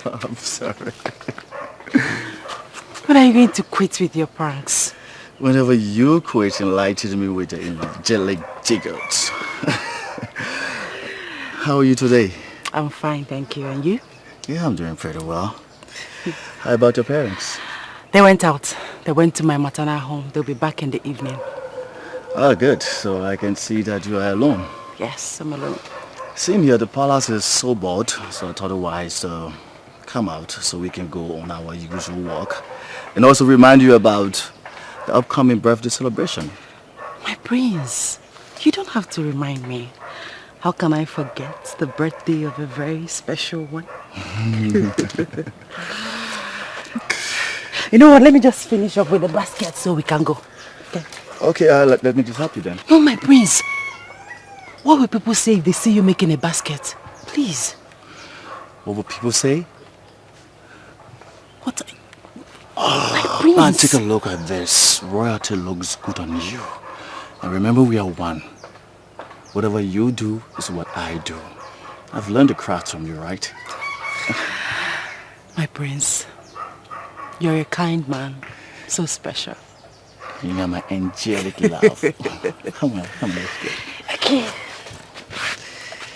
I'm sorry. When are you going to quit with your pranks? Whenever you quit enlightening me with the angelic jiggles. How are you today? I'm fine, thank you. And you? Yeah, I'm doing pretty well. How about your parents? They went out. They went to my maternal home. They'll be back in the evening. Ah, good. So I can see that you are alone. Yes, I'm alone. Same here, the palace is so bored, so I thought otherwise come out so we can go on our usual walk. And also remind you about the upcoming birthday celebration. My prince, you don't have to remind me. How can I forget the birthday of a very special one? You know what, let me just finish up with the basket so we can go. Okay, Okay, let me just help you then. no, my prince. What will people say if they see you making a basket? Please. What will people say? What? My prince. Man, take a look at this. Royalty looks good on you. And remember, we are one. Whatever you do is what I do. I've learned the craft from you, right? My prince, you're a kind man. So special. You know my angelic love. Come on, let's go. Okay.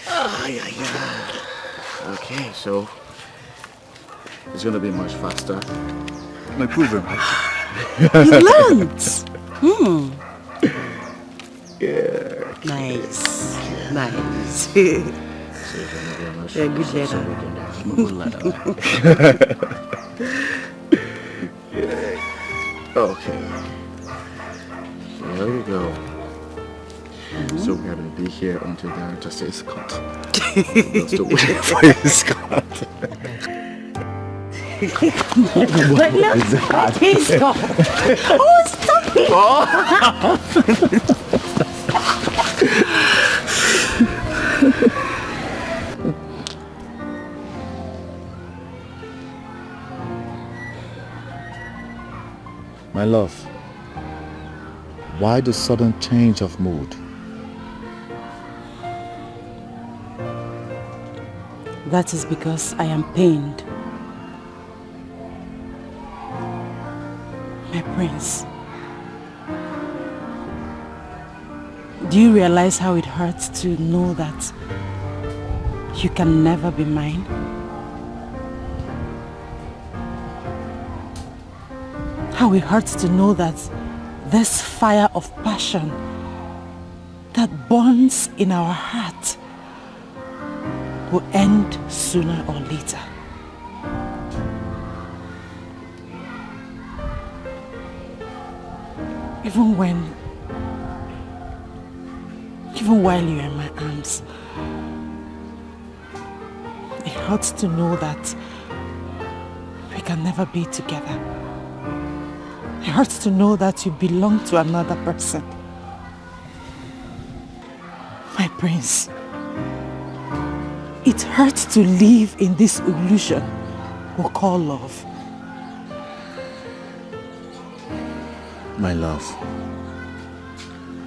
Ah, yeah. Okay, so it's gonna be much faster. My proven, right? You learned. Yeah. Nice. Nice. Yeah, good letter. I'm a good letter. Yeah. Okay. So here we go. So we're gonna be here until the director says cut. We'll still wait for his cut. What is that? Please go. Oh, stop it. My love, why the sudden change of mood? That is because I am pained. My prince, do you realize how it hurts to know that you can never be mine? How it hurts to know that this fire of passion that burns in our heart will end sooner or later. Even while you're in my arms, it hurts to know that we can never be together. It hurts to know that you belong to another person. My prince, it hurts to live in this illusion we call love. My love,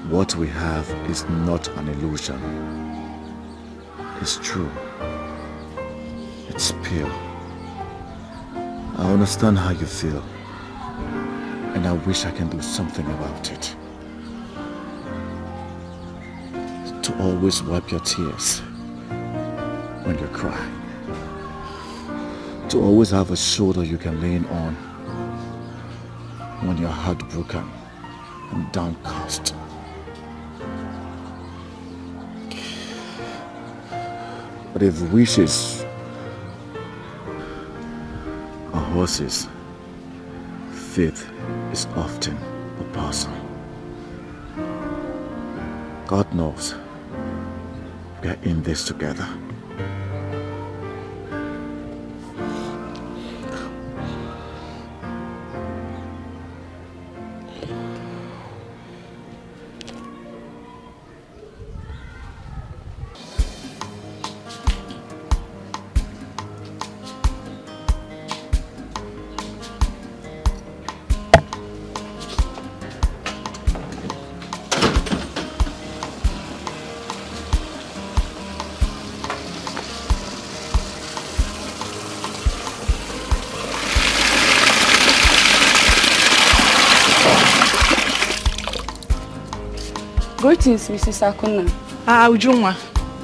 what we have is not an illusion. It's true. It's pure. I understand how you feel. And I wish I can do something about it. To always wipe your tears when you cry. To always have a shoulder you can lean on when you're heartbroken and downcast. But if wishes are horses, faith is often a person. God knows we are in this together. Greetings, Mrs. Akuna. Ujunwa,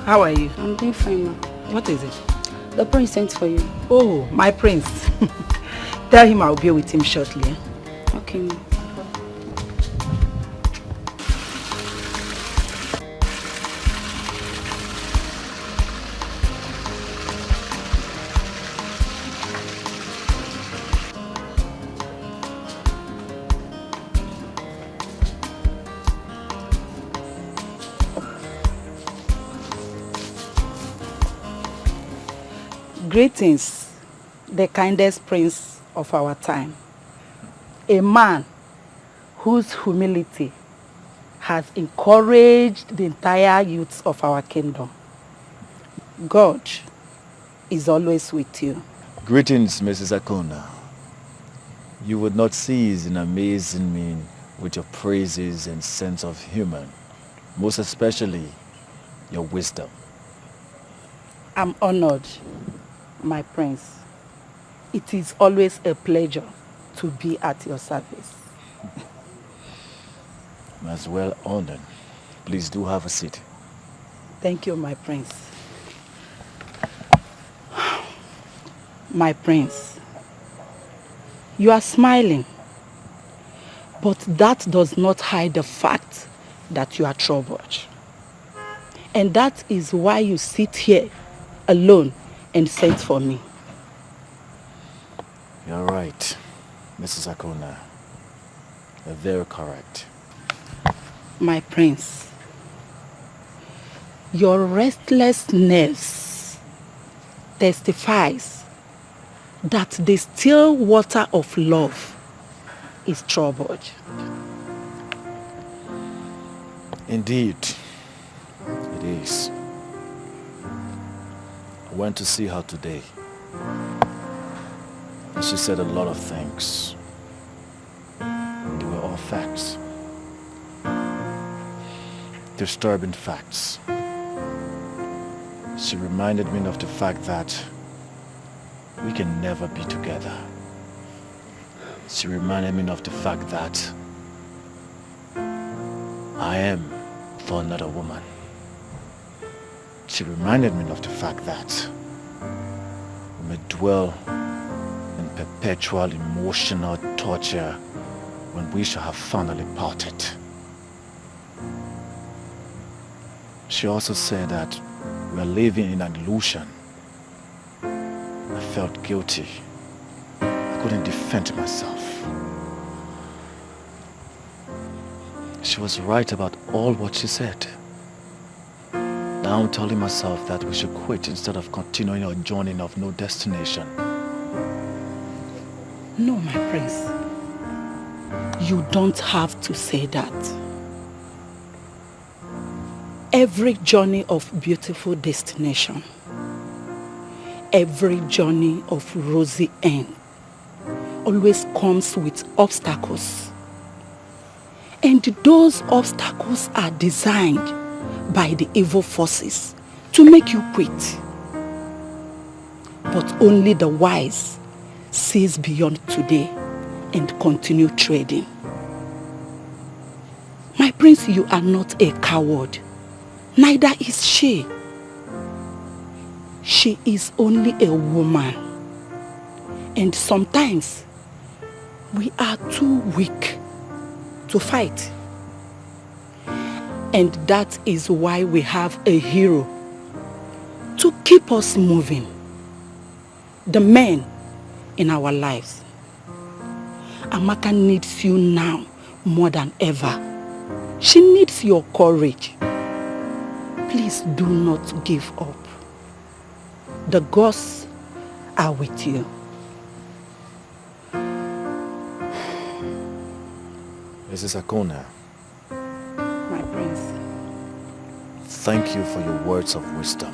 how are you? I'm doing fine, ma. What is it? The prince sent for you. Oh, my prince. Tell him I'll be with him shortly. Eh? Okay, ma. Greetings, the kindest prince of our time. A man whose humility has encouraged the entire youths of our kingdom. God is always with you. Greetings, Mrs. Akona. You would not cease in amazing me with your praises and sense of humor, most especially your wisdom. I'm honored, my prince. It is always a pleasure to be at your service. I'm as well honored. Please do have a seat. Thank you, my prince. My prince, you are smiling, but that does not hide the fact that you are troubled. And that is why you sit here alone and sent for me. You're right, Mrs. Akona. You're very correct. My prince, your restlessness testifies that the still water of love is troubled. Indeed, it is. I went to see her today. And she said a lot of things. They were all facts. Disturbing facts. She reminded me of the fact that we can never be together. She reminded me of the fact that I am for another woman. She reminded me of the fact that we may dwell in perpetual emotional torture when we shall have finally parted. She also said that we are living in an illusion. I felt guilty. I couldn't defend myself. She was right about all what she said. Now I'm telling myself that we should quit instead of continuing our journey of no destination. No, my prince. You don't have to say that. Every journey of beautiful destination, every journey of rosy end always comes with obstacles. And those obstacles are designed by the evil forces to make you quit. But only the wise sees beyond today and continue trading. My prince, you are not a coward. Neither is she. She is only a woman. And sometimes we are too weak to fight. And that is why we have a hero to keep us moving. The men in our lives. Amaka needs you now more than ever. She needs your courage. Please do not give up. The gods are with you. Mrs. Akona, My prince. thank you for your words of wisdom.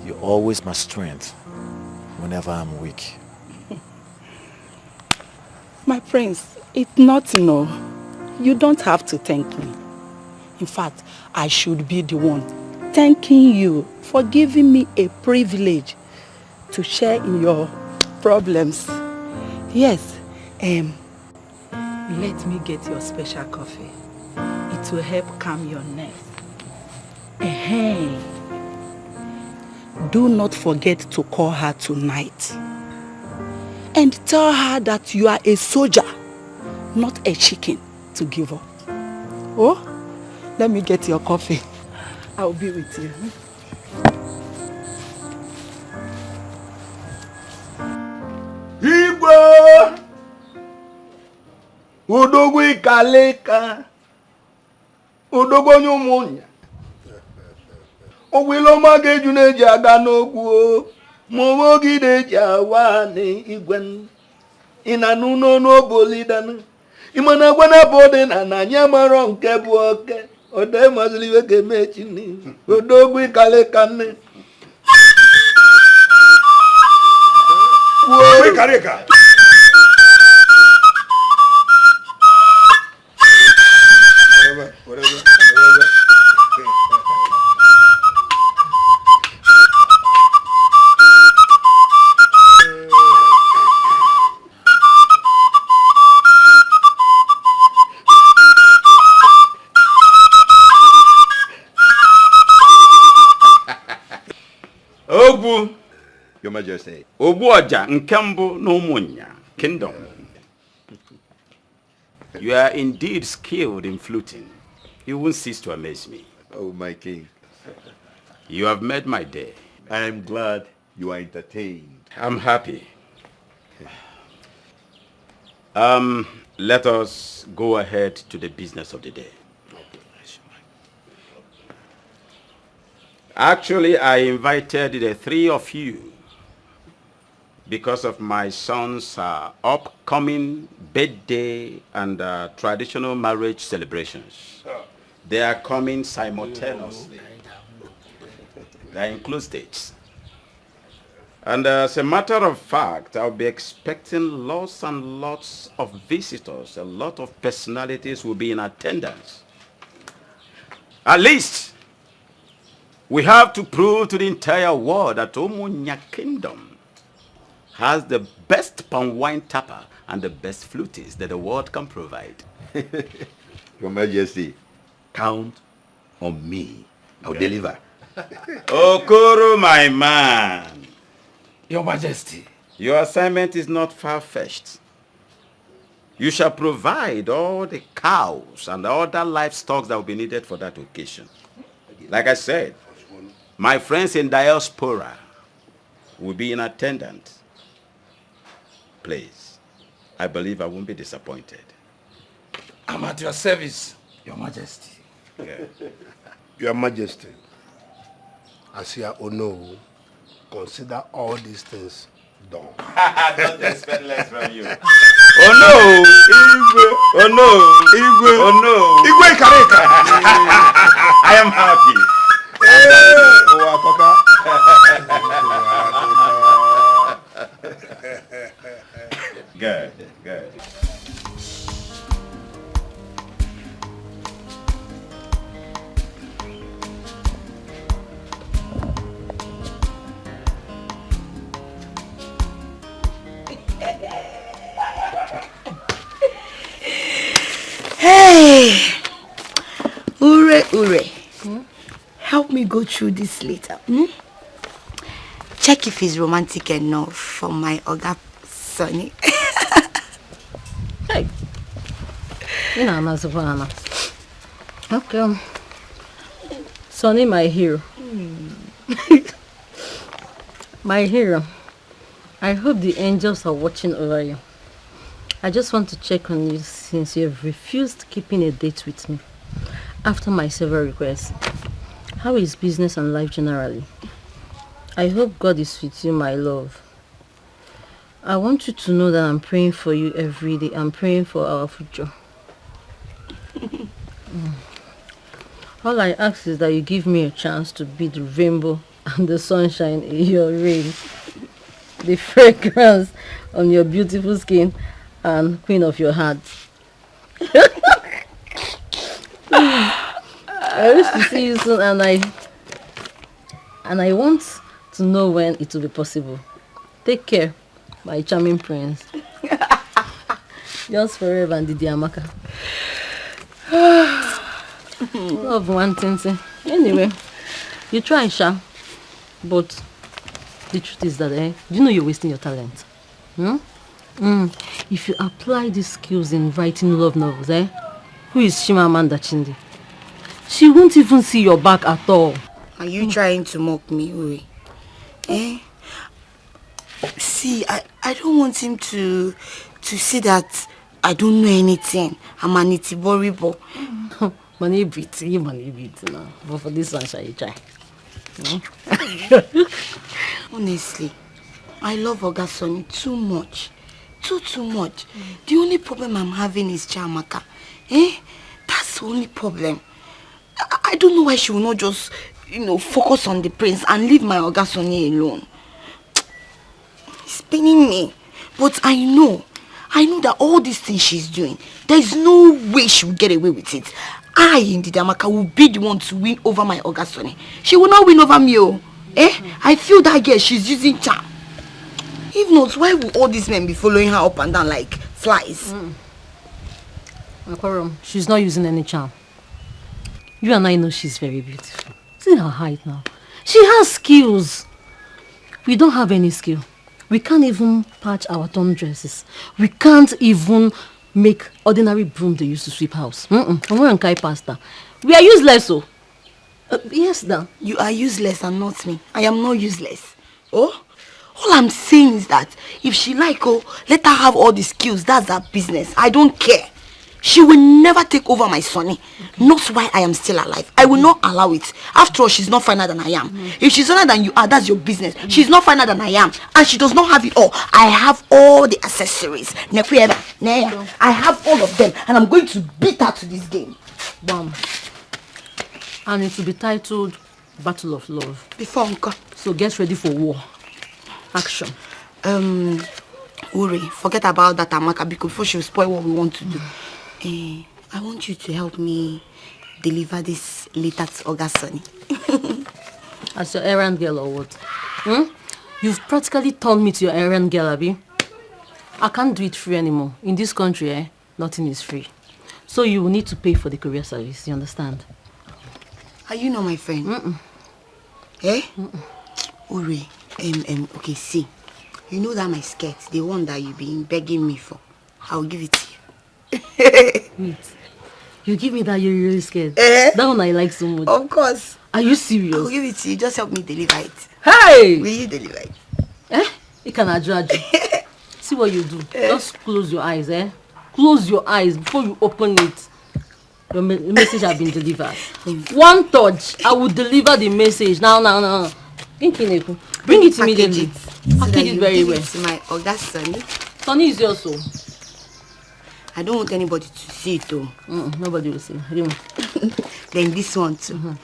You're always my strength whenever I'm weak. My prince, it's not no. You don't have to thank me. In fact, I should be the one thanking you for giving me a privilege to share in your problems. Yes, Let me get your special coffee. It will help calm your nerves. Hey, do not forget to call her tonight. And tell her that you are a soldier, not a chicken to give up. Oh, let me get your coffee. I'll be with you. Igwe! Udogwu ikaleka. Udogwu nyumunya. Ogwiloma geju neji aga n'ogwu. Momo gide jawani igwen. Ina nuno no bolidan. Imana gwana bode na nanya maro nke bu oke. Ode mazliwe ke mechini. Udogwu ikaleka ne. Kareka. Whatever. Ogbu, Your Majesty. Ogbu Oja Nkembu n'Umunya Kingdom. You are indeed skilled in fluting. You won't cease to amaze me. Oh, my king. You have made my day. I am glad you are entertained. I'm happy. Let us go ahead to the business of the day. Actually, I invited the three of you because of my son's upcoming birthday and traditional marriage celebrations. They are coming simultaneously. They are in close states. And as a matter of fact, I'll be expecting lots and lots of visitors. A lot of personalities will be in attendance. At least, we have to prove to the entire world that Umunya Kingdom has the best palm wine tapper and the best flutist that the world can provide. Your Majesty, count on me. I'll deliver. Okoro, my man. Your Majesty. Your assignment is not far-fetched. You shall provide all the cows and other livestock that will be needed for that occasion. Like I said, my friends in diaspora will be in attendance. Please, I believe I won't be disappointed. I'm at your service, Your Majesty. Okay. Your Majesty, as you know, consider all these things done. Don't expect less from you. Oh no! Igwe! Oh no! Igwe! Oh no! Igwe Kareka! I am happy. Good, good. Hey! Ure. Help me go through this later. Check if he's romantic enough for my Oga Sonny. Hey. Okay. Sonny, my hero. My hero. I hope the angels are watching over you. I just want to check on you since you have refused keeping a date with me after my several requests. How is business and life generally? I hope God is with you, my love. I want you to know that I'm praying for you every day. I'm praying for our future. All I ask is that you give me a chance to be the rainbow and the sunshine in your rain, the fragrance on your beautiful skin, and queen of your heart. I wish to see you soon, and I want to know when it will be possible. Take care, my charming prince. Yours forever and Didi Amaka. Love one thing. Anyway, you try, Sha. But the truth is that, you know you're wasting your talent. If you apply these skills in writing love novels, who is Chimamanda Chindi? She won't even see your back at all. Are you trying to mock me, Uri? See, I don't want him to see that I don't know anything. I'm an itiboribo. Money beat now. But for this one, shall you try? Honestly, I love Oga Sonny too much. Too much. The only problem I'm having is Chiamaka. That's the only problem. I don't know why she will not just, focus on the prince and leave my Oga Sonny alone. It's paining me. But I know that all these things she's doing, there's no way she will get away with it. I, indeed, Amaka, will be the one to win over my Oga Sonny. She will not win over me, I feel that girl, she's using charm. If not, why will all these men be following her up and down like flies? Makorom, she's not using any charm. You and I know she's very beautiful. See her height now. She has skills. We don't have any skill. We can't even patch our torn dresses. We can't even make ordinary broom they used to sweep house. And we're on Kai pasta. We are useless, so. Yes, Dan. You are useless and not me. I am not useless. Oh? All I'm saying is that if she let her have all the skills. That's her business. I don't care. She will never take over my Sonny. Not while I am still alive. I will not allow it. After all, she's not finer than I am. If she's finer than you are, that's your business. She's not finer than I am. And she does not have it all. I have all the accessories. I have all of them. And I'm going to beat her to this game. Bam. And it will be titled Battle of Love. Before Uncle. So get ready for war. Action. Uri, forget about that Amaka because before she'll spoil what we want to do. I want you to help me deliver this letter to Oga Sonny. As your errand girl or what? You've practically turned me to your errand girl, Abi. I can't do it free anymore. In this country, nothing is free. So you will need to pay for the courier service, you understand? Are you not my friend? Uri, okay, see. You know that my skirt, the one that you've been begging me for, I'll give it to you. Wait, you give me that you're really scared? That one I like so much. Of course. Are you serious? I'll give it to you. Just help me deliver it. Hey! Will you deliver it? You can judge. See what you do. Just close your eyes, Close your eyes before you open it. Your message has been delivered. One touch, I will deliver the message. Now. Bring it immediately. Package it very well. To my Oga Sonny. Sonny is yours, so. I don't want anybody to see it though. Nobody will see. Then this one too.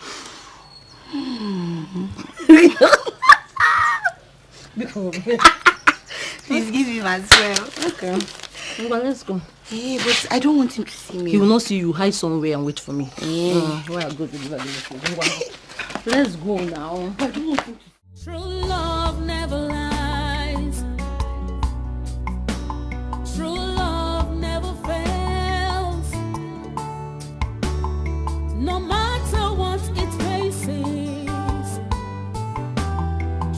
Please give him as well. Okay. Well, let's go. Hey, but I don't want him to see me. He will not see you. Hide somewhere and wait for me. Well, good. Let's go now. I don't want him to. True love never lies. True love never fails. No matter what it faces,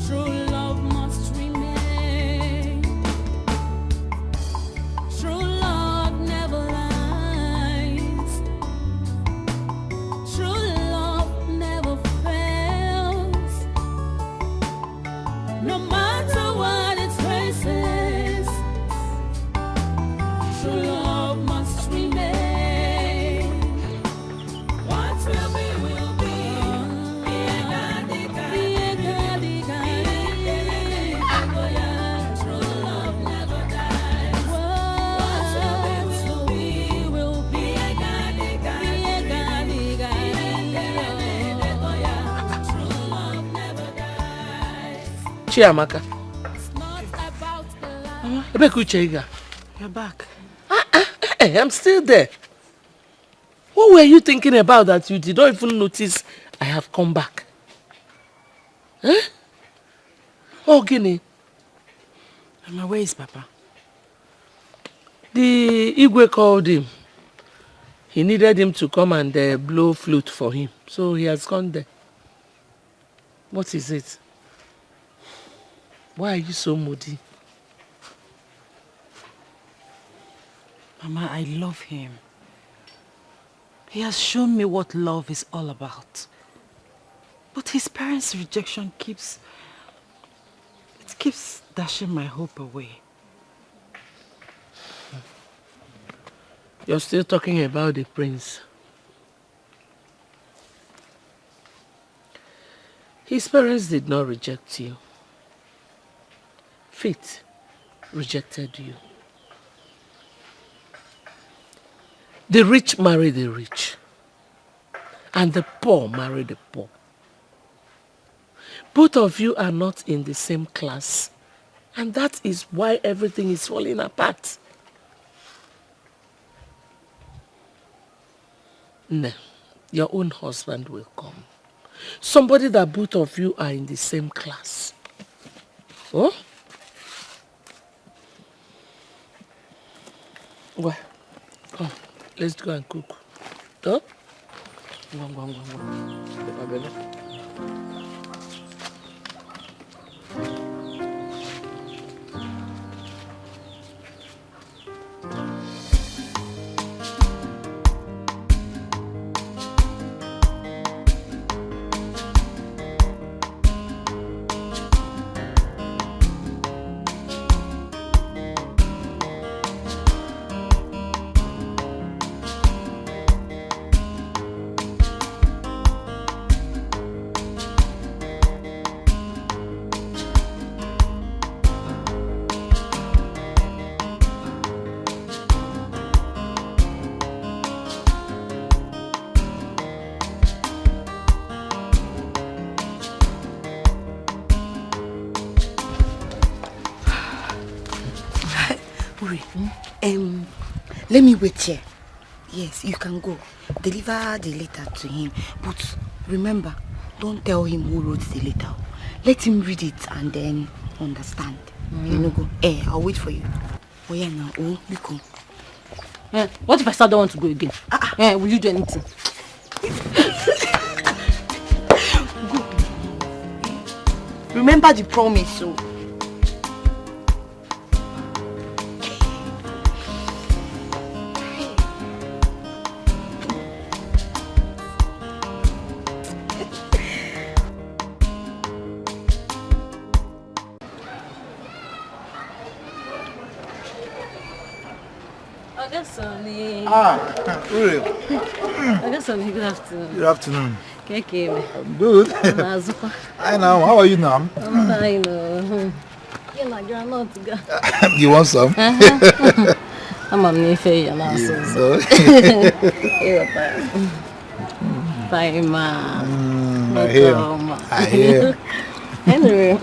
true love must remain. True love never lies. True love never fails. No matter what it faces, true love must remain. What will be, will be. True love never dies. What will be, will be. True love never dies. Chiamaka. You're back. Hey, I'm still there. What were you thinking about that you did not even notice I have come back? Oh, Guinea. Mama, where is Papa? The Igwe called him. He needed him to come and blow flute for him. So he has gone there. What is it? Why are you so moody? Mama, I love him. He has shown me what love is all about. But his parents' rejection keeps dashing my hope away. You're still talking about the prince. His parents did not reject you. Fate rejected you. The rich marry the rich, and the poor marry the poor. Both of you are not in the same class, and that is why everything is falling apart. No, your own husband will come. Somebody that both of you are in the same class. Oh? Well, come, let's go and cook. Huh? Go. Let me wait here. Yes, you can go. Deliver the letter to him. But remember, don't tell him who wrote the letter. Let him read it and then understand. You know, go. I'll wait for you. Oh yeah, now. Oh, we come. What if I still don't want to go again? Will you do anything? Go. Remember the promise, so. Really? Good afternoon. Good afternoon. Okay. I'm good. Hi now, how are you now? I'm fine. You're like you're not good. You want some? I'm on my face and also. Fine, ma. I hear. Anyway,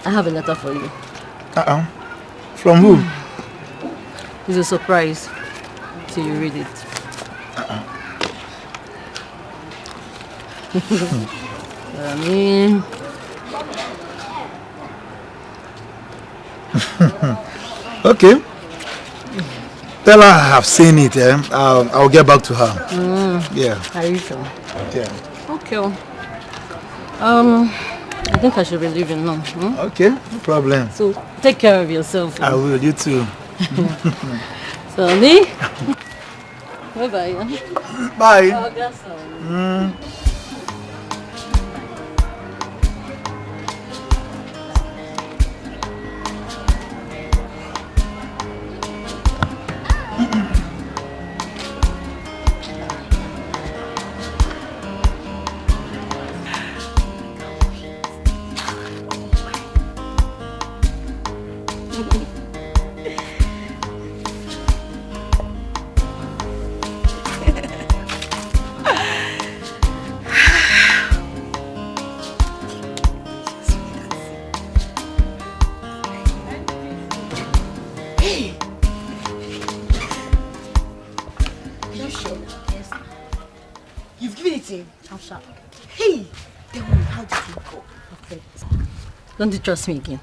I have a letter for you. From who? It's a surprise till you read it. Okay. Tell her I have seen it. I'll get back to her. Yeah. Are you sure? Yeah. Okay. I think I should be leaving now. Okay, no problem. So take care of yourself. I will. You too. Sonny. Bye-bye. Bye. Don't you trust me again?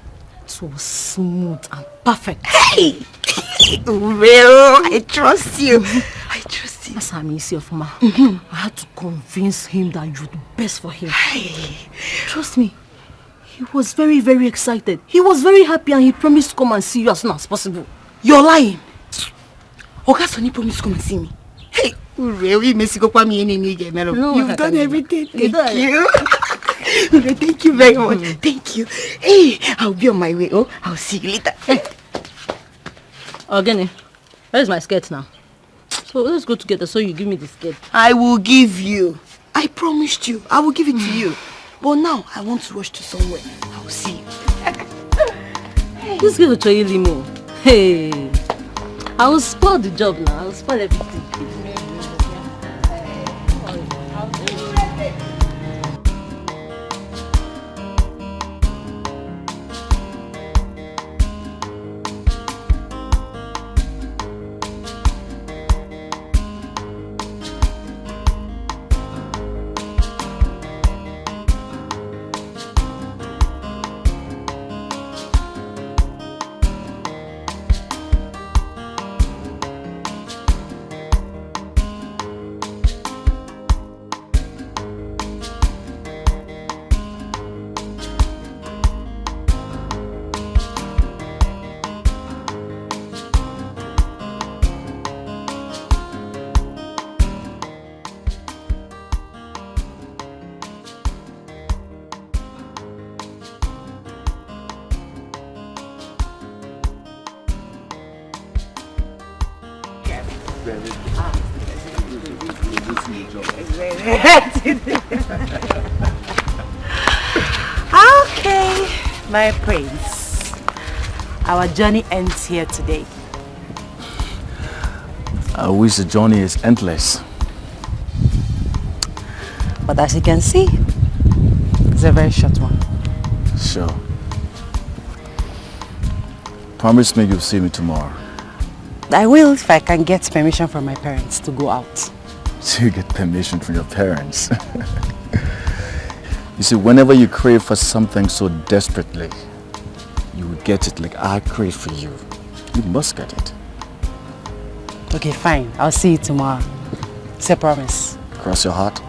It was smooth and perfect. Hey! Well, I trust you. I trust you. That's how I see of Ma. I had to convince him that you're the best for him. Hey. Trust me. He was very, very excited. He was very happy and he promised to come and see you as soon as possible. You're lying. Oga Sonny promised to come and see me. Hey, really, you've done everything. Thank you. Thank you very much. Thank you. Hey, I'll be on my way. Oh, I'll see you later. Hey. Ogene, where's my skirt now? So let's go together so you give me the skirt. I will give you. I promised you. I will give it to you. But now, I want to rush to somewhere. I will see you. This girl will try limo. Hey, I will spoil the job now. I will spoil everything. Okay, my prince. Our journey ends here today. I wish the journey is endless. But as you can see, it's a very short one. Sure. Promise me you'll see me tomorrow. I will if I can get permission from my parents to go out. So you get permission from your parents. You see, whenever you crave for something so desperately, you will get it like I crave for you. You must get it. Okay, fine. I'll see you tomorrow. It's a promise. Cross your heart?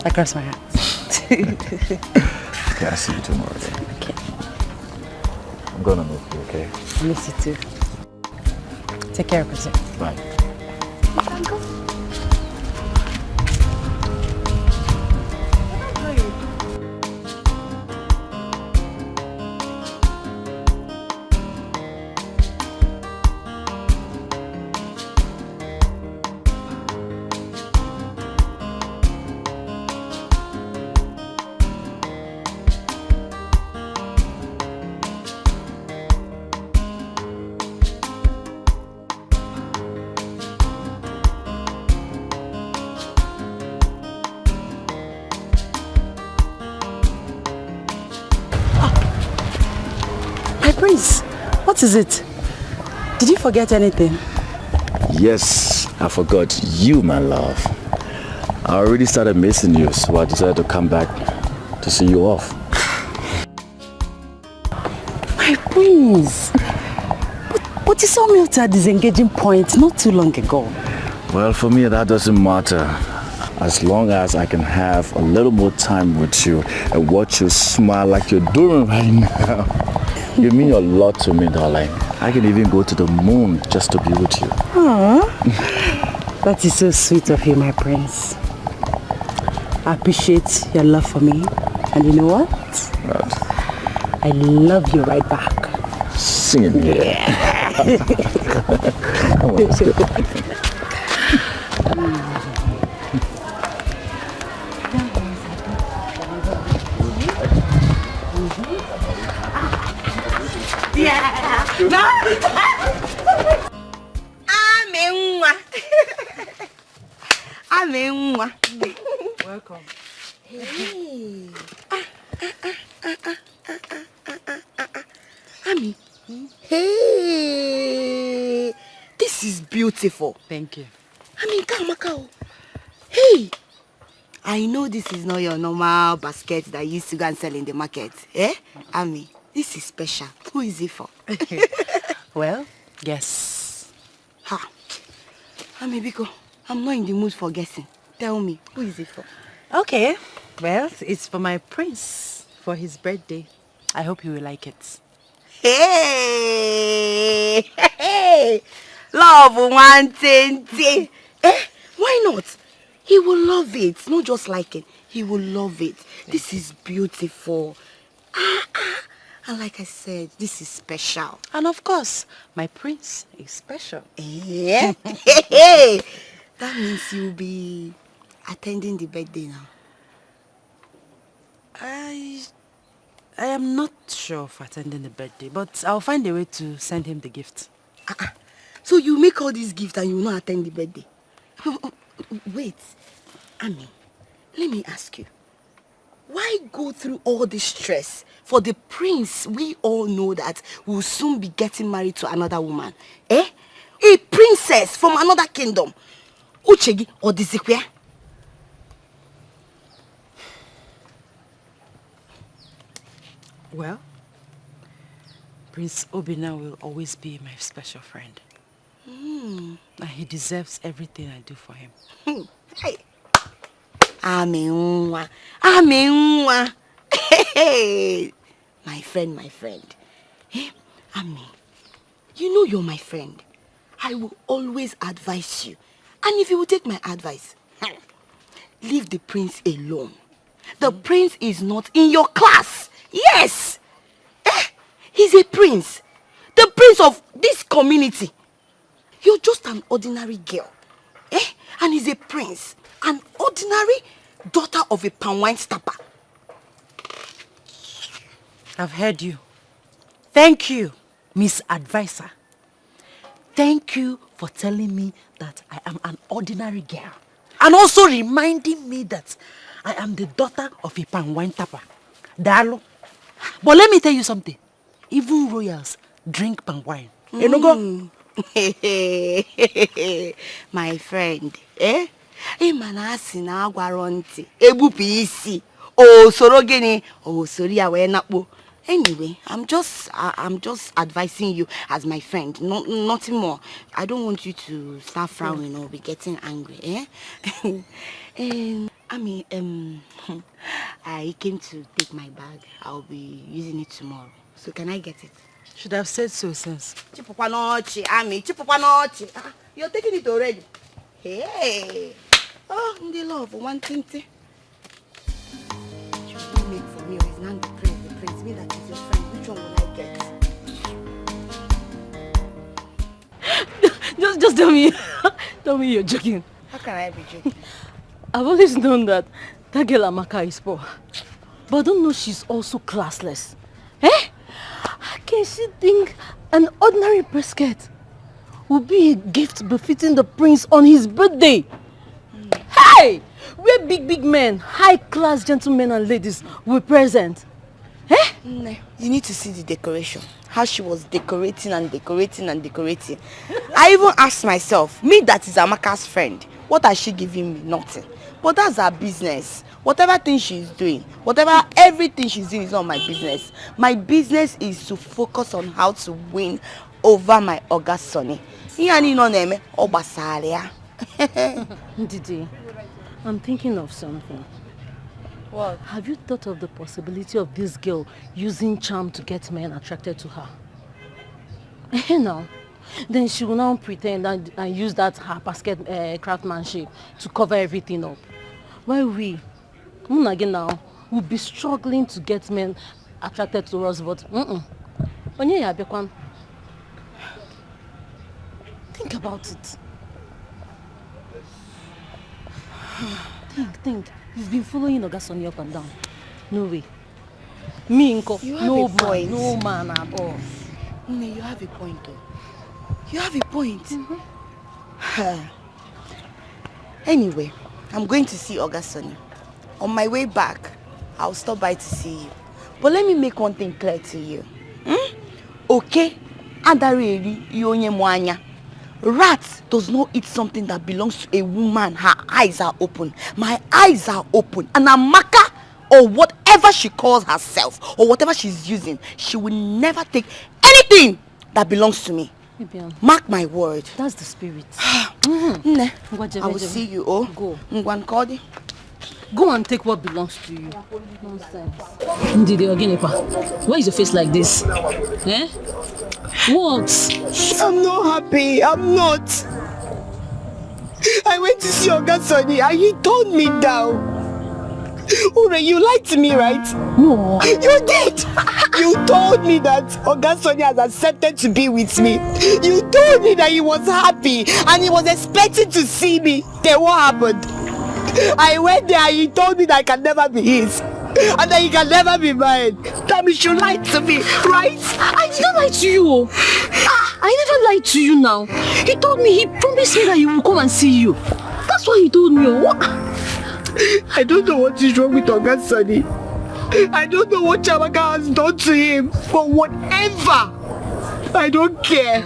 I cross my heart. Okay, I'll see you tomorrow then. Okay. I'm gonna miss you, okay? I miss you too. Take care of yourself. Bye. Prince, what is it? Did you forget anything? Yes, I forgot you, my love. I already started missing you, so I decided to come back to see you off. My prince, but you saw me at a disengaging point not too long ago. Well, for me, that doesn't matter. As long as I can have a little more time with you and watch you smile like you're doing right now. You mean a lot to me, darling. I can even go to the moon just to be with you. Aww. That is so sweet of you, my prince. I appreciate your love for me. And you know what? What? I love you right back. Sing it, yeah. Come on, let's go. Welcome. Hey. Ami. Hey. This is beautiful. Thank you. I mean, Kamaka. Hey. I know this is not your normal basket that you used to go and sell in the market. Eh? Ami, This is special. Who is it for? Well, guess. Ha. Amibiko, I'm not in the mood for guessing. Tell me, who is it for? Okay. Well, it's for my prince for his birthday. I hope you will like it. Hey! Hey! Love one thing. Why not? He will love it. Not just like it. He will love it. This is beautiful. And like I said, this is special. And of course, my prince is special. Yeah. Hey! That means you'll be attending the birthday now. I am not sure of attending the birthday, but I'll find a way to send him the gift. So you make all these gifts and you will not attend the birthday? Wait, Ami, let me ask you. Why go through all this stress for the prince we all know that will soon be getting married to another woman? Eh? A princess from another kingdom. Uchegi or Dizikwe? Well, Prince Obina will always be my special friend. And he deserves everything I do for him. Hey. Amenwa. Amenwa. Hey. My friend. Hey, Ami, you know you're my friend. I will always advise you. And if you will take my advice, leave the prince alone. The prince is not in your class. Yes. He's a prince. The prince of this community. You're just an ordinary girl. And he's a prince. An ordinary daughter of a palm wine stapper. I've heard you. Thank you, Miss Advisor. Thank you for telling me that I am an ordinary girl. And also reminding me that I am the daughter of a palm wine tapper. Dalo. But let me tell you something. Even royals drink palm wine. You know go? My friend, Imanasi na agwaronti. Ebupu isi. Oh, soro gini. Oh, sori awe nakpo. Anyway, I'm just advising you as my friend, nothing more. I don't want you to start frowning or be getting angry, I came to take my bag. I'll be using it tomorrow. So can I get it? Should have said so since. Chipupanochi, Ami, you're taking it already. Hey. Oh, the love, one thing. You don't make for me or is not the prince. Me that is your friend. Which one will I get? Just tell me. Tell me you're joking. How can I be joking? I've always known that girl Amaka is poor. But I don't know she's also classless. How can she think an ordinary brisket would be a gift befitting the prince on his birthday? Hey! Where big men, high-class gentlemen and ladies were present. You need to see the decoration. How she was decorating. I even asked myself, me that is Amaka's friend, what has she given me? Nothing. But that's her business. Whatever thing she's doing, everything she's doing is not my business. My business is to focus on how to win over my Oga Sonny. Didi, I'm thinking of something. What? Have you thought of the possibility of this girl using charm to get men attracted to her? No. Then she will now pretend and use that her basket craftsmanship to cover everything up. While we, again now, will be struggling to get men attracted to us, but think about it. Think. You've been following Ogasoni up and down. No way. Me, Nko. No man, no man at all. You have a point, though. You have a point. Anyway, I'm going to see Ogasoni. On my way back, I'll stop by to see you. But let me make one thing clear to you. Okay? Adareri yonye mwanya. Rat does not eat something that belongs to a woman. Her eyes are open. My eyes are open. And Amaka, or whatever whatever she calls herself or whatever she's using, she will never take anything that belongs to me. Mark my word. That's the spirit. I will see you. Oh, go. Go and take what belongs to you. Nonsense. Ndidi Oginipa, why is your face like this? Eh? What? I'm not happy. I'm not. I went to see Oga Sonny and he turned me down. Ure, you lied to me, right? No. You did. You told me that Oga Sonny has accepted to be with me. You told me that he was happy and he was expecting to see me. Then what happened? I went there and he told me that I can never be his. And that he can never be mine. That means you lied to me, right? I did not lie to you. I never lied to you now. He told me, he promised me that he will come and see you. That's why he told me. What? I don't know what is wrong with Oga Sonny. I don't know what Chamaka has done to him. But whatever, I don't care.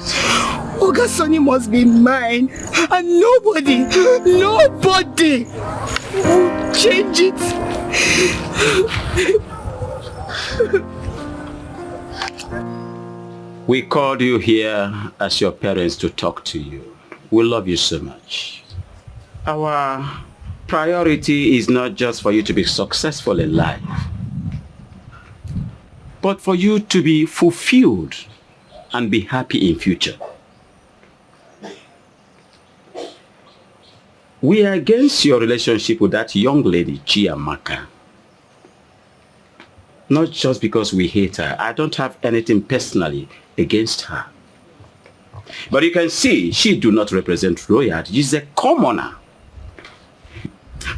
Oga Sonny must be mine. And nobody will change it. We called you here as your parents to talk to you. We love you so much. Our priority is not just for you to be successful in life, but for you to be fulfilled and be happy in future. We are against your relationship with that young lady, Chiamaka. Not just because we hate her. I don't have anything personally against her. But you can see she do not represent royalty. She's a commoner.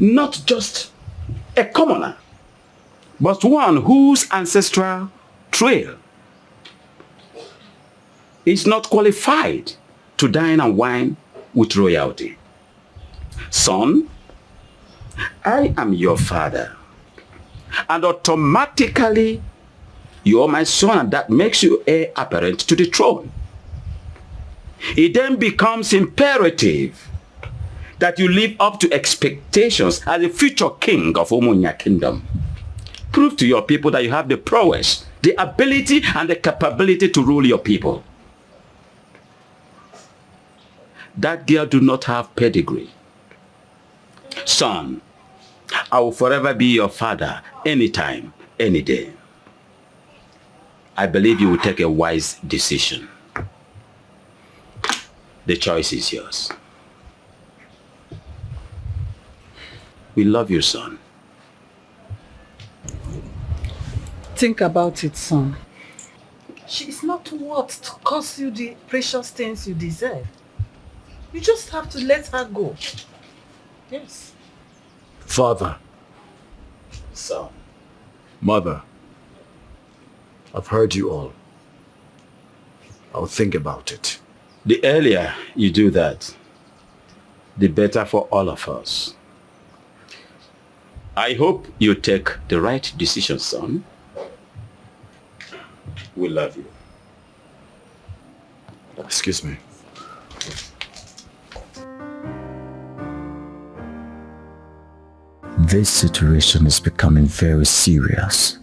Not just a commoner, but one whose ancestral trail is not qualified to dine and wine with royalty. Son, I am your father. And automatically, you are my son, and that makes you heir apparent to the throne. It then becomes imperative that you live up to expectations as a future king of Umunya kingdom. Prove to your people that you have the prowess, the ability, and the capability to rule your people. That girl do not have pedigree. Son, I will forever be your father, anytime, any day. I believe you will take a wise decision. The choice is yours. We love you, son. Think about it, son. She is not worth to cost you the precious things you deserve. You just have to let her go. Yes. Father. Son. Mother. I've heard you all. I'll think about it. The earlier you do that, the better for all of us. I hope you take the right decision, son. We love you. Excuse me. This situation is becoming very serious.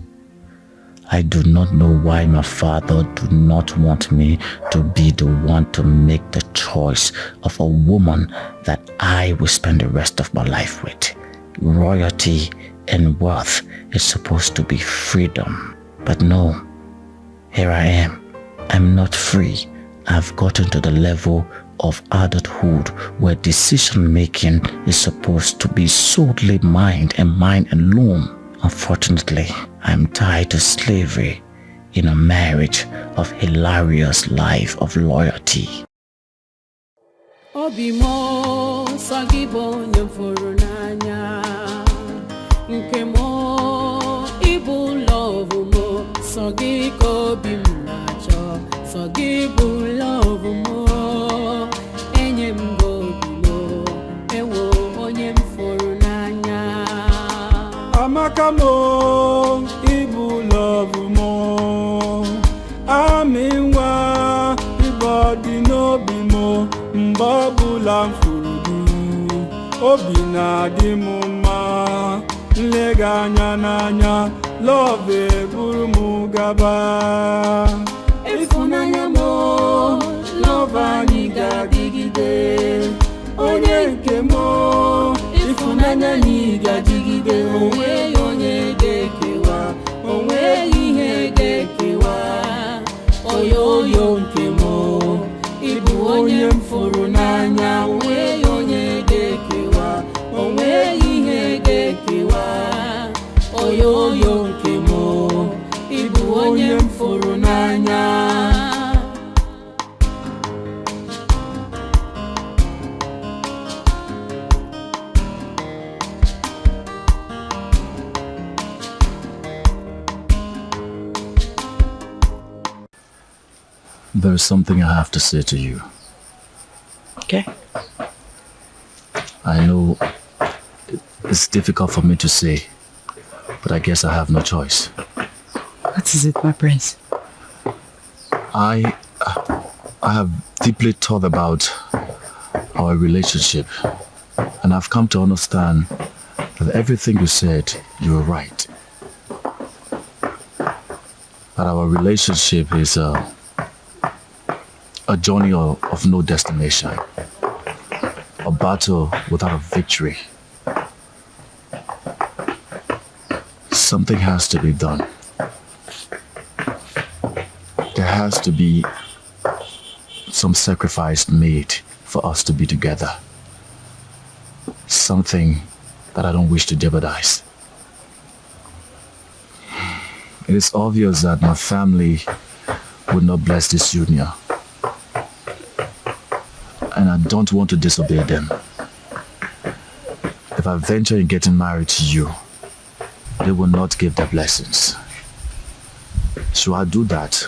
I do not know why my father do not want me to be the one to make the choice of a woman that I will spend the rest of my life with. Royalty and wealth is supposed to be freedom. But no, here I am. I'm not free. I've gotten to the level of adulthood where decision making is supposed to be solely mine and mine alone. Unfortunately, I'm tied to slavery in a marriage of hilarious life of loyalty. Obimo sagibo nyefuru n'anya nkemo ibu love mo sagiko bimnacho sagibu love mo enyembo bimo ewo onyemfuru n'anya amakamo ibu love mo aminwa ibodi no bimo mbabula mfurudu obi na di mma nlega anya n'anya love buru m gaba ịfụnanya mo love anyị ga-adịgide onye nke mo ịfụnanya anyị ga-adịgide onwe onye ga-ekewa onwe ihe ga-ekewa oyoyo nke mo ịbụ onye m fụrụ n'anya onwe onye ga-ekewa onwe ihe ga-ekewa oyoyo nke mo ịbụ onye m fụrụ n'anya. There is something I have to say to you. Okay. I know it's difficult for me to say, but I guess I have no choice. What is it, my prince? I have deeply thought about our relationship, and I've come to understand that everything you said, you were right. That our relationship is a journey of no destination, a battle without a victory. Something has to be done. There has to be some sacrifice made for us to be together. Something that I don't wish to jeopardize. It is obvious that my family would not bless this union, and I don't want to disobey them. If I venture in getting married to you, they will not give their blessings. Should I do that,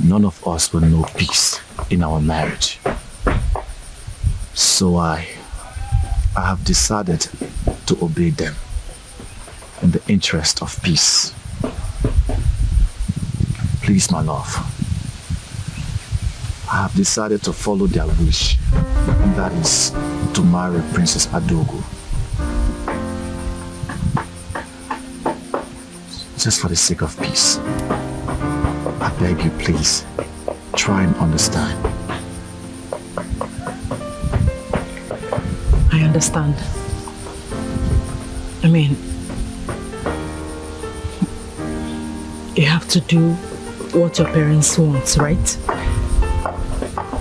none of us will know peace in our marriage. So I have decided to obey them in the interest of peace. Please, my love, I have decided to follow their wish, and that is to marry Princess Adogo. Just for the sake of peace. I beg you, please, try and understand. I understand. I mean, you have to do what your parents want, right?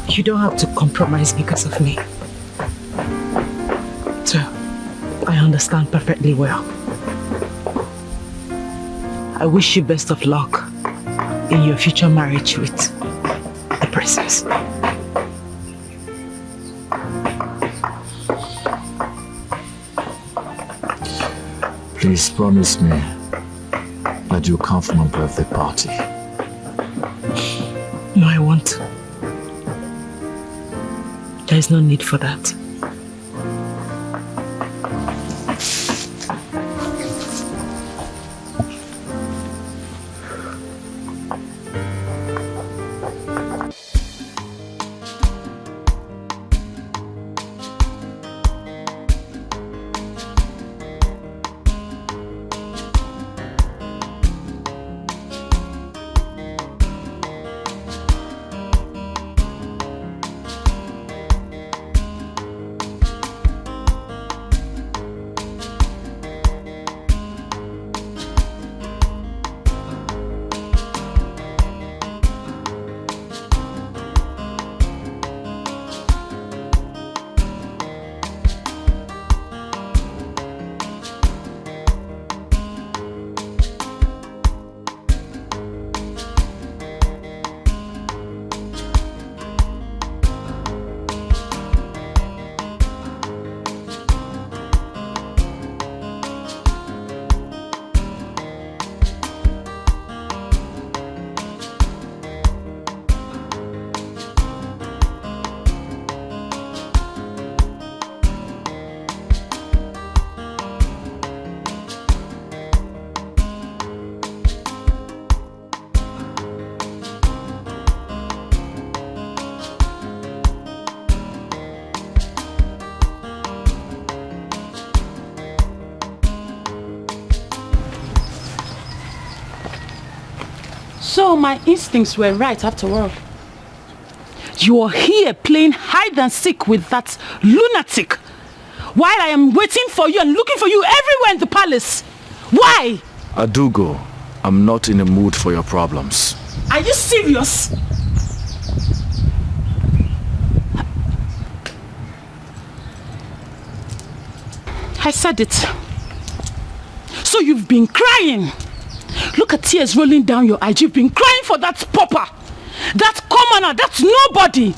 You don't have to compromise because of me. So, I understand perfectly well. I wish you best of luck in your future marriage with the princess. Please promise me that you'll come for my birthday party. No, I won't. There is no need for that. So my instincts were right after all. You are here playing hide and seek with that lunatic while I am waiting for you and looking for you everywhere in the palace. Why? Adugo, I'm not in the mood for your problems. Are you serious? I said it. So you've been crying. Look at tears rolling down your eyes. You've been crying for that pauper, that commoner, that nobody.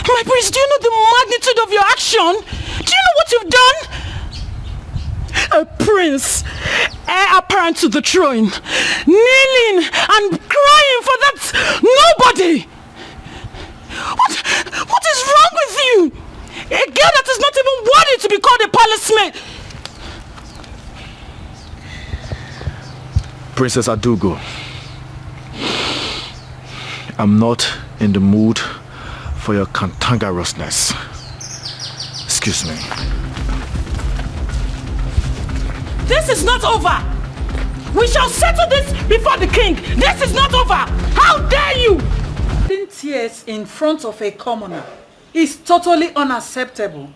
My prince, do you know the magnitude of your action? Do you know what you've done? A prince, heir apparent to the throne, kneeling and crying for that nobody. What is wrong with you? A girl that is not even worthy to be called a palace maid. Princess Adugo, I'm not in the mood for your cantankerousness. Excuse me. This is not over. We shall settle this before the king. This is not over. How dare you? Shedding tears in front of a commoner is totally unacceptable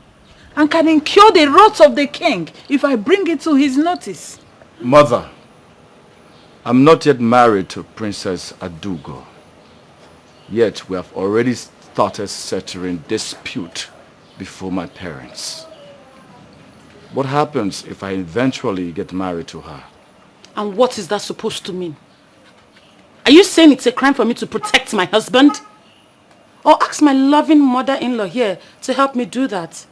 and can incur the wrath of the king if I bring it to his notice. Mother, I'm not yet married to Princess Adugo. Yet we have already started settling dispute before my parents. What happens if I eventually get married to her? And what is that supposed to mean? Are you saying it's a crime for me to protect my husband? Or ask my loving mother-in-law here to help me do that?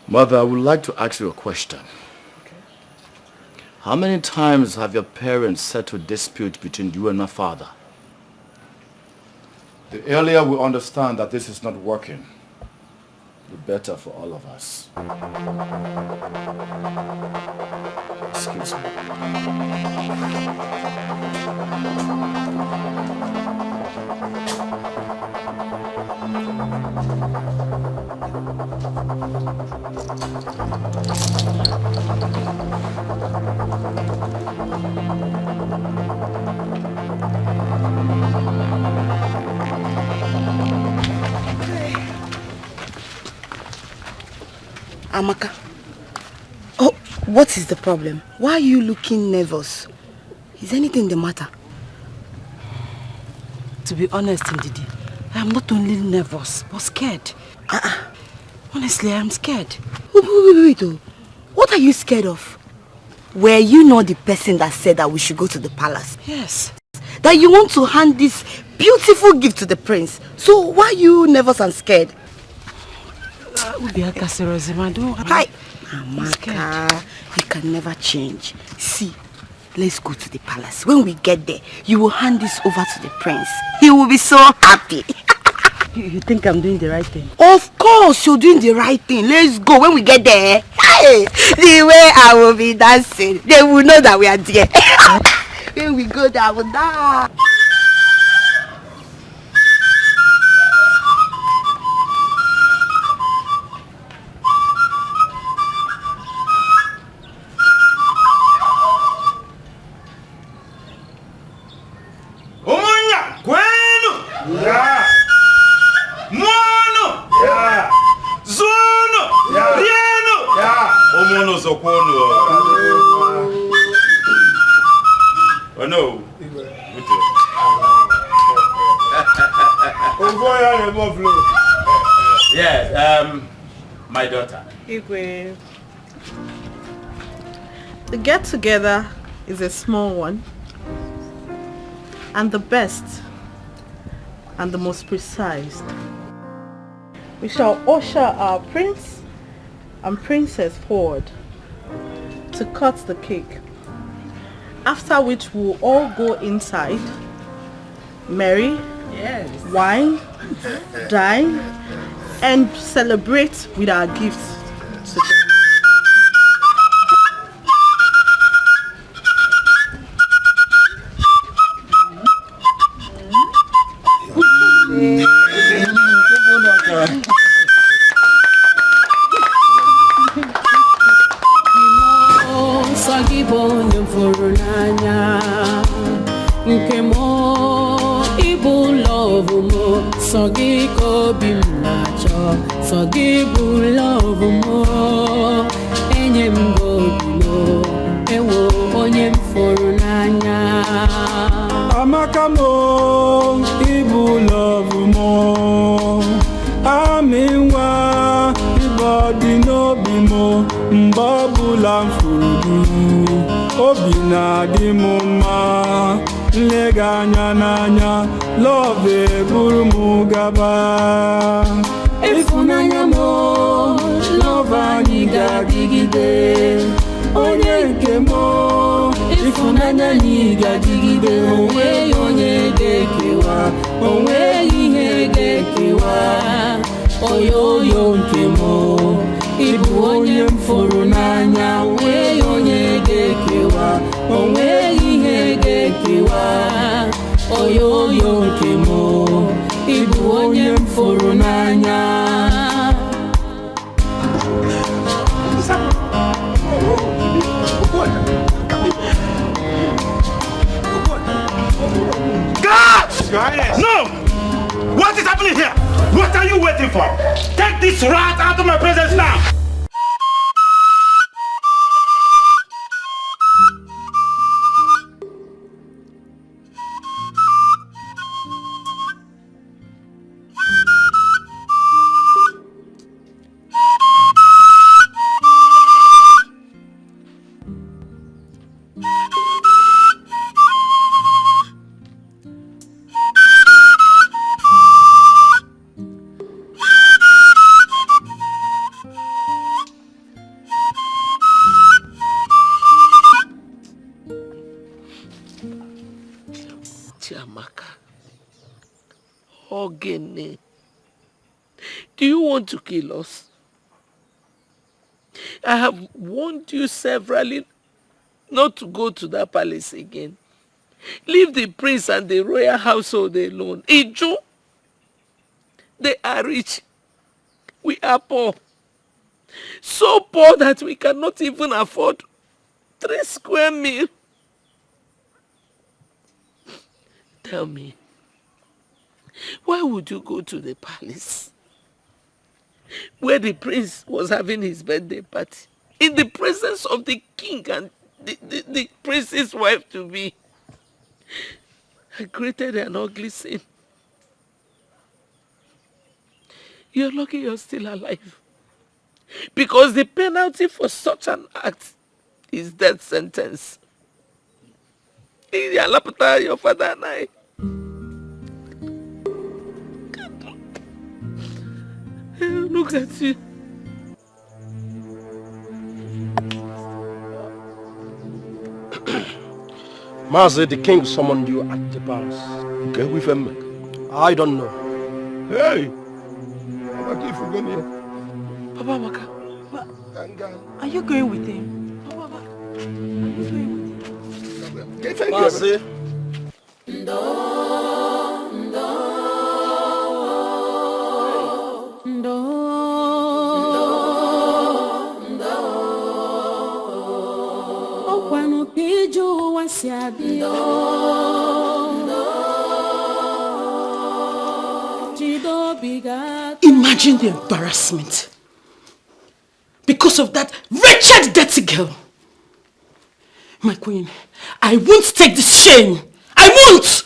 Mother, I would like to ask you a question. Okay. How many times have your parents settled dispute between you and my father? The earlier we understand that this is not working, the better for all of us. Excuse me. Amaka. Oh, what is the problem? Why are you looking nervous? Is anything the matter? To be honest, Ndidi, I am not only nervous, but scared. Honestly, I am scared. Wait. What are you scared of? Were you not the person that said that we should go to the palace? Yes. That you want to hand this beautiful gift to the prince. So why are you nervous and scared? Hi, Amaka, you can never change. See, let's go to the palace. When we get there, you will hand this over to the prince. He will be so happy. You think I'm doing the right thing? Of course, you're doing the right thing. Let's go. When we get there, hey, the way I will be dancing, they will know that we are there. When we go there, I will dance. Oh no. Yes, my daughter. Igwe. The get-together is a small one, and the best and the most precise. We shall usher our prince and princess forward to cut the cake, after which we'll all go inside, marry, wine, dine, and celebrate with our gifts. love mo, so gị ka obi m na-achọ, so gị bụ love mo, enye m gị obi mo, ewo onye m fụrụ n'anya. Amaka mo, ibu love mo, aminwa, ibodi n'obi mo, mgbe ọbụla m fụrụ gị, obi na-adị m mma, nlega anya n'anya, love eburu m gaba. Ịfụnanya mo, love anyị ga-adịgide, onye nke mo, ịfụnanya anyị ga-adịgide, onweghị onye ga-ekewa, onweghị ihe ga-ekewa, oyoyo nke mo, ịbụ onye m fụrụ n'anya, onweghị onye ga-ekewa, onweghị ihe ga-ekewa, oyoyo nke mo, ịbụ onye m fụrụ n'anya. God! No! What is happening here? What are you waiting for? Take this rat out of my presence now! Ogene, do you want to kill us? I have warned you severally not to go to that palace again. Leave the prince and the royal household alone. Iju, they are rich. We are poor. So poor that we cannot even afford 3 square meals. Tell me, why would you go to the palace where the prince was having his birthday party in the presence of the king and the prince's wife to be? I created an ugly sin. You're lucky you're still alive, because the penalty for such an act is death sentence. Your father and I. Look at you. Mazi, the king summoned you at the palace. Okay, with him. I don't know. Hey! Papa, if you go here. Papa Maka. Are you going with him? Papa, are you going with him? Okay, thank Mazi. you. Imagine the embarrassment because of that wretched dirty girl. My queen, I won't take this shame. I won't!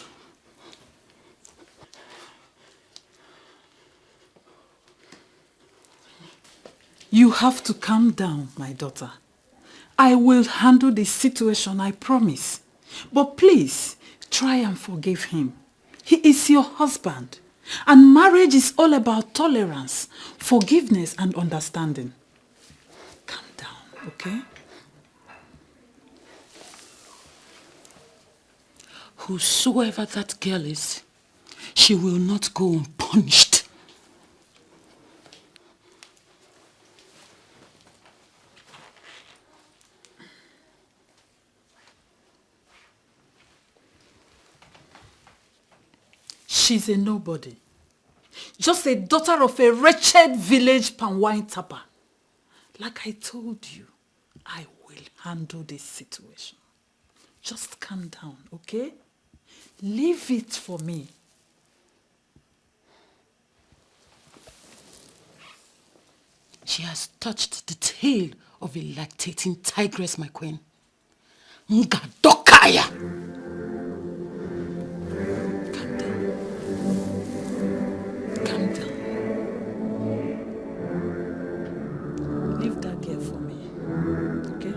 You have to calm down, my daughter. I will handle the situation, I promise. But please, try and forgive him. He is your husband. And marriage is all about tolerance, forgiveness and understanding. Calm down, okay? Whosoever that girl is, she will not go unpunished. She's a nobody. Just a daughter of a wretched village palm wine tapper. Like I told you, I will handle this situation. Just calm down, okay? Leave it for me. She has touched the tail of a lactating tigress, my queen. Nga dokaya! Calm down. Leave that girl for me, okay?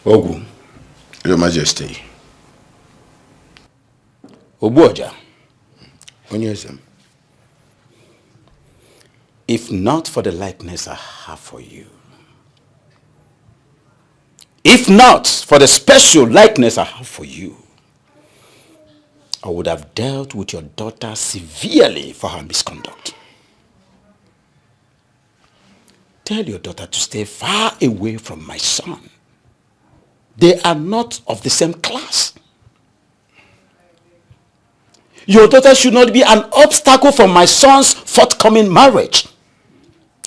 Ogu, Your Majesty. Obuoja. Onyezem. If not for the likeness I have for you, if not for the special likeness I have for you, I would have dealt with your daughter severely for her misconduct. Tell your daughter to stay far away from my son. They are not of the same class. Your daughter should not be an obstacle for my son's forthcoming marriage.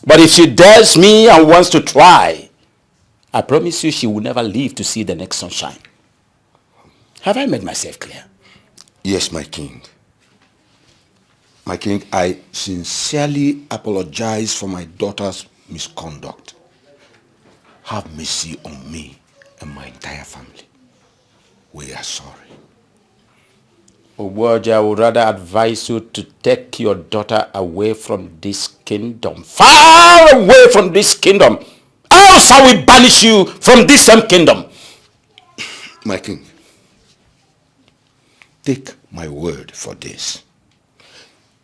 But if she dares me and wants to try, I promise you she will never live to see the next sunshine. Have I made myself clear? Yes, my king. My king, I sincerely apologize for my daughter's misconduct. Have mercy on me and my entire family. We are sorry. Obuoja, I would rather advise you to take your daughter away from this kingdom. Far away from this kingdom. Else I will banish you from this same kingdom. My king, take my word for this.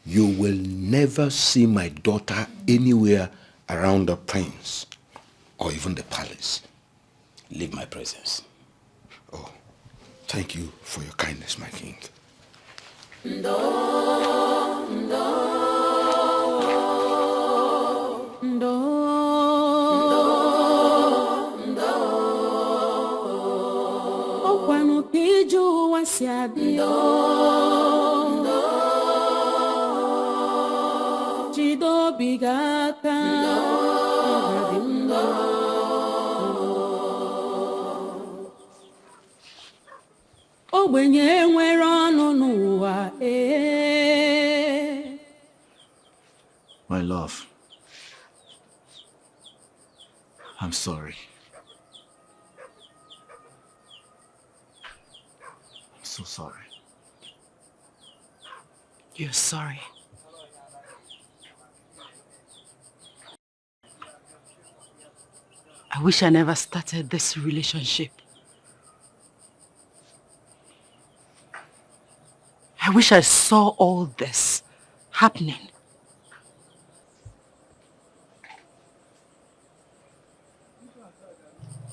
You will never see my daughter anywhere around the prince or even the palace. Leave my presence. Oh, thank you for your kindness, my king. My love, I'm sorry. I'm so sorry. You're sorry. I wish I never started this relationship. I wish I saw all this happening.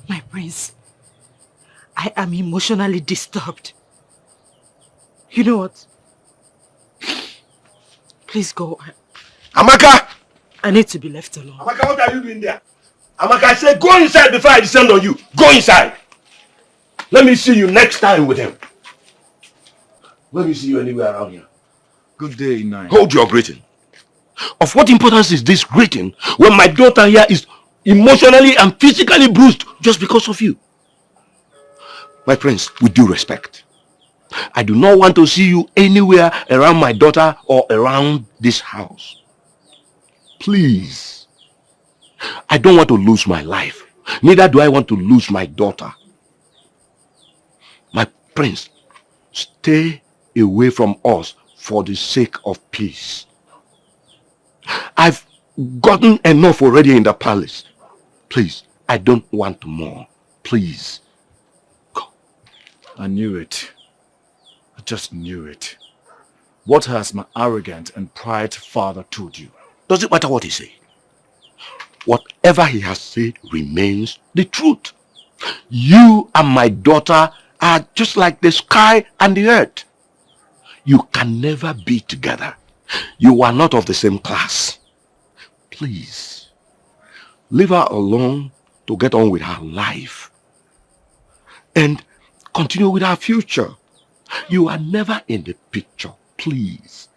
My prince, I am emotionally disturbed. You know what? Please go. Amaka! I need to be left alone. Amaka, what are you doing there? Amaka, I said go inside before I descend on you. Go inside. Let me see you next time with him. Let me see you anywhere around here. Good day, Nine. Hold your greeting. Of what importance is this greeting when my daughter here is emotionally and physically bruised just because of you? My prince, with due respect, I do not want to see you anywhere around my daughter or around this house. Please. I don't want to lose my life. Neither do I want to lose my daughter. My prince, stay away from us for the sake of peace. I've gotten enough already in the palace. Please, I don't want more. Please. Go. I knew it. I just knew it. What has my arrogant and pride father told you? Does it matter what he said? Whatever he has said remains the truth. You and my daughter are just like the sky and the earth. You can never be together. You are not of the same class. Please, leave her alone to get on with her life and continue with her future. You are never in the picture. Please,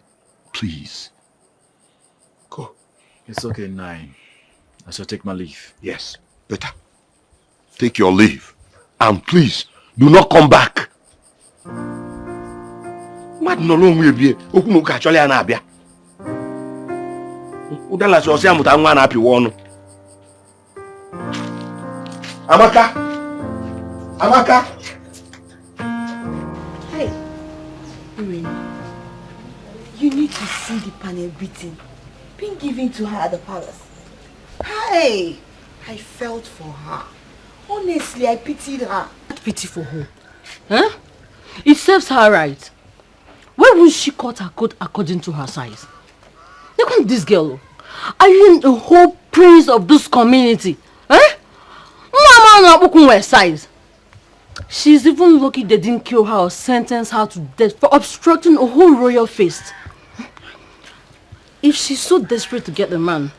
please. Go. It's okay, Nine. I shall take my leave. Yes, better. Take your leave. And please, do not come back. Mad no long will be. Okuno actually an abia. Udala so say amuta nwa na api wonu. Amaka. Amaka. Hey. Irene. You need to see the panel beating being given to her at the palace. Hey, I felt for her. Honestly, I pitied her. Pity for who? Huh? It serves her right. Why won't she cut her coat according to her size? Look at this girl. Are you the whole prince of this community? Huh? Mama not her size. She's even lucky they didn't kill her or sentence her to death for obstructing a whole royal feast. If she's so desperate to get the man,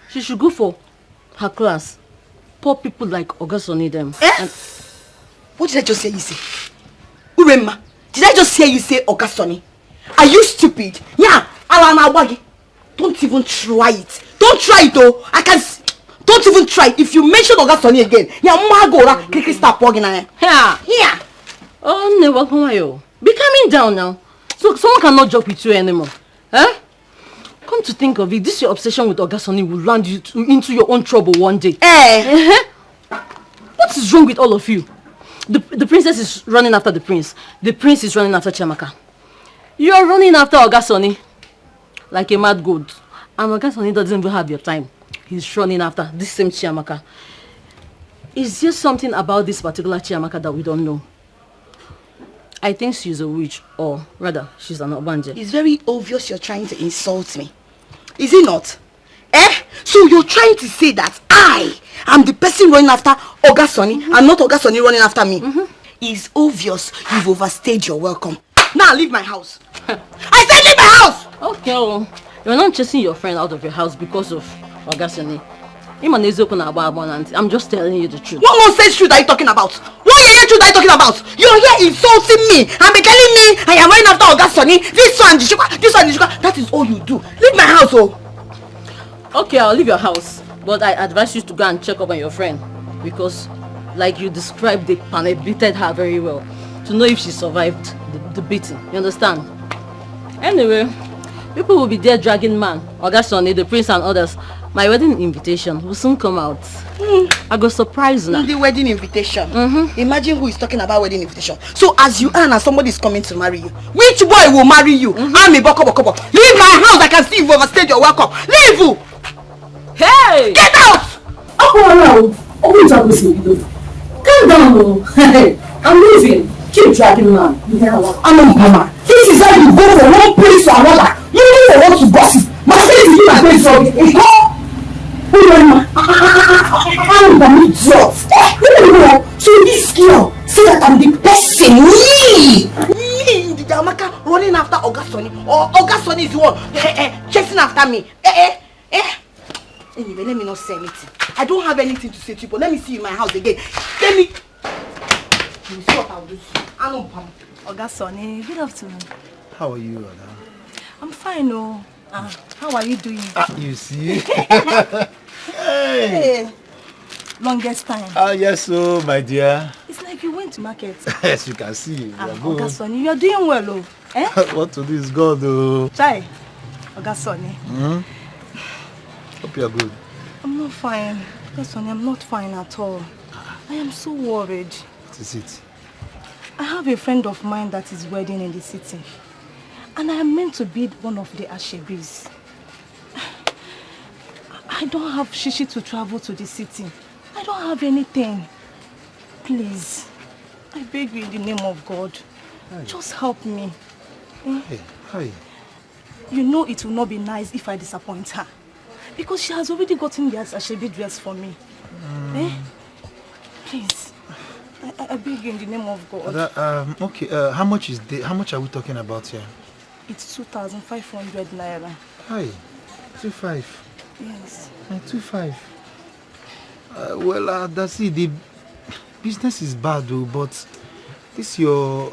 she should go for her class. Poor people like Augustus need them. What did I just hear you say? Urema, did I just hear you say Augustoni? Are you stupid? Yeah, Alana Wagi. Don't even try it. Don't try it though. Don't even try it. If you mention Augustoni again, yeah, Magora, Kiki stop walking on. Yeah. Oh, no, welcome you. Be calming down now. So someone cannot joke with you anymore. Huh? Come to think of it, this your obsession with Augustoni will land you into your own trouble one day. What is wrong with all of you? The princess is running after the prince. The prince is running after Chiamaka. You are running after Augustoni like a mad goat. And Augustoni doesn't even have your time. He's running after this same Chiamaka. Is there something about this particular Chiamaka that we don't know? I think she's a witch, or rather, she's an Obanje. It's very obvious you're trying to insult me. Is it not? So you're trying to say that I am the person running after Augustoni and not Augustoni running after me? It's obvious you've overstayed your welcome. Now leave my house. I said leave my house! Okay, well, you're not chasing your friend out of your house because of Augustoni. I'm just telling you the truth. What nonsense truth are you talking about? What truth are you talking about? You're here insulting me and be telling me I am running after Augustoni. This one, this one. That is all you do. Leave my house, oh. Okay, I'll leave your house. But I advise you to go and check up on your friend. Because, like you described, they beated her very well. To know if she survived the beating. You understand? Anyway, people will be there dragging man, Augustoni, the prince and others. My wedding invitation will soon come out. I go surprise now. The wedding invitation. Imagine who is talking about wedding invitation. So as you are now, somebody is coming to marry you. Which boy will marry you? I'm a boko. Leave my house. I can see you've overstayed your welcome. Leave! Hey! Get out! Calm down, hey, I'm leaving. Keep dragging man. I'm a mama. This is how you go from one place to another. You don't want to gossip. My face is in my place already. I'm an idiot. So this girl say that I'm the person. Me, the Jamaica running after Augustoni, or Augustoni is the one chasing after me. Anyway, let me not say anything. I don't have anything to say to you, but let me see you in my house again. Let me... You will see what I'll do to you. I don't know. Oga Sonny, good afternoon. How are you, Ada? I'm fine, oh. How are you doing? You see? Hey. Longest time. Yes, oh, my dear. It's like you went to market. Yes, you can see. Oga Sonny, you are doing well, oh. Eh? What to do is God, oh. Chai, Oga Sonny. Hope you are good. I'm not fine. Oga Sonny, I'm not fine at all. I am so worried. What is it? I have a friend of mine that is wedding in the city. And I am meant to be one of the ashebis. I don't have shishi to travel to the city. I don't have anything. Please, I beg you in the name of God. Hi. Just help me. Hey, hi. You know it will not be nice if I disappoint her. Because she has already gotten the ashebi dress for me. Please, I beg you in the name of God. Okay, how much are we talking about here? It's 2,500 naira. Hi, 2.5. Yes. 2.5. Well, that's it. The business is bad, though, but this your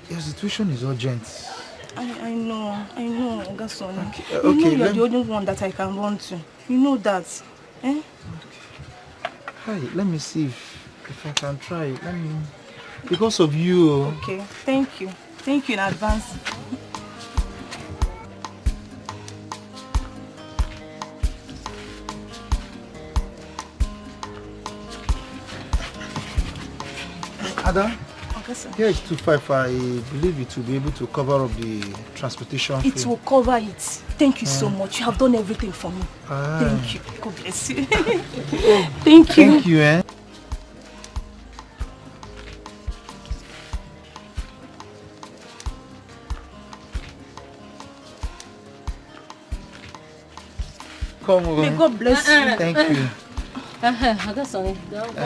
situation is urgent. I know, Oga Sonny. Okay, you know you're the only one that I can run to. You know that. Eh? Okay. Hi, let me see if I can try. Let me... Because of you. Okay, thank you. Thank you in advance. Ada? Okay, sir. Here is 2.5. I believe it will be able to cover up the transportation fee. It will cover it. Thank you so much. You have done everything for me. Thank you. God bless you. Thank you. Thank you, eh? Come over. May God bless you. Thank you. Oga Sonny, come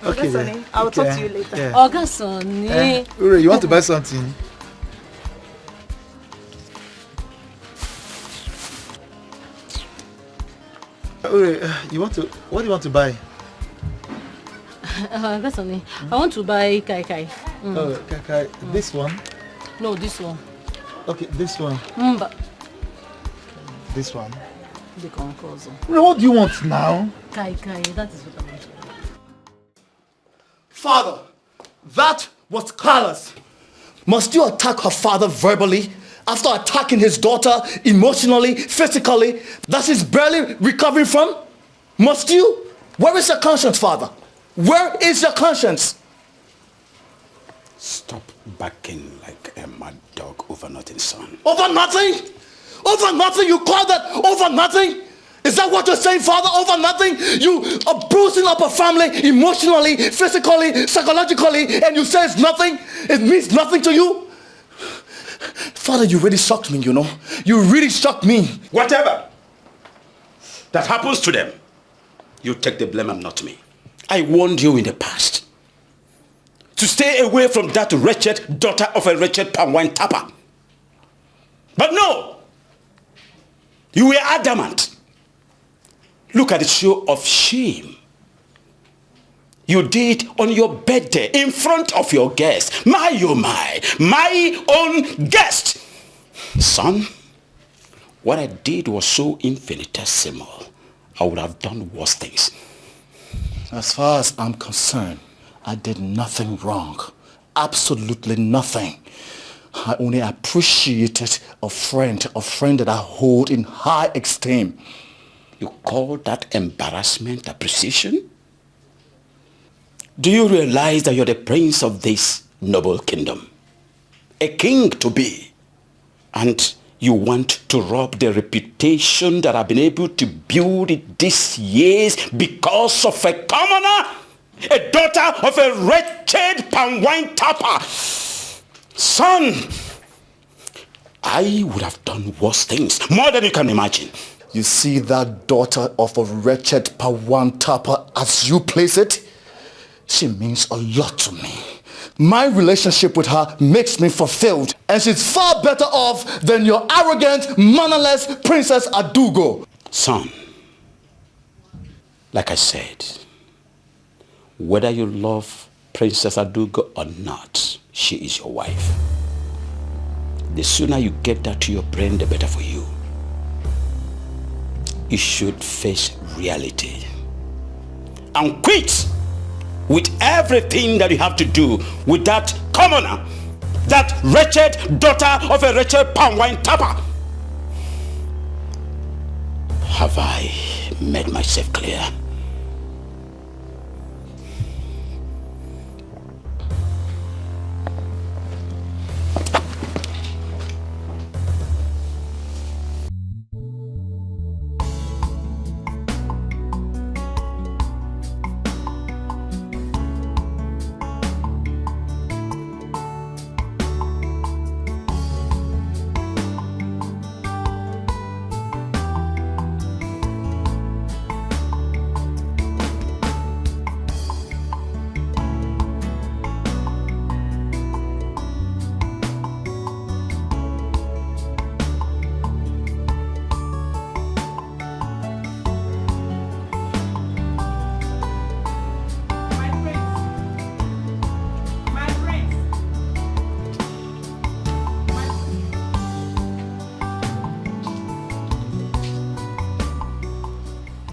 Okay, Sonny, I will talk to you later. Yeah. Oga Sonny. Ure, you want to buy something? Ure, what do you want to buy? Oga Sonny, I want to buy kai kai. Oh, kai kai. This one? No, this one. Okay, this one. But this one. the concourse. What do you want now? Kai kai, that is what I want. Father, that was callous. Must you attack her father verbally after attacking his daughter emotionally, physically, that she's barely recovering from? Must you? Where is your conscience, Father? Where is your conscience? Stop barking like a mad dog over nothing, son. Over nothing? Over nothing? You call that over nothing? Is that what you're saying, Father? Over nothing? You are bruising up a family emotionally, physically, psychologically, and you say it's nothing? It means nothing to you? Father, you really shocked me, you know. You really shocked me. Whatever that happens to them, you take the blame and not me. I warned you in the past to stay away from that wretched daughter of a wretched palm wine tapper. But no, you were adamant. Look at the show of shame you did on your birthday in front of your guests. My own guest. Son, what I did was so infinitesimal. I would have done worse things. As far as I'm concerned, I did nothing wrong. Absolutely nothing. I only appreciated a friend that I hold in high esteem. You call that embarrassment appreciation? Do you realize that you're the prince of this noble kingdom? A king to be. And you want to rob the reputation that I've been able to build these years because of a commoner? A daughter of a wretched palm wine tapper? Son, I would have done worse things, more than you can imagine. You see that daughter of a wretched palm wine tapper as you place it? She means a lot to me. My relationship with her makes me fulfilled, and she's far better off than your arrogant, mannerless Princess Adugo. Son, like I said, whether you love Princess Adugo or not, she is your wife. The sooner you get that to your brain, the better for you. You should face reality and quit with everything that you have to do with that commoner, that wretched daughter of a wretched palm wine tapper. Have I made myself clear?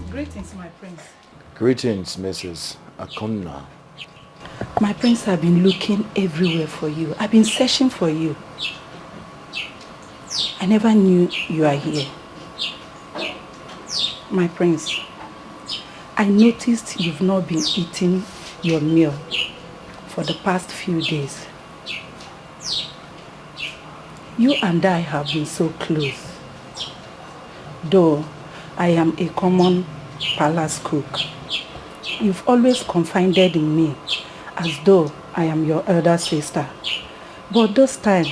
Greetings, my prince. Greetings, Mrs. Akonna. My prince, I've been looking everywhere for you. I've been searching for you. I never knew you are here. My prince, I noticed you've not been eating your meal for the past few days. You and I have been so close. Though I am a common palace cook, you've always confided in me as though I am your elder sister. But this time,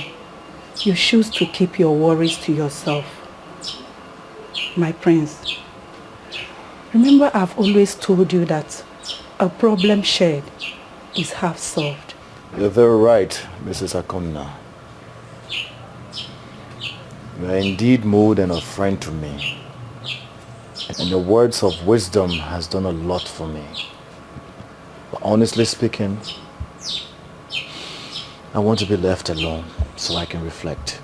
you choose to keep your worries to yourself. My prince, remember I've always told you that a problem shared is half solved. You're very right, Mrs. Akonna. You are indeed more than a friend to me. And your words of wisdom has done a lot for me. But honestly speaking, I want to be left alone so I can reflect.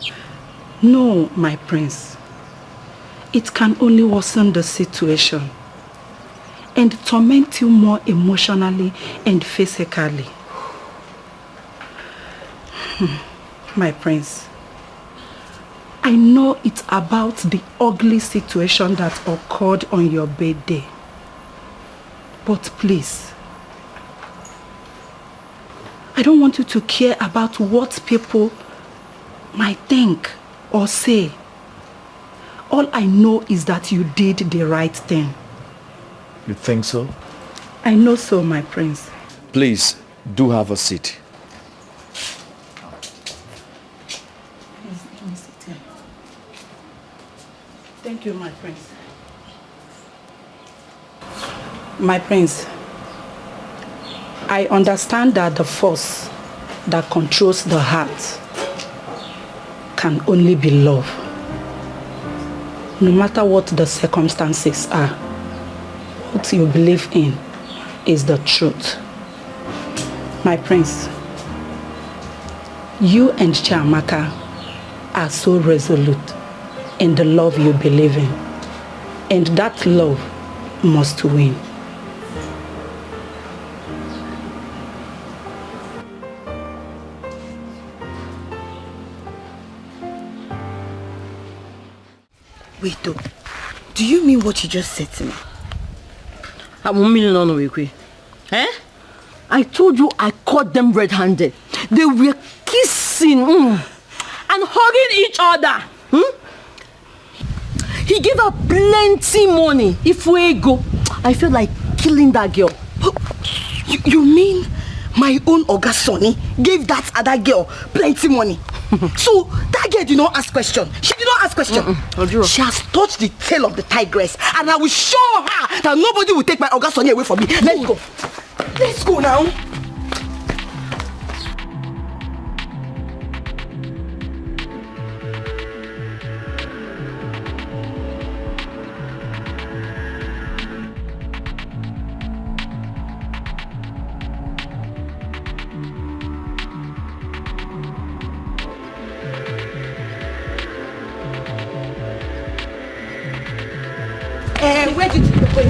No, my prince. It can only worsen the situation and torment you more emotionally and physically. My prince, I know it's about the ugly situation that occurred on your birthday. But please, I don't want you to care about what people might think or say. All I know is that you did the right thing. You think so? I know so, my prince. Please, do have a seat. Thank you, my prince. My prince, I understand that the force that controls the heart can only be love. No matter what the circumstances are, what you believe in is the truth. My prince, you and Chiamaka are so resolute in the love you believe in, and that love must win. Wait though, do you mean what you just said to me? Eh? I told you I caught them red-handed. They were kissing and hugging each other. He gave her plenty money. If we go, I feel like killing that girl. You mean my own Oga Sonny gave that other girl plenty money? So that girl did not ask question. She did not ask question. She has touched the tail of the tigress, and I will show her that nobody will take my Oga Sonny away from me. Let's go. Let's go now. Wait.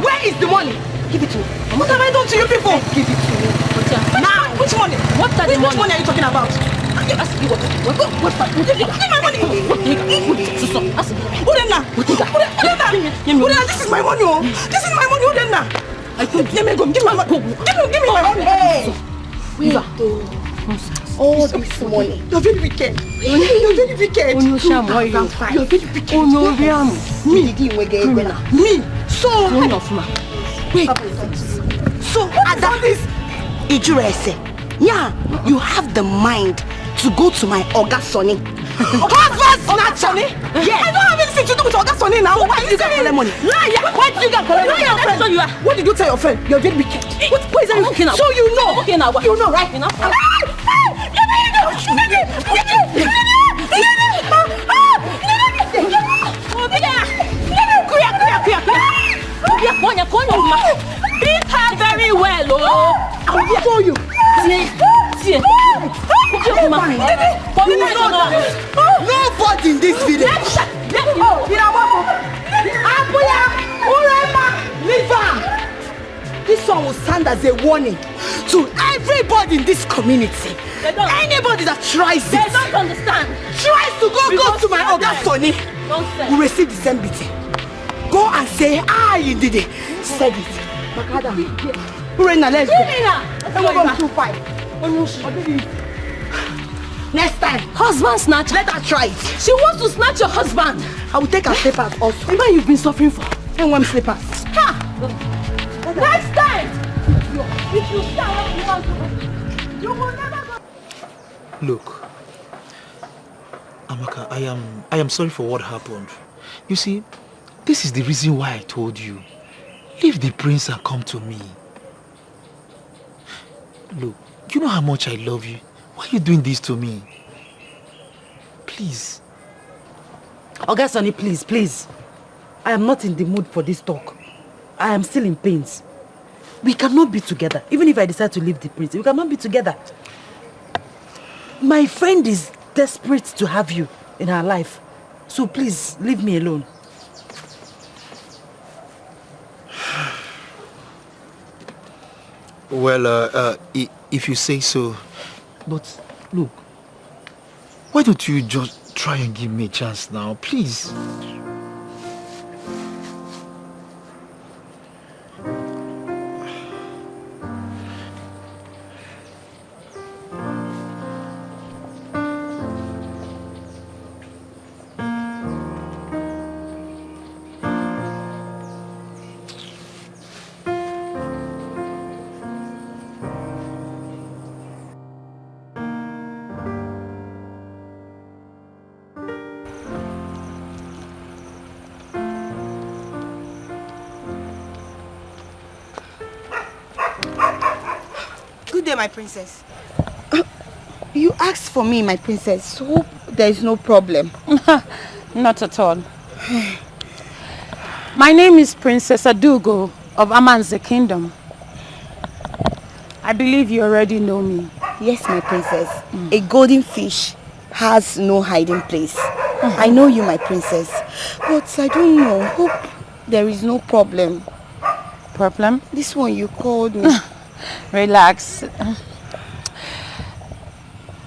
Where is the money? Give it to me. What have I done to you people? Give it to me. Now, which money? What are the money? Which money are you talking about? What's that? Give my money. This is my money. This is my money. Give me my money. Give me my money. Hey. Wait. All this money. You're very wicked. You're very wicked. You're very wicked. Me. So. Wait. So at this, yeah, you have the mind to go to my Oga Sonny. Husband snatcher? Yes. I don't have anything to do with Oga Sonny now. Why did you get collect money? Liar! Why did you get collect money? Liar, friend. What did you tell your friend? You're very wicked. What is that? Okay now. So you know. Okay now. You know, right? Enough. Beat her very well, oh! I will show you. Nobody in this village. This one will stand as a warning to everybody in this community. Anybody that tries they don't understand. Tries to go to my Oga Sonny will receive the same beating. Go and say, you did it. Said it. Makada. Urena, let's go. Next time, husband snatch. Let her try it. She wants to snatch your husband. I will take her slippers also. The man you've been suffering for. And one slippers. Ha! Next time, if you start what you want to, you will never go. Look, Amaka, I am sorry for what happened. You see, this is the reason why I told you. Leave the prince and come to me. Look, you know how much I love you. Why are you doing this to me? Please. Oga Sonny, please. I am not in the mood for this talk. I am still in pains. We cannot be together. Even if I decide to leave the prince, we cannot be together. My friend is desperate to have you in her life. So please, leave me alone. Well, if you say so. But look, why don't you just try and give me a chance now, please? Good day, my princess. You asked for me, my princess. Hope there is no problem. Not at all. My name is Princess Adugo of Amanze Kingdom. I believe you already know me. Yes, my princess. A golden fish has no hiding place. I know you, my princess. But I don't know. Hope there is no problem. Problem? This one you called me. Relax.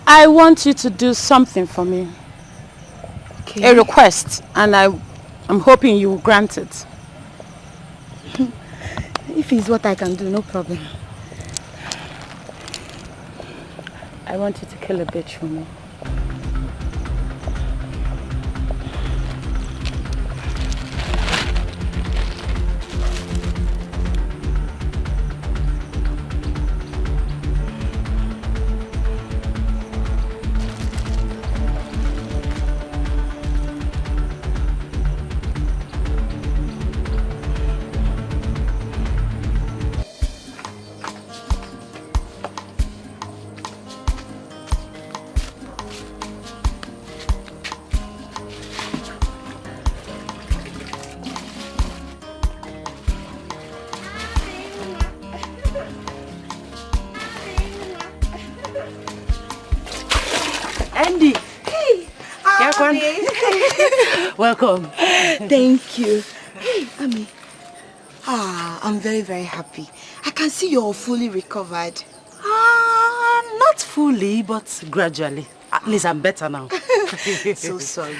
I want you to do something for me. Okay. A request, and I'm hoping you will grant it. If it's what I can do, no problem. I want you to kill a bitch for me. Welcome. Thank you. Hey, Ami. I'm very, very happy. I can see you're fully recovered. Not fully, but gradually. At least I'm better now. So sorry.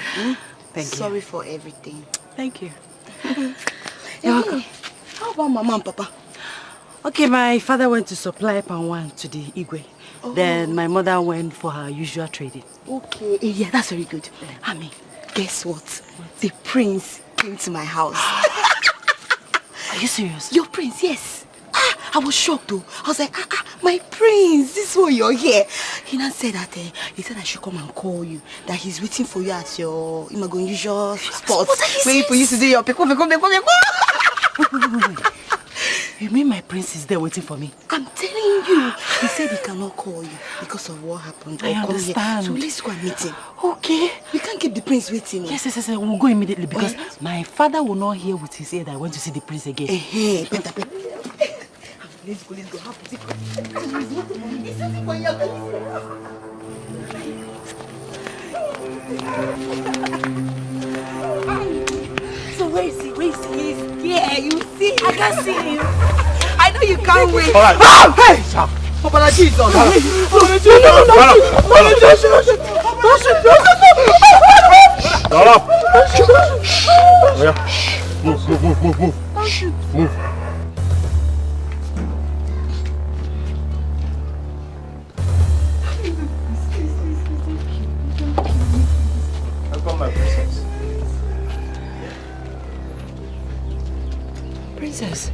Thank you. Sorry for everything. Thank you. You're welcome. How about Mama and Papa? Okay, my father went to supply palm wine to the Igwe. Oh. Then my mother went for her usual trading. Okay. Yeah, that's very good. Ami, guess what? The prince came to my house. Are you serious? Your prince, yes. I was shocked though. I was like, my prince, this is why you're here. He now said that he said I should come and call you. That he's waiting for you at your usual spot. Where you used to do your peko. Wait. You mean my prince is there waiting for me? I'm telling you. He said he cannot call you because of what happened. I understand. So let's go and meet him. Okay. We can't keep the prince waiting. Yes. We'll go immediately because my father will not hear with his ear that I went to see the prince again. Better. Let's go. Have to So where is he? Yeah, you see? I can see him. I know you can't wait. All right. Hey! Papa, Jesus. Move. Welcome, my princess. Princess.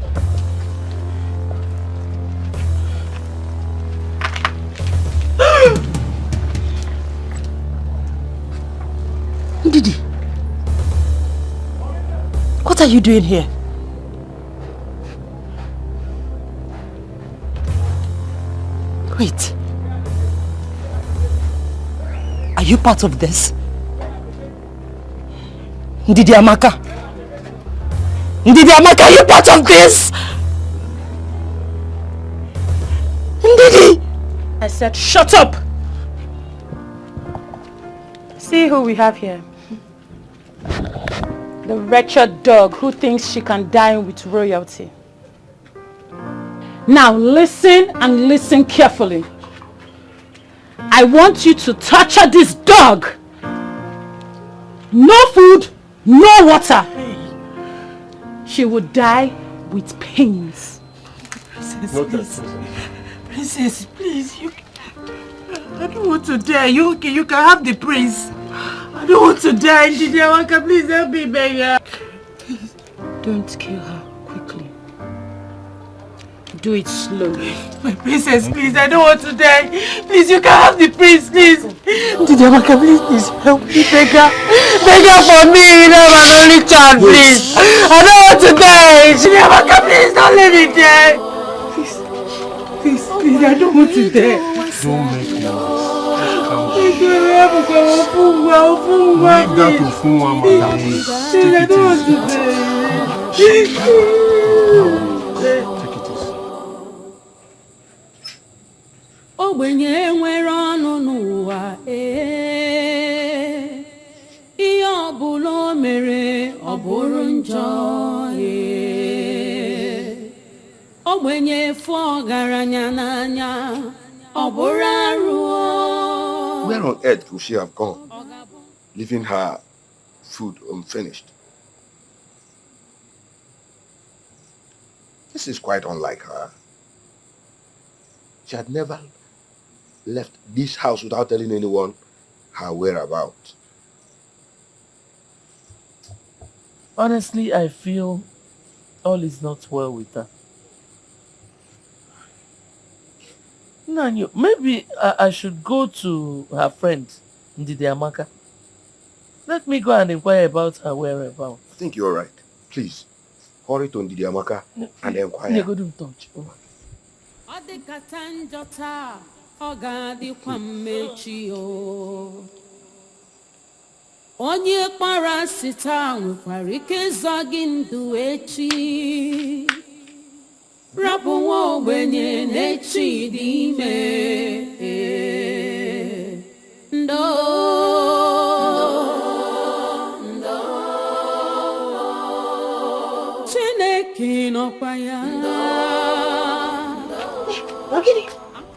Didi, what are you doing here? Wait. Are you part of this? Ndidi Amaka, are you part of this? Ndidi! I said, shut up! See who we have here. The wretched dog who thinks she can dine with royalty. Now listen and listen carefully. I want you to torture this dog. No food, no water. She would die with pains. Princess, please, I don't want to die. You can have the prince. I don't want to die, Ndidi Amaka. Please help me, beggar. Don't kill her quickly. Do it slowly. My princess, please, I don't want to die. Please, you can have the prince, please. Ndidi Amaka, please help me, beggar. Beggar for me, you know I'm an only child, please. I don't want to die. Ndidi Amaka, please, don't let me die. Please, I don't want to die. Don't make noise. Leave that to Funwa, madam. Take it easy. Ogbenye nwere ọnụ n'ụwa ihe ọbụla o mere ọ bụrụ njọ ogbenye fụ ọgaranya n'anya ọ bụrụ arụ. Where on earth could she have gone, leaving her food unfinished? This is quite unlike her. She had never left this house without telling anyone her whereabouts. Honestly, I feel all is not well with her. Nanyo, maybe I should go to her friend, Ndidi Amaka. Let me go and inquire about her whereabouts. I think you're right. Please, hurry to Ndidi Amaka and inquire. Go to touch. Ọ dịkata njọ taa, ọ ga-adịkwa mmechi o. Onye kpara asị taa nwekwara ike ịzọ gị ndụ echi. Rapụ nwa ogbenye n'echi dị ime. Ndo.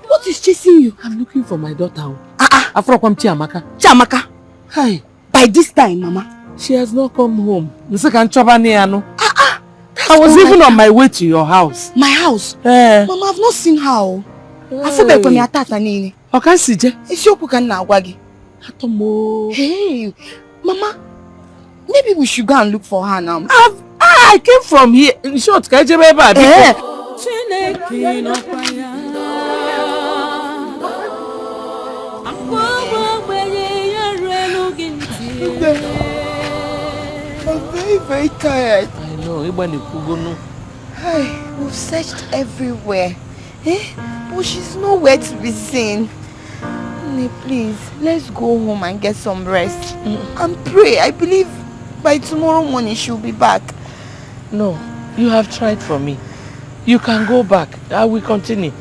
What is chasing you? I'm looking for my daughter. Afrokwam Chiamaka. Chiamaka? Hi. By this time, Mama? She has not come home. I was even on my way to your house. My house? Mama, I've not seen her. I feel like when I thought her name. Okay, CJ. It's your book and now, Waggy. Hey, Mama, maybe we should go and look for her now. I came from here. In short, can you I'm very, very tired. I know. Hey, we've searched everywhere. But she's nowhere to be seen. Please, let's go home and get some rest. And pray. I believe by tomorrow morning she'll be back. No, you have tried for me. You can go back. I will continue.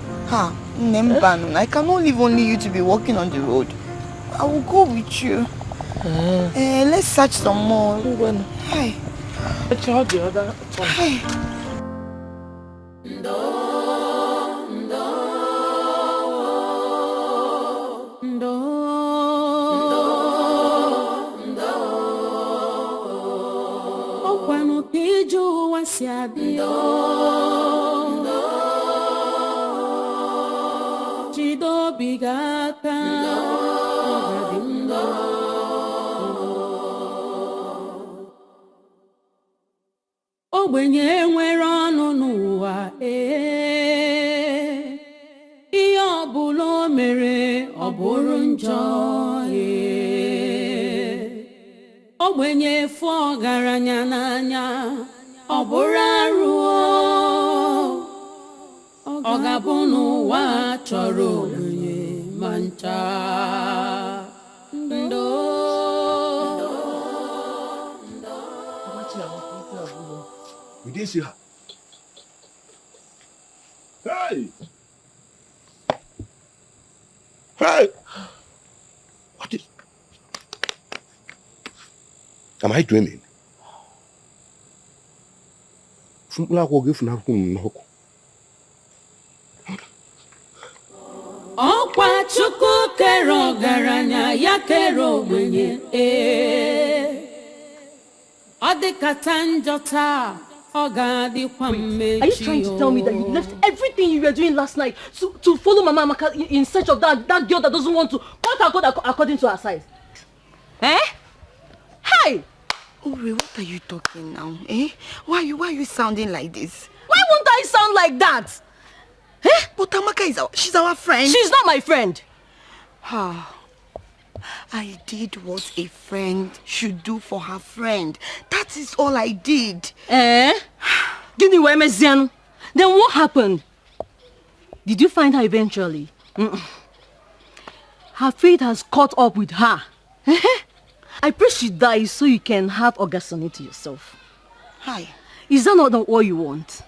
Nembanu, I cannot leave only you to be walking on the road. I will go with you. Let's search some more. Hi. Let's hold the other one. Hi. Ogbenye nwere ọnụ n'ụwa ihe ọbụla o mere ọ bụrụ njọ ogbenye fụ ọgaranya n'anya ọ bụrụ arụ ọ ga-abụ n'ụwa chọrọ ogbenye ma ncha We didn't see her. Hey! Hey! What is... Am I dreaming? Ọkwa Chukwu kere ọgaranya ya kere ogbenye ọ dịkata njọ taa. Are you trying to tell me that you left everything you were doing last night to follow Mama Amaka in search of that girl that doesn't want to cut her code according to her size? Hey! Uri, what are you talking now? Why are you sounding like this? Why won't I sound like that? But Amaka she's our friend. She's not my friend. I did what a friend should do for her friend. That is all I did. Then what happened? Did you find her eventually? Her fate has caught up with her. I pray she dies so you can have Ogasoni to yourself. Hi. Is that not what you want?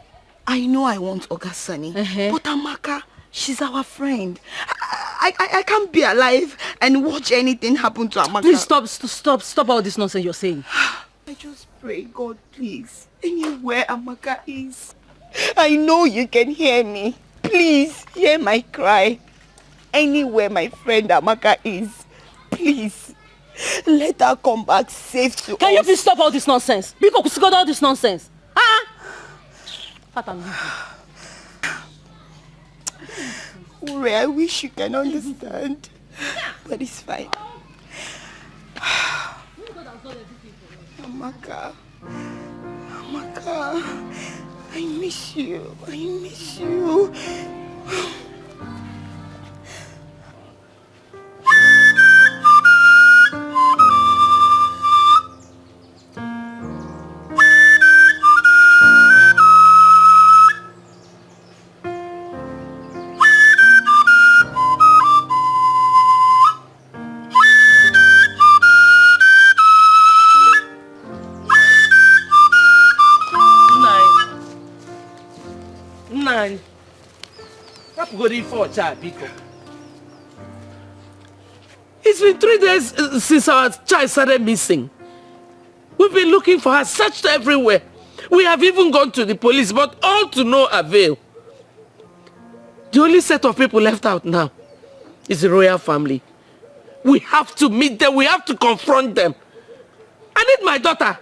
I know I want Ogasoni. But Amaka, she's our friend. I can't be alive and watch anything happen to Amaka. Please stop all this nonsense you're saying. I just pray, God, please. Anywhere Amaka is, I know you can hear me. Please, hear my cry. Anywhere my friend Amaka is, please, let her come back safe to us. Can you please stop all this nonsense? Because you got all this nonsense. Ure, I wish you can understand. But it's fine. Amaka, I miss you. It's been 3 days since our child started missing. We've been looking for her, searched everywhere. We have even gone to the police, but all to no avail. The only set of people left out now is the royal family. We have to meet them. We have to confront them. I need my daughter.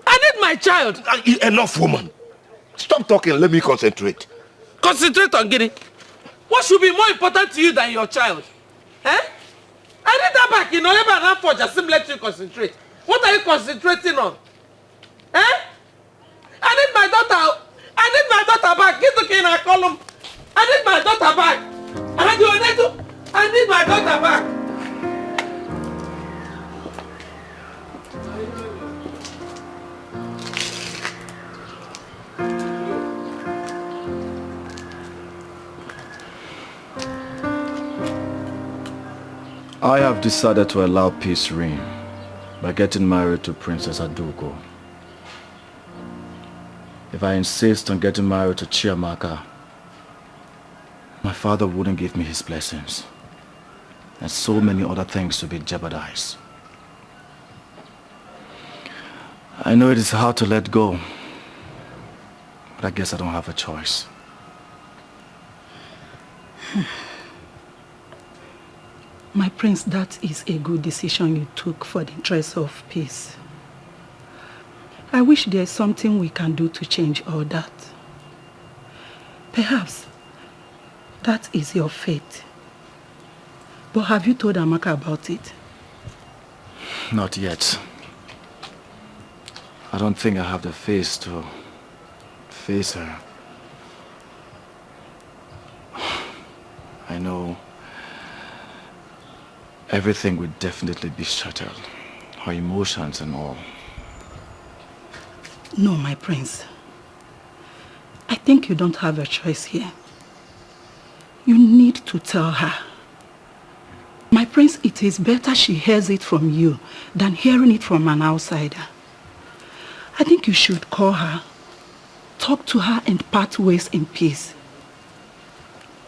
I need my child. Enough, woman. Stop talking. Let me concentrate. Concentrate on getting. What should be more important to you than your child? Eh? I need that back. You know, never enough for just let you concentrate. What are you concentrating on? Eh? I need my daughter. I need my daughter back. Get to Kena column. I need my daughter back. I need my daughter back. I have decided to allow peace reign by getting married to Princess Adugo. If I insist on getting married to Chiamaka, my father wouldn't give me his blessings, and so many other things will be jeopardized. I know it is hard to let go, but I guess I don't have a choice. My prince, that is a good decision you took for the interest of peace. I wish there's something we can do to change all that. Perhaps that is your fate. But have you told Amaka about it? Not yet. I don't think I have the face to face her. I know everything would definitely be shattered. Her emotions and all. No, my prince. I think you don't have a choice here. You need to tell her. My prince, it is better she hears it from you than hearing it from an outsider. I think you should call her, talk to her and part ways in peace.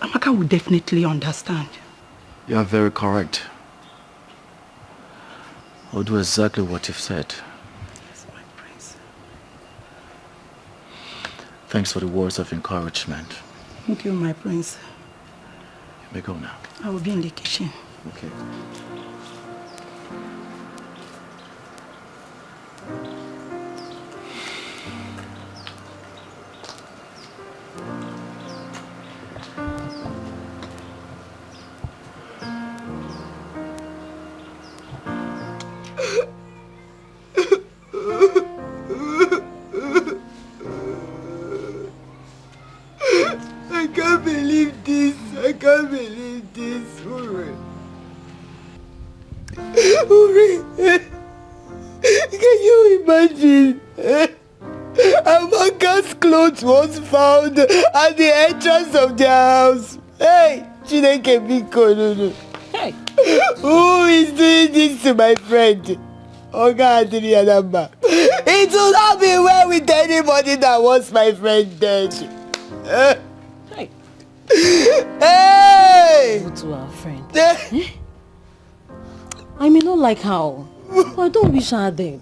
Amaka will definitely understand. You are very correct. I'll do exactly what you've said. Yes, my prince. Thanks for the words of encouragement. Thank you, my prince. You may go now. I will be in the kitchen. Okay. I can't believe this. I can't believe this. Uri. Uri. Can you imagine? Amaka's clothes was found at the entrance of their house. Hey, Chineke Biko, no. Hey. Who is doing this to my friend? Oga Adrianamba. It will not be well with anybody that wants my friend dead. Hey. Hey! Go to our friend. I may not like her, but I don't wish her dead.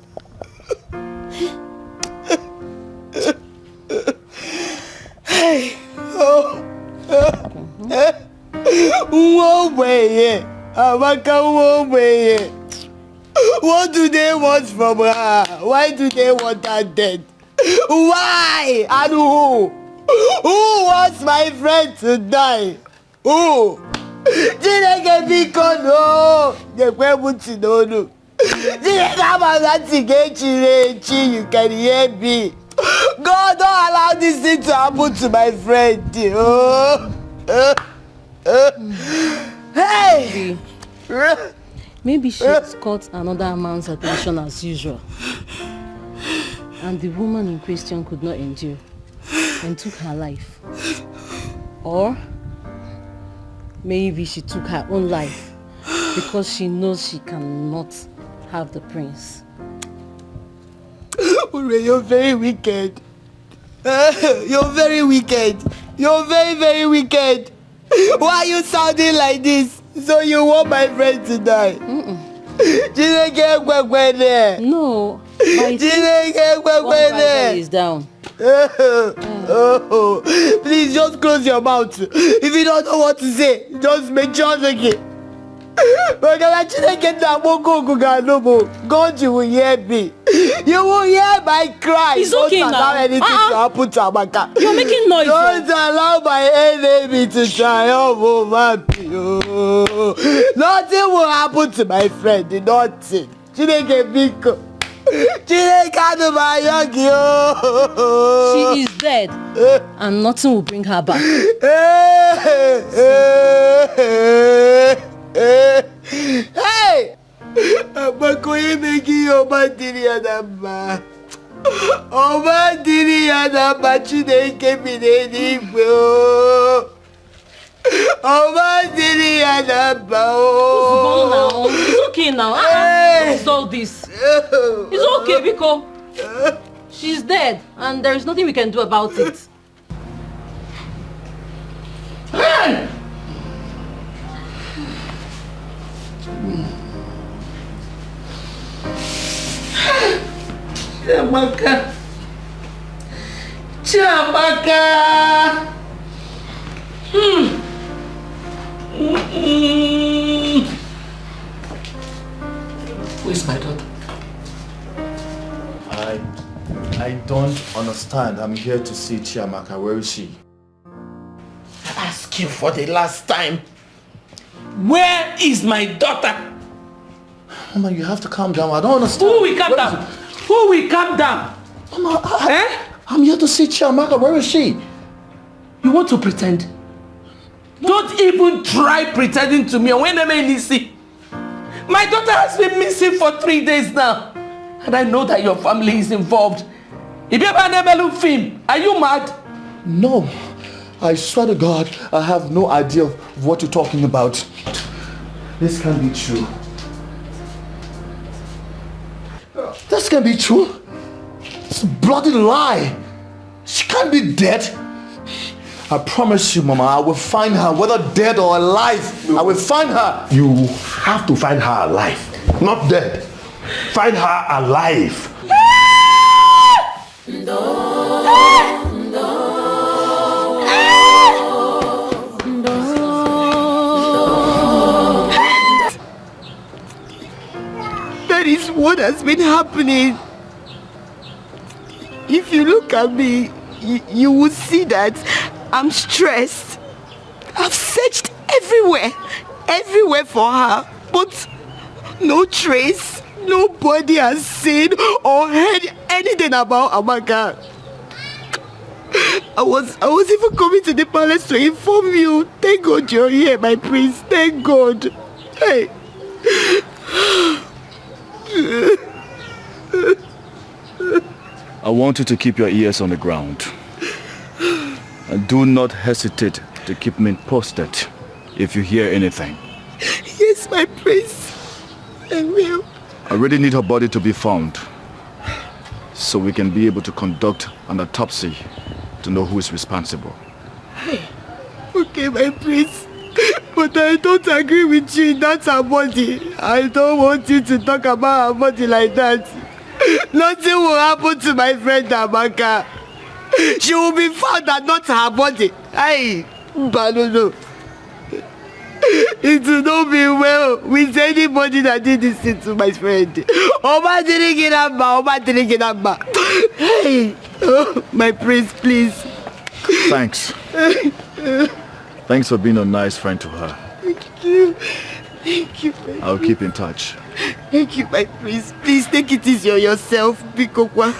Hey! Oh! One way, Amaka, one way. What do they want from her? Why do they want her dead? Why? And who? Who wants my friend to die? Who? Chineke biko no. Gekwebuti no no. Chineke amazati gechirechi. You can hear me. God, don't allow this thing to happen to my friend. Hey! Maybe she's caught another man's attention as usual. And the woman in question could not endure and took her life. Or maybe she took her own life because she knows she cannot have the prince. Ure, you're very wicked. You're very wicked. You're very, very wicked. Why are you sounding like this? So you want my friend to die? No. One rivalry is down. Please just close your mouth. If you don't know what to say, just make sure again. God, you will hear me. You will hear my cry. It's okay don't allow now. anything to happen to Amaka. You're making noise. Don't allow my enemy to triumph over me. Nothing will happen to my friend. Nothing. She is dead. And nothing will bring her back. Hey! Abakoye making your battery adamba. Oh, battery adamba Chineke binenigwe. Oh, battery adamba. It's okay now. It's all this. It's okay, Biko. She's dead, and there is nothing we can do about it. Chiamaka. Where's my daughter? I don't understand. I'm here to see Chiamaka. Where is she? I ask you for the last time. Where is my daughter? Mama, you have to calm down. I don't understand. Who will calm down? Who will calm down? Mama, I'm here to see Chiamaka. Where is she? You want to pretend? Don't even try pretending to me. When am I see? My daughter has been missing for 3 days now. And I know that your family is involved. If you ever never look film, are you mad? No. I swear to God, I have no idea of what you're talking about. This can't be true. This can't be true. It's a bloody lie. She can't be dead. I promise you, Mama, I will find her, whether dead or alive. I will find her. You have to find her alive, not dead. Find her alive. That is what has been happening. If you look at me, you will see that I'm stressed. I've searched everywhere for her, but no trace. Nobody has seen or heard anything about Amaka. I was even coming to the palace to inform you. Thank God you're here, my prince. Thank God. Hey. I want you to keep your ears on the ground. And do not hesitate to keep me posted if you hear anything. Yes, my prince. I will. I really need her body to be found so we can be able to conduct an autopsy to know who is responsible. Okay, my prince. But I don't agree with you. That's her body. I don't want you to talk about her body like that. Nothing will happen to my friend Amaka. She will be found and not her body. Aye, but no. It will not be well with anybody that did this thing to my friend. Oma didn't get up. Hey, oh, my prince, please. Thanks. Thanks for being a nice friend to her. Thank you. Thank you, my I'll prince. keep in touch. Thank you, my prince. Please take it easy on yourself, Bikokwa.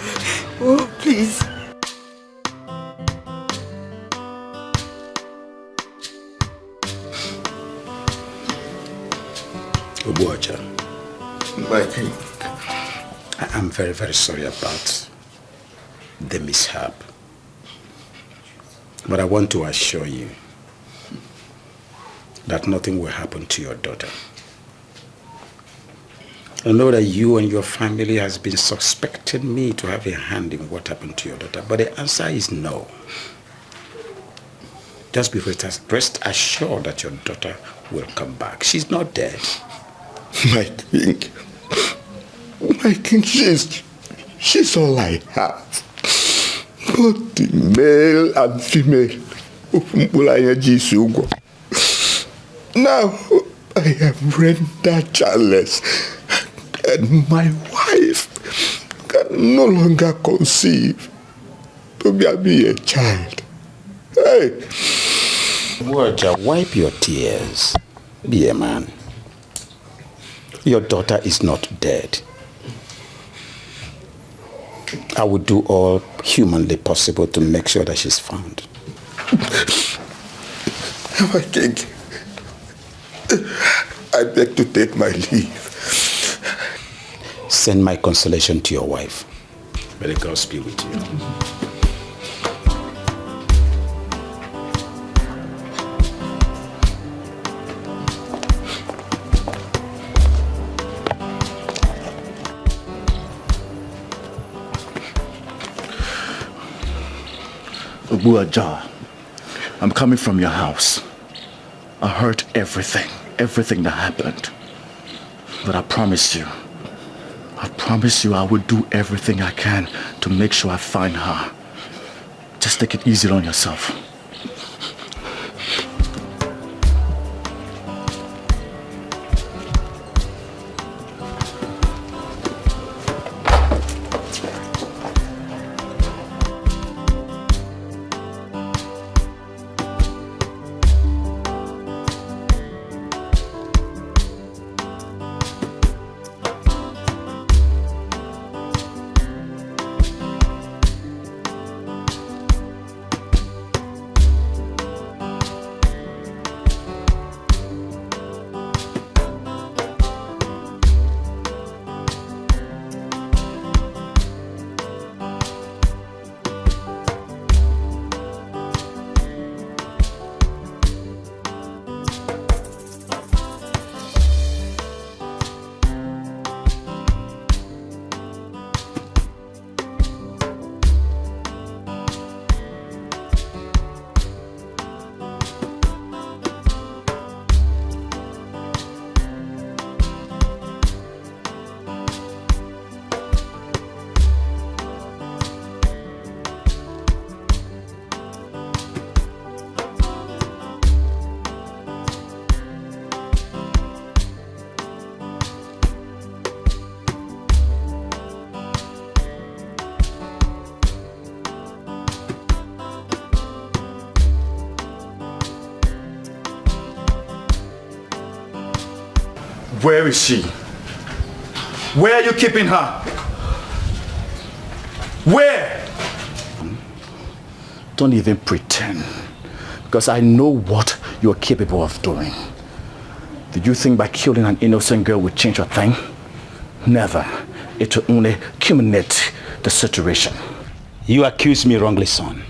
Oh, please. Obuacha, My king. I'm very, very sorry about the mishap. But I want to assure you that nothing will happen to your daughter. I know that you and your family has been suspecting me to have a hand in what happened to your daughter, but the answer is no. Just be rest assured that your daughter will come back. She's not dead. My king, she's all I have. Both the male and female. Now I am rendered childless, and my wife can no longer conceive to be a child. Hey! Roger, wipe your tears. Be a man. Your daughter is not dead. I will do all humanly possible to make sure that she's found. My king, I beg to take my leave. Send my consolation to your wife. May the gods be with you. Obuaja, I'm coming from your house. I heard everything that happened. But I promise you I will do everything I can to make sure I find her. Just take it easy on yourself. Where is she? Where are you keeping her? Where? Don't even pretend, because I know what you're capable of doing. Did you think by killing an innocent girl would change a thing? Never. It will only culminate the situation. You accuse me wrongly, son.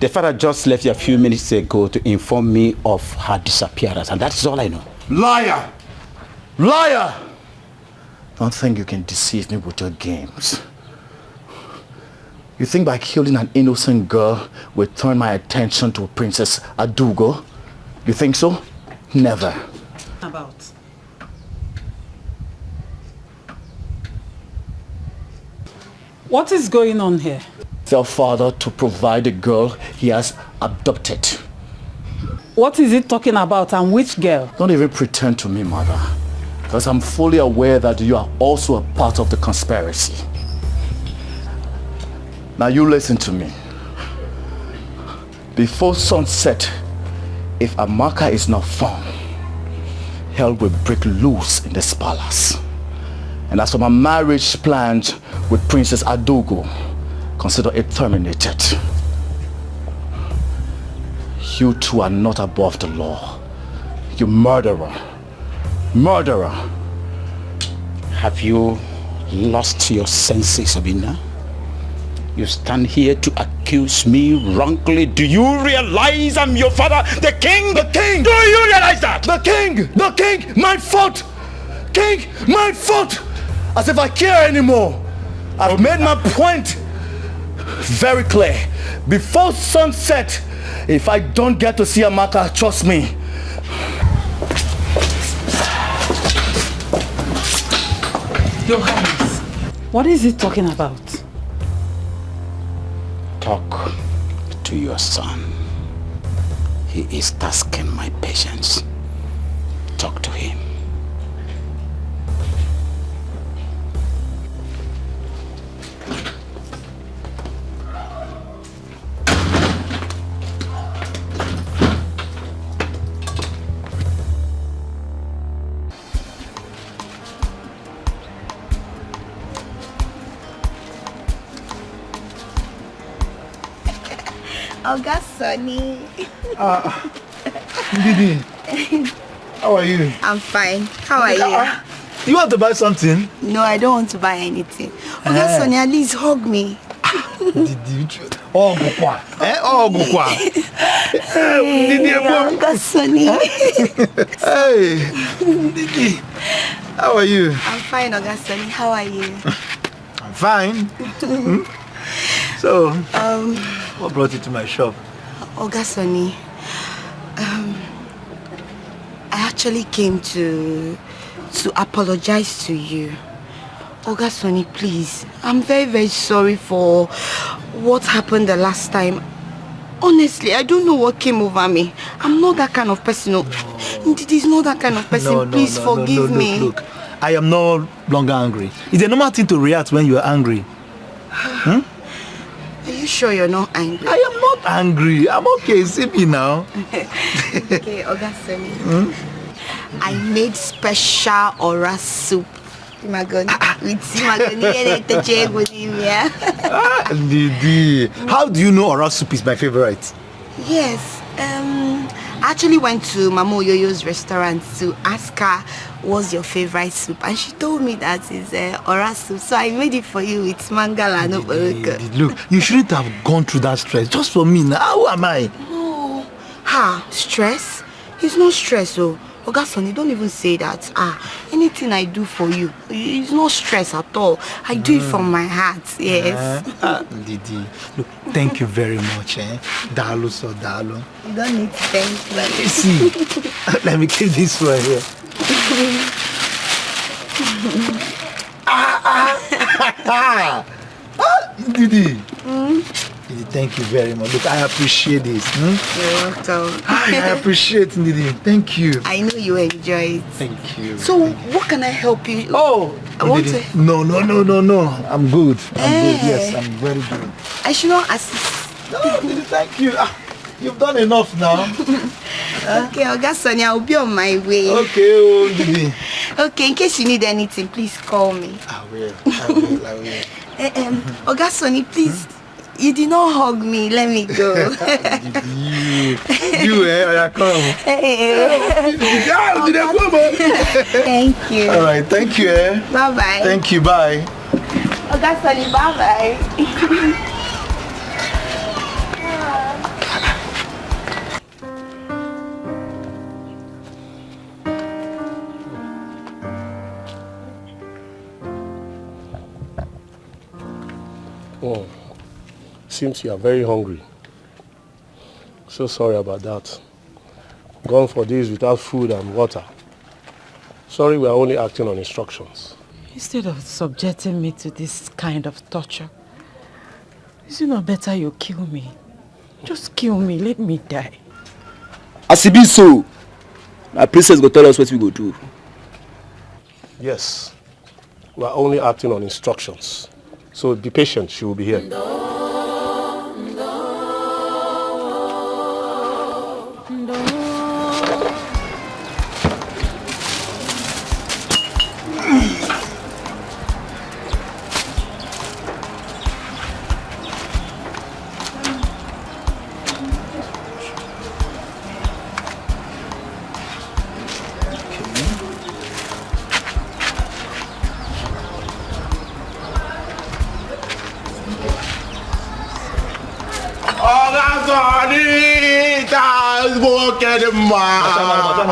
The father just left you a few minutes ago to inform me of her disappearance, and that's all I know. Liar! Liar! Don't think you can deceive me with your games. You think by killing an innocent girl will turn my attention to Princess Adugo? You think so? Never. About. What is going on here? Tell father to provide the girl he has abducted. What is it talking about, and which girl? Don't even pretend to me, mother. Because I'm fully aware that you are also a part of the conspiracy. Now you listen to me. Before sunset, if Amaka is not found, hell will break loose in this palace. And as for my marriage plans with Princess Adugo, consider it terminated. You two are not above the law. You murderer. Murderer. Have you lost your senses, Obina? You stand here to accuse me wrongly. Do you realize I'm your father, the king? The king! Do you realize that? The king! The king! My fault! King! My fault! As if I care anymore. I've made my point very clear. Before sunset, if I don't get to see Amaka, trust me. Your Highness, what is he talking about? talk to your son. He is tasking my patience. Talk to him. Oga Sonny. Didi, how are you? I'm fine. How are you? You want to buy something? No, I don't want to buy anything. Oga Sonny, at least hug me. Didi, oh, Gukwa. Oh, Gukwa. Didi, Oga Sonny. Hey, Didi, how are you? I'm fine, Oga Sonny. How are you? I'm fine. So, what brought you to my shop? Oga Sonny, I actually came to apologize to you. Oga Sonny, please. I'm very, very sorry for what happened the last time. Honestly, I don't know what came over me. I'm not that kind of person. No. Didi's not that kind of person. Please forgive me. Look, I am no longer angry. It's a normal thing to react when you are angry. Are you sure you're not angry? I am not angry. I'm okay. See me now. Okay, Oga Sonny. I made special ora soup. Didi, how do you know ora soup is my favorite? Yes. I actually went to Mama Yoyo's restaurant to ask her what's your favorite soup, and she told me that it's ora soup. So I made it for you with mangala and Look, you shouldn't have gone through that stress just for me. Now, how am I? No. Stress? It's not stress, oh. Oga Sonny, don't even say that. Anything I do for you, it's not stress at all. I do it from my heart, yes. Didi, look, thank you very much. Dalu so dalu. You don't need to thank me. See, let me keep this one here. Didi. Didi, thank you very much. Look, I appreciate this. You're welcome. I appreciate it, Didi. Thank you. I know you enjoy it. Thank you. So, what can I help you? Oh, I want Didi. to... No. I'm good. I'm good. Yes, I'm very good. I should not assist. No, Didi, thank you. You've done enough now. Okay, Oga Sonny, I'll be on my way. Okay, Didi. Okay, in case you need anything, please call me. I will. Oga Sonny, please. You did not hug me. Let me go. Come. Thank you. All right, thank you. Bye-bye. Thank you, bye. Oga Sonny, bye-bye. Oh, seems you are very hungry. So sorry about that. Gone for days without food and water. Sorry, we are only acting on instructions. Instead of subjecting me to this kind of torture, is it not better you kill me? Just kill me, let me die. As it be so, my princess go tell us what we go do. Yes, we are only acting on instructions. So be patient, she will be here.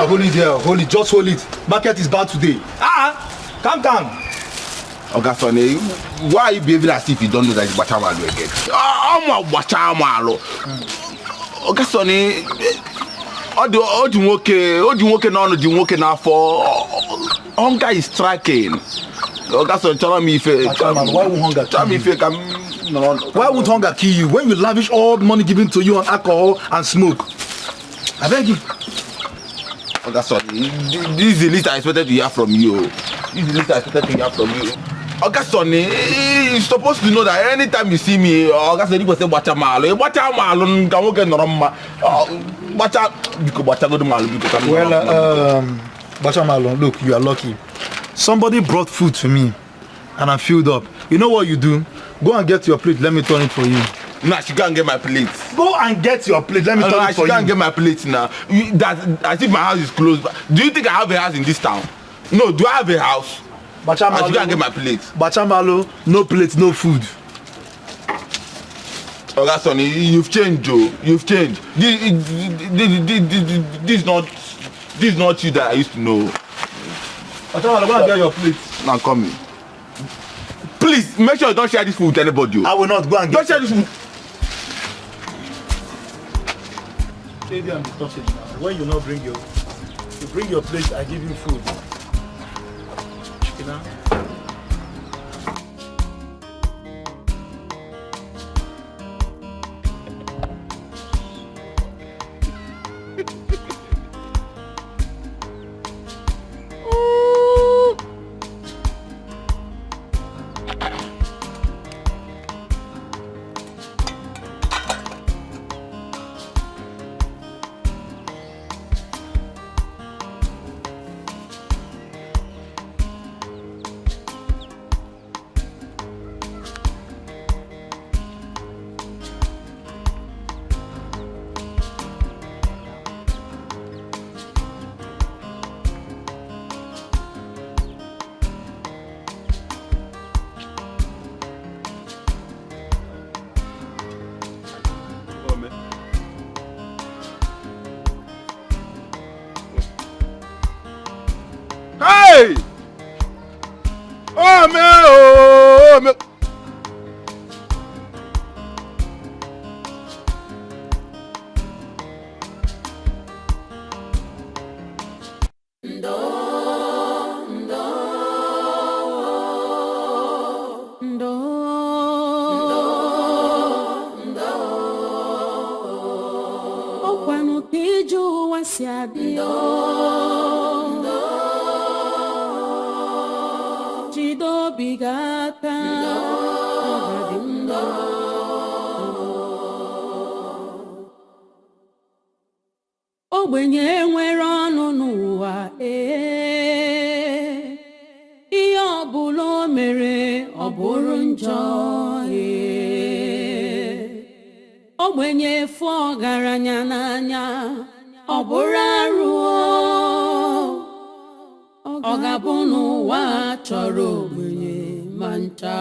Hold it there, hold it, just hold it. Market is bad today. Calm. Oga Sonny, why are you behaving as if you don't know that it's Bachamalo again? I'm Bachamalo. Oga Sonny, all the work now for hunger is striking. Ogason, tell me if why won't hunger tell me if you can. Why won't hunger kill you when you lavish all the money given to you on alcohol and smoke? I beg you. Ogason, this is the least I expected to hear from you. This is the least I expected to hear from you. Ogason, you're supposed to know that anytime you see me, Ogason, you go say Bacha Malo. Bacha Malo, come get normal. Bacha, because Bacha go to Malo. Well, Bacha Malo, look, you are lucky. Somebody brought food to me, and I'm filled up. You know what you do? Go and get your plate. Let me turn it for you. Nah, she can't get my plate. Go and get your plate. Let me turn it for you. She can't get my plate now. I think my house is closed. Do you think I have a house in this town? No. Do I have a house? Bachamalo, she can't get my plate. Bachamalo, no plate, no food. Ogason, you've changed, Joe. You've changed. This is not you that I used to know. Bachamalo, go and get your plate. Now come in. Please make sure you don't share this food with anybody. I will not. Go and get. Don't share this food. When you not bring your plate, I give you food. Chicken. Hey! Oh man! Oh man! Ogbenye nwere ọnụ n'ụwa ihe ọbụla o mere ọ bụrụ njọ ogbenye efu ọgaranya n'anya ọ bụrụ arụ ọ ga-abụ n'ụwa chọrọ ogbenye ma ncha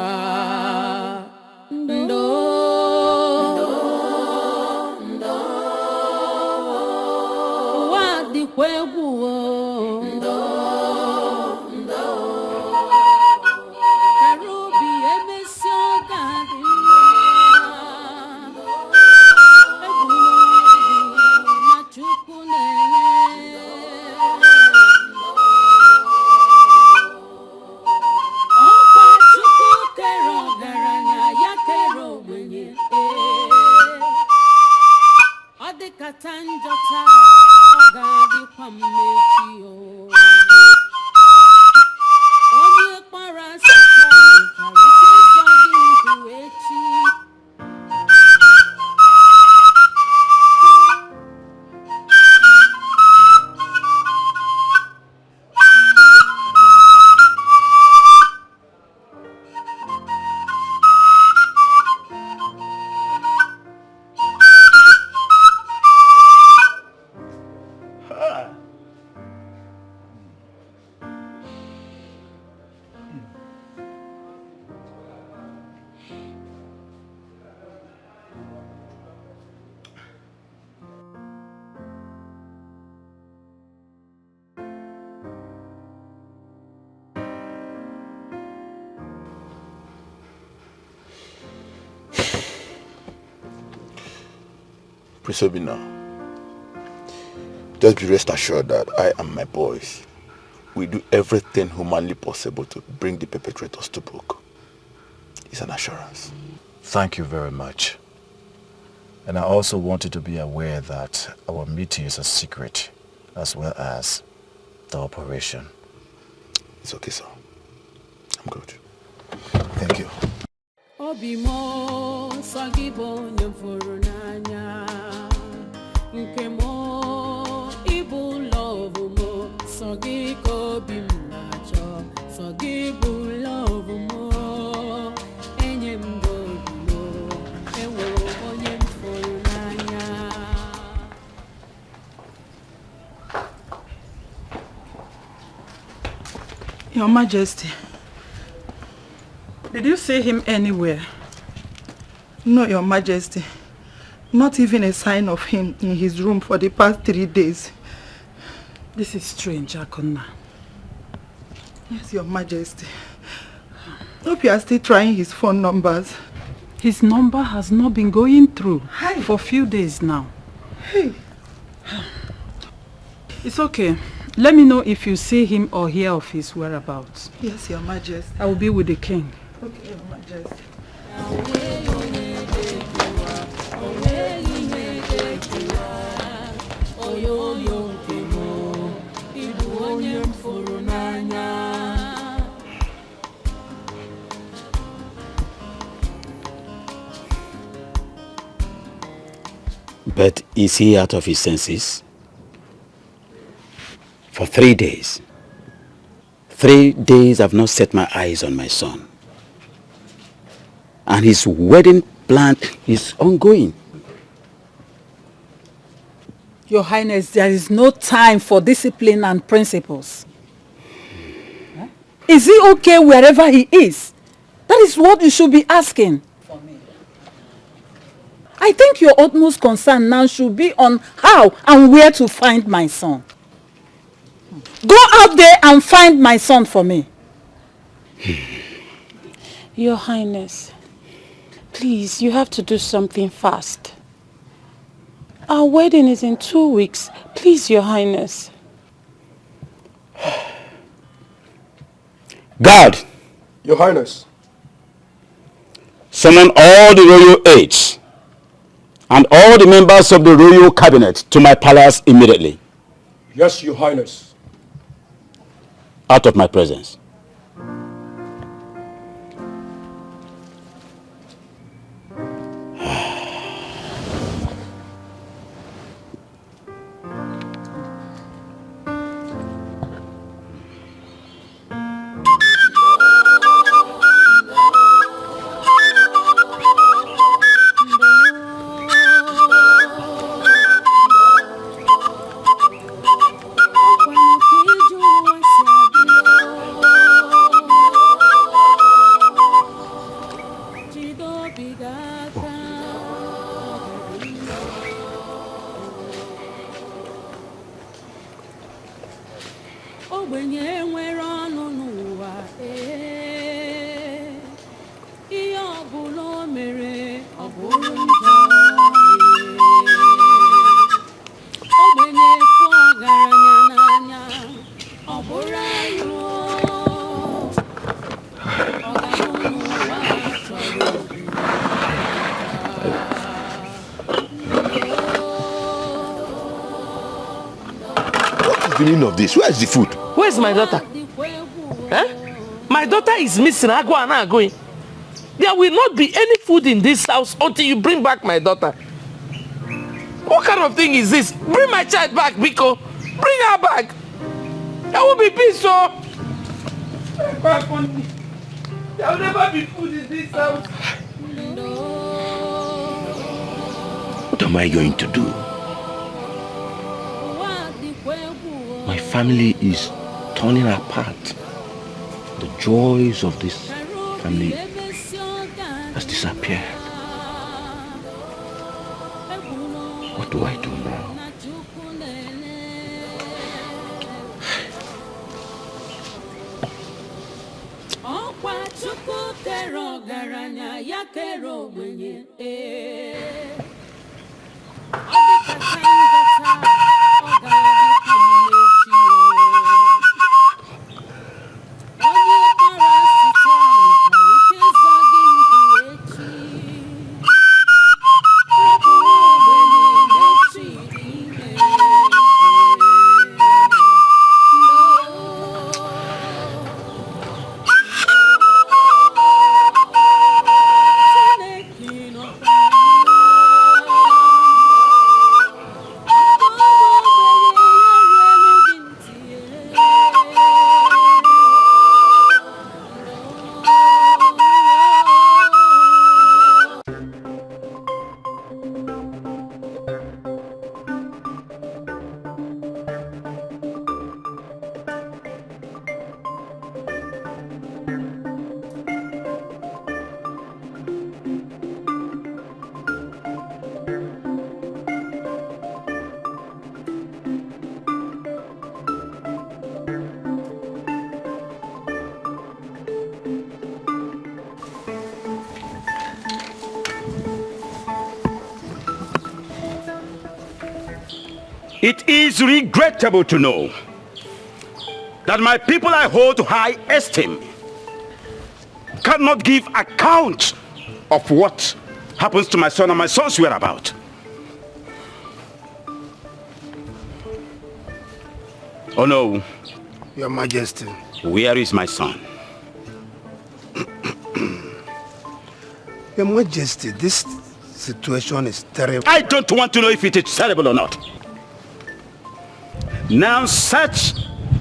Prince Obina, just be rest assured that I and my boys we do everything humanly possible to bring the perpetrators to book. It's an assurance. Thank you very much. And I also want you to be aware that our meeting is a secret, as well as the operation. It's okay, sir. I'm good. Thank you. Obimo sagibo nyamfuru n'anya nke mo ibu love mo sagiko bimnacho sagibu love mo enyem mo ewo onyem furu n'anya. Your Majesty. Did you see him anywhere? No, Your Majesty. Not even a sign of him in his room for the past 3 days. This is strange, Akonna. Yes, Your Majesty. Hope you are still trying his phone numbers. His number has not been going through for a few days now. Hey. It's okay. Let me know if you see him or hear of his whereabouts. Yes, Your Majesty. I will be with the king. Okay, Your Majesty. But is he out of his senses? For 3 days. 3 days I've not set my eyes on my son. And his wedding plan is ongoing. Your Highness, there is no time for discipline and principles. Is he okay wherever he is? That is what you should be asking. I think your utmost concern now should be on how and where to find my son. Go out there and find my son for me. Your Highness, please, you have to do something fast. Our wedding is in 2 weeks. Please, Your Highness. God! Your Highness. Summon all the royal aides and all the members of the royal cabinet to my palace immediately. Yes, Your Highness. Out of my presence. The meaning of this? Where is the food? Where's my daughter? Huh? My daughter is missing. I going. There will not be any food in this house until you bring back my daughter. What kind of thing is this? Bring my child back, Biko. Bring her back. There will be peace, so. There will never be food in this house. What am I going to do? My family is turning apart. The joys of this family has disappeared. What do I do now? It is regrettable to know that my people I hold to high esteem cannot give account of what happens to my son and my son's whereabouts. Oh no. Your Majesty. Where is my son? Your Majesty, this situation is terrible. I don't want to know if it is terrible or not. Now search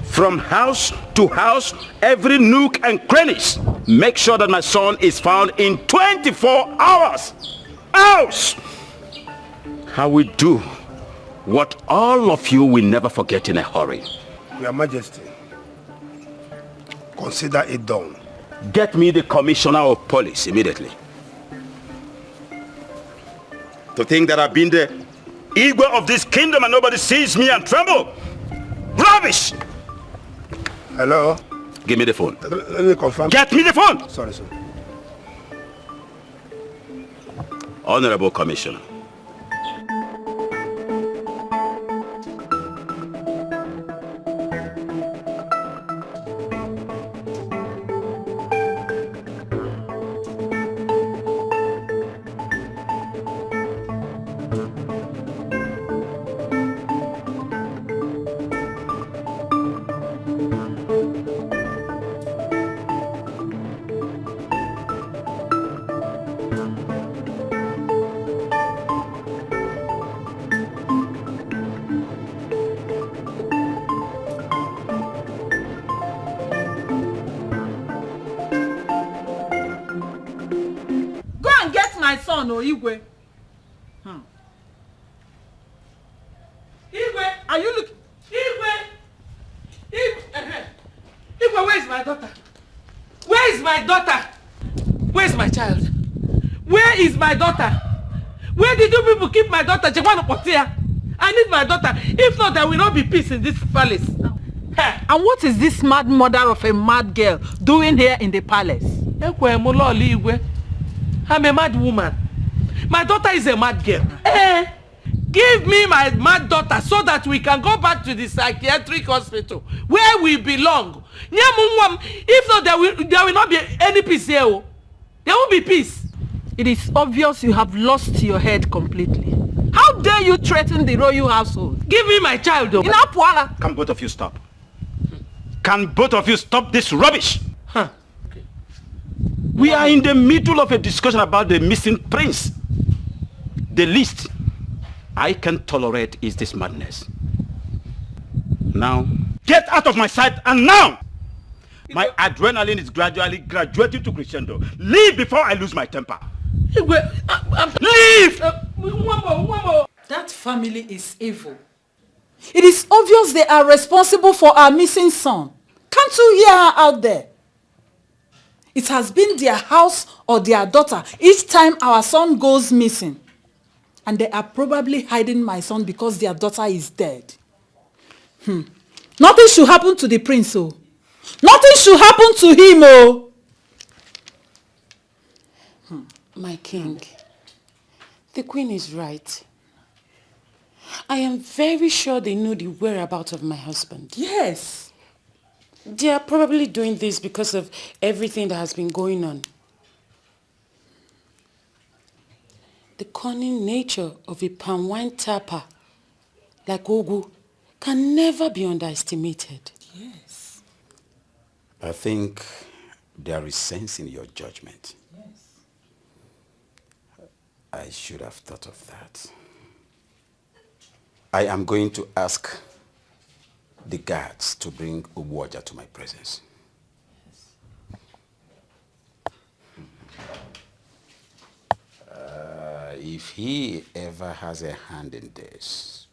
from house to house, every nook and crannies. Make sure that my son is found in 24 hours. Else, I will do what all of you will never forget in a hurry. Your Majesty, consider it done. Get me the commissioner of police immediately. To think that I've been the Igwe of this kingdom and nobody sees me and tremble. Rubbish! Hello? Give me the phone. Let me confirm. Get me the phone! Sorry, sir. Honorable Commissioner. No, Igwe. Igwe, are you looking? Igwe, where is my daughter? Where is my daughter? Where is my child? Where is my daughter? Where did you people keep my daughter? I need my daughter. If not, there will not be peace in this palace. And what is this mad mother of a mad girl doing here in the palace? I'm a mad woman. My daughter is a mad girl. Give me my mad daughter so that we can go back to the psychiatric hospital where we belong. If not, there will not be any peace here. There won't be peace. It is obvious you have lost your head completely. How dare you threaten the royal household? Give me my child. Can both of you stop? Can both of you stop this rubbish? We are in the middle of a discussion about the missing prince. The least I can tolerate is this madness. Now, get out of my sight, and now! My adrenaline is gradually graduating to crescendo. Leave before I lose my temper. Leave! That family is evil. It is obvious they are responsible for our missing son. Can't you hear her out there? It has been their house or their daughter each time our son goes missing. And they are probably hiding my son because their daughter is dead. Nothing should happen to the prince, oh. Nothing should happen to him, oh. My king, the queen is right. I am very sure they know the whereabouts of my husband. Yes. They are probably doing this because of everything that has been going on. The cunning nature of a palm wine tapper like Ogu can never be underestimated. Yes. I think there is sense in your judgment. Yes. I should have thought of that. I am going to ask the guards to bring Ubuoja to my presence. If he ever has a hand in this,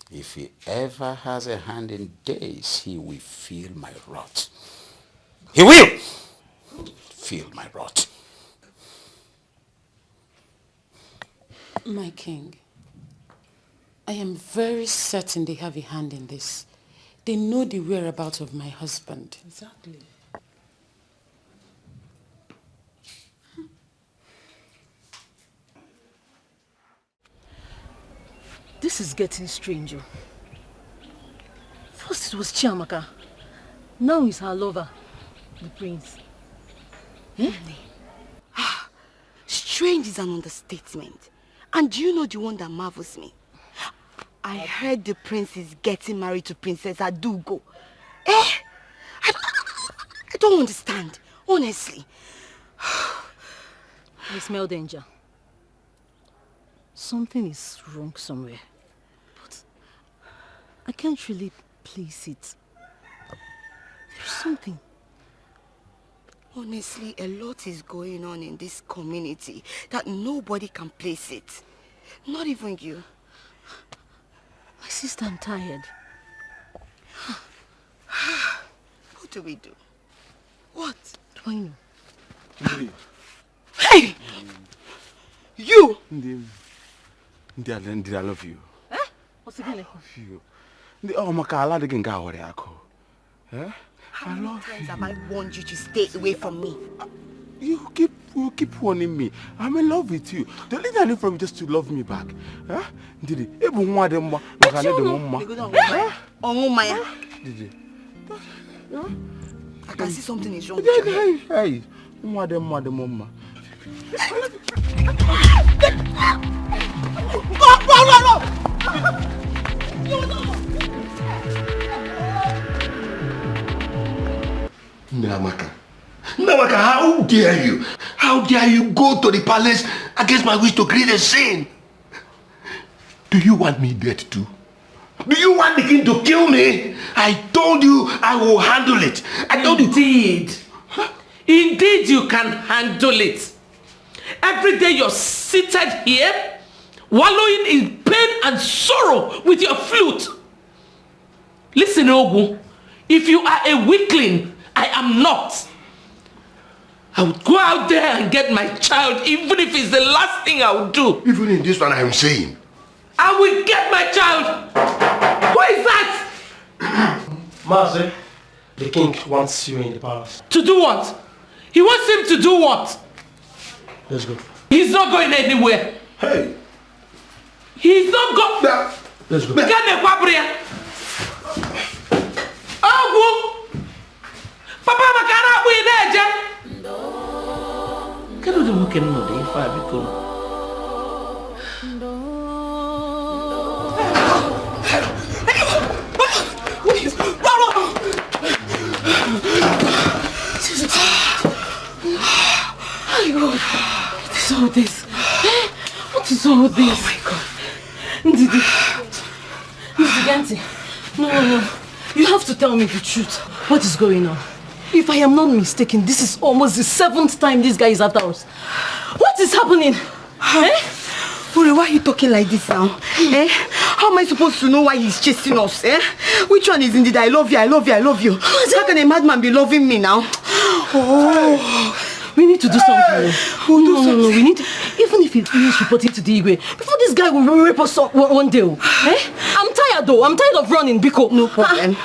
if he ever has a hand in this, he will feel my wrath. He will feel my wrath. My king, I am very certain they have a hand in this. They know the whereabouts of my husband. Exactly. This is getting stranger. First it was Chiamaka. Now it's her lover, the prince. Strange is an understatement. And do you know the one that marvels me? I heard the prince is getting married to Princess Adugo. I don't understand, honestly. I smell danger. Something is wrong somewhere. But I can't really place it. There's something. Honestly, a lot is going on in this community that nobody can place it. Not even you. My sister, I'm tired. What do we do? What? Do I know? Hey! You! Ndi, I love you. Eh? What's it gonna? You. Oh, Makala, they can go where I go. Eh? How many times have I warned you to stay away from me? You keep warning me. I'm in love with you. The only thing I need from you just to love me back. Huh? Didi, even one of them, I can see something is wrong with you. Hey, one of them, mama. Namaka, how dare you? How dare you go to the palace against my wish to create a scene? Do you want me dead too? Do you want the king to kill me? I told you I will handle it. I told you. Indeed you can handle it. Every day you're seated here, wallowing in pain and sorrow with your flute. Listen, Ogu, if you are a weakling, I am not. I would go out there and get my child, even if it's the last thing I would do. Even in this one I am saying. I will get my child. Who is that? Master, the king wants you in the palace. To do what? He wants him to do what? Let's go. He's not going anywhere. Hey. He's not going. Let's go. Papa makana abu ideje. Kero de muke no de ifa biko. What is all this? What is all this? Oh my God. Ndidi. Ganti. No. You have to tell me the truth. What is going on? If I am not mistaken, this is almost the 7th time this guy is after us. What is happening? Uri, why are you talking like this now? How am I supposed to know why he's chasing us? Which one is indeed I love you, I love you, I love you? How can a madman be loving me now? We need to do something. No, we need to, even if it is reporting to the Igwe, before this guy will rape us one day. I'm tired though, I'm tired of running, Biko. No problem.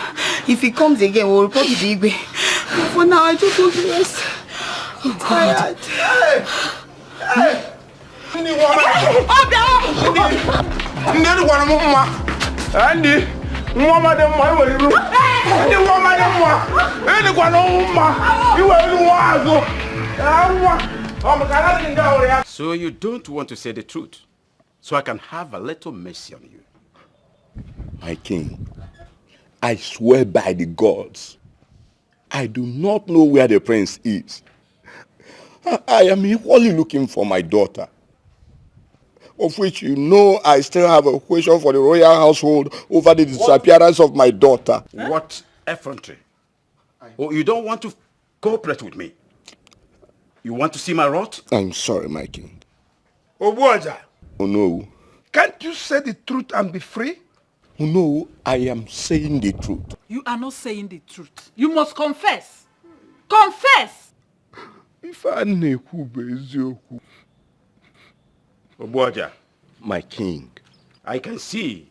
If he comes again, we'll report to the Igwe. But for now, I just want to rest. I'm tired. Hey! So you don't want to say the truth, so I can have a little mercy on you. My king, I swear by the gods, I do not know where the prince is. I am equally looking for my daughter, of which you know I still have a question for the royal household over the disappearance of my daughter. What effrontery? Oh, you don't want to cooperate with me? You want to see my wrath? I'm sorry, my king. Obuaja. Oh no. Can't you say the truth and be free? Oh no, I am saying the truth. You are not saying the truth. You must confess. Confess! If I know Obuaja. My king. I can see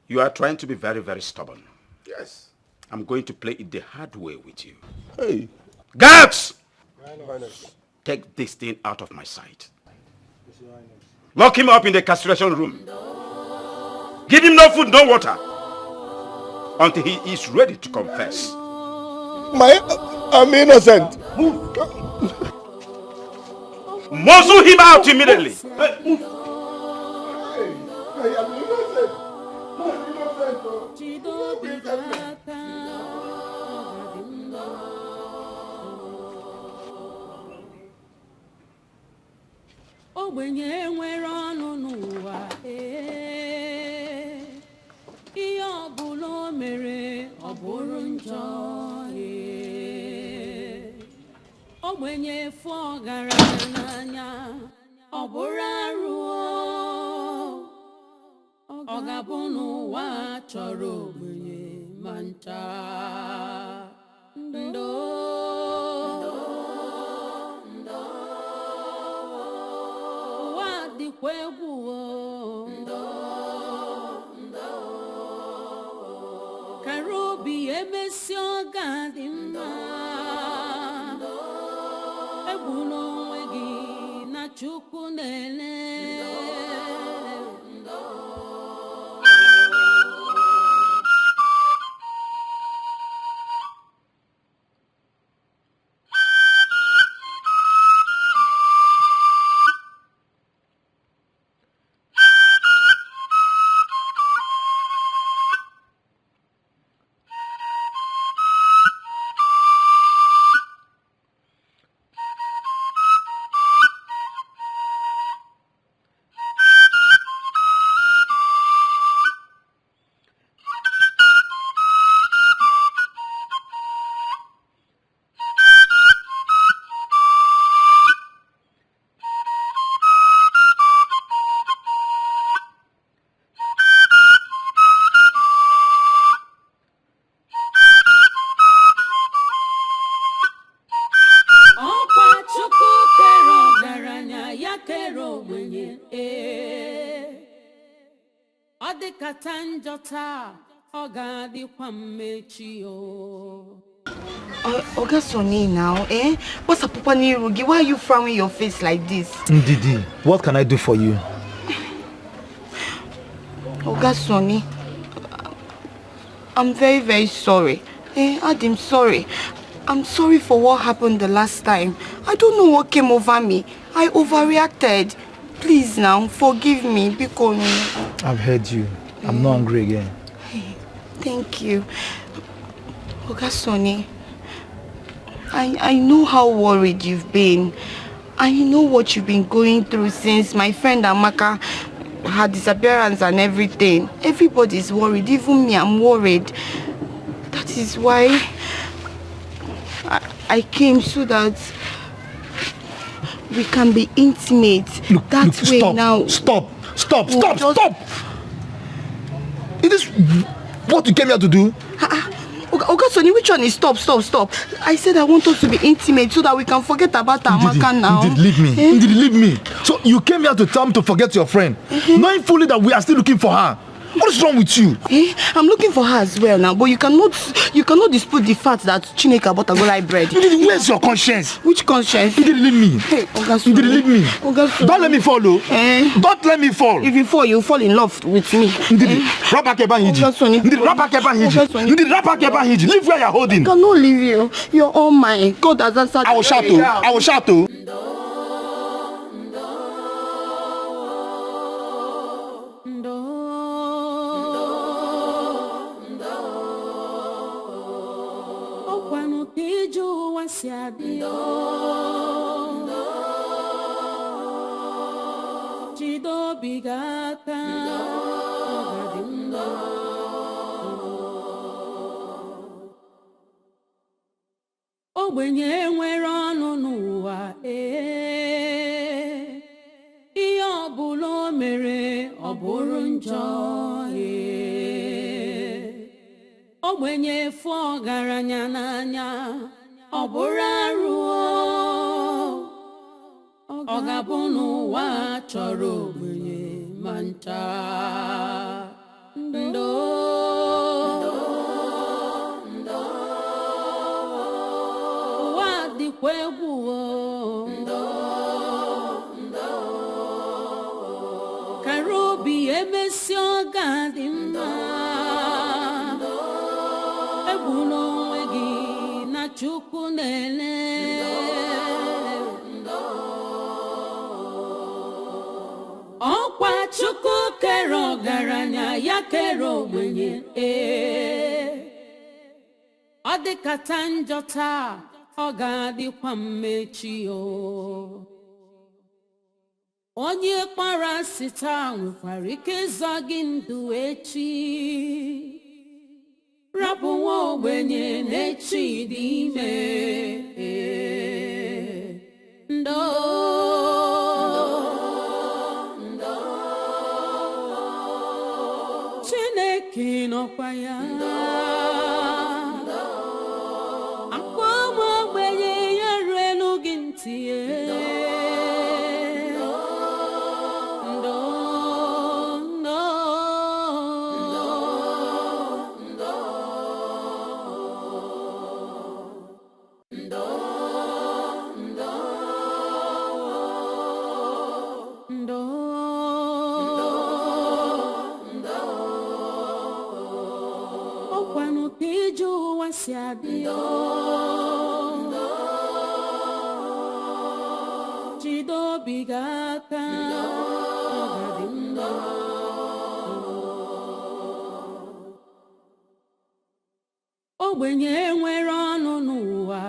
you are trying to be very, very stubborn. Yes. I'm going to play it the hard way with you. Hey. Guards! Take this thing out of my sight. Lock him up in the castration room. Give him no food, no water. Until he is ready to confess. I'm innocent. Muzzle him out immediately. Ogbenye nwere ọnụ n'ụwa ihe ọbụla o mere ọ bụrụ njọ ogbenye fụ ọgaranya n'anya ọ bụrụ arụ ọ ga-abụ n'ụwa chọrọ ogbenye ma ncha ndo ụwa dịkwa egwu kara obi emesi ọ ga-adị mma egwu n'onwe gị na Chukwu na-ele Oga Sonny now, eh? What's up, Papa Nirugi? Why are you frowning your face like this? Ndidi, what can I do for you? Oga Sonny, I'm very, very sorry. I'm sorry. I'm sorry for what happened the last time. I don't know what came over me. I overreacted. Please now, forgive me. I've heard you. I'm not angry again. Thank you. Oga Sonny, I know how worried you've been. I know what you've been going through since my friend Amaka, her disappearance and everything. Everybody's worried, even me, I'm worried. That is why I came so that we can be intimate. Look, way stop, now. Stop! Is this what you came here to do? Oga Sonny, which one is stop? I said I want us to be intimate so that we can forget about Amaka now. Ndidi, leave me. So you came here to tell me to forget your friend, knowing fully that we are still looking for her. What is wrong with you? I'm looking for her as well now, but you cannot dispute the fact that Chineke bought a golai bread. Ndidi, where's your conscience? Which conscience? Ndidi, leave me. Hey, Oga Sonny. Ndidi, leave me. Oga Sonny. Don't let me fall, though. Don't let me fall. If you fall, you fall in love with me. Ndidi, Oga Sonny. Ndidi, Oga Sonny. Leave where you're holding. I cannot leave you. You're all mine. God has answered. I will shout. Ogbenye nwere ọnụ n'ụwa ihe ọbụla o mere ọ bụrụ njọ ogbenye fụ ọgaranya n'anya ọ bụrụ arụ ọ ga-abụ n'ụwa chọrọ ogbenye ma ncha ndo ụwa dịkwa egwu kara obi emesi ọ ga-adị mma egbula onwe gị na Chukwu na-ele ọkwa Chukwu kere ọgaranya ya kere ogbenye ọ dịkata njọ taa ọ ga-adịkwa mma echi o onye kpara asị taa nwekwara ike ịzọ gị ndụ echi rapụ nwa ogbenye n'echi dị ime ndo Chineke nọkwa ya akwa ụmụ ogbenye ya ruelu gị ntị si adị jide obi gị aka ogbenye nwere ọnụ n'ụwa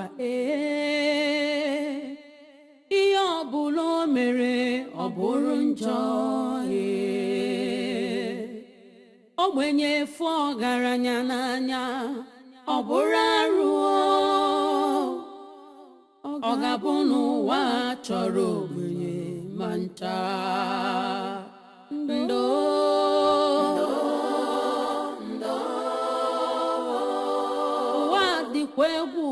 ihe ọbụla o mere ọ bụrụ njọ ogbenye fụ ọgaranya n'anya ọ bụrụ arụ ọ ga-abụ n'ụwa chọrọ ogbenye ma ncha ndo ụwa dịkwa egwu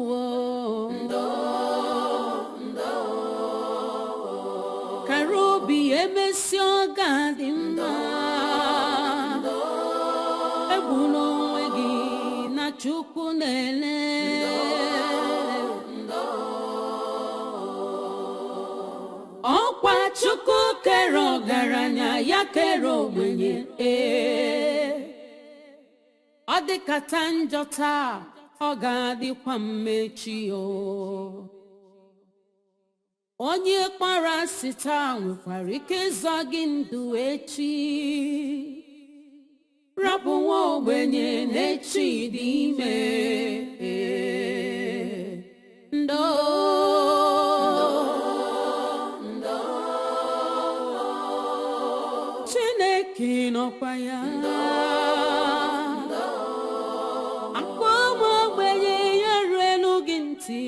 kara obi emesi ọ ga-adị mma egbula onwe gị na Chukwu na-ele ọkwa Chukwu kere ọgaranya ya kere ogbenye ọ dịkata njọ taa ọ ga-adịkwa mma echi o onye kpara asị taa nwekwara ike ịzọ gị ndụ echi rapụ nwa ogbenye n'echi dị ime ndo Chineke nọkwa ya akwa ụmụ ogbenye ya ruelu gị ntị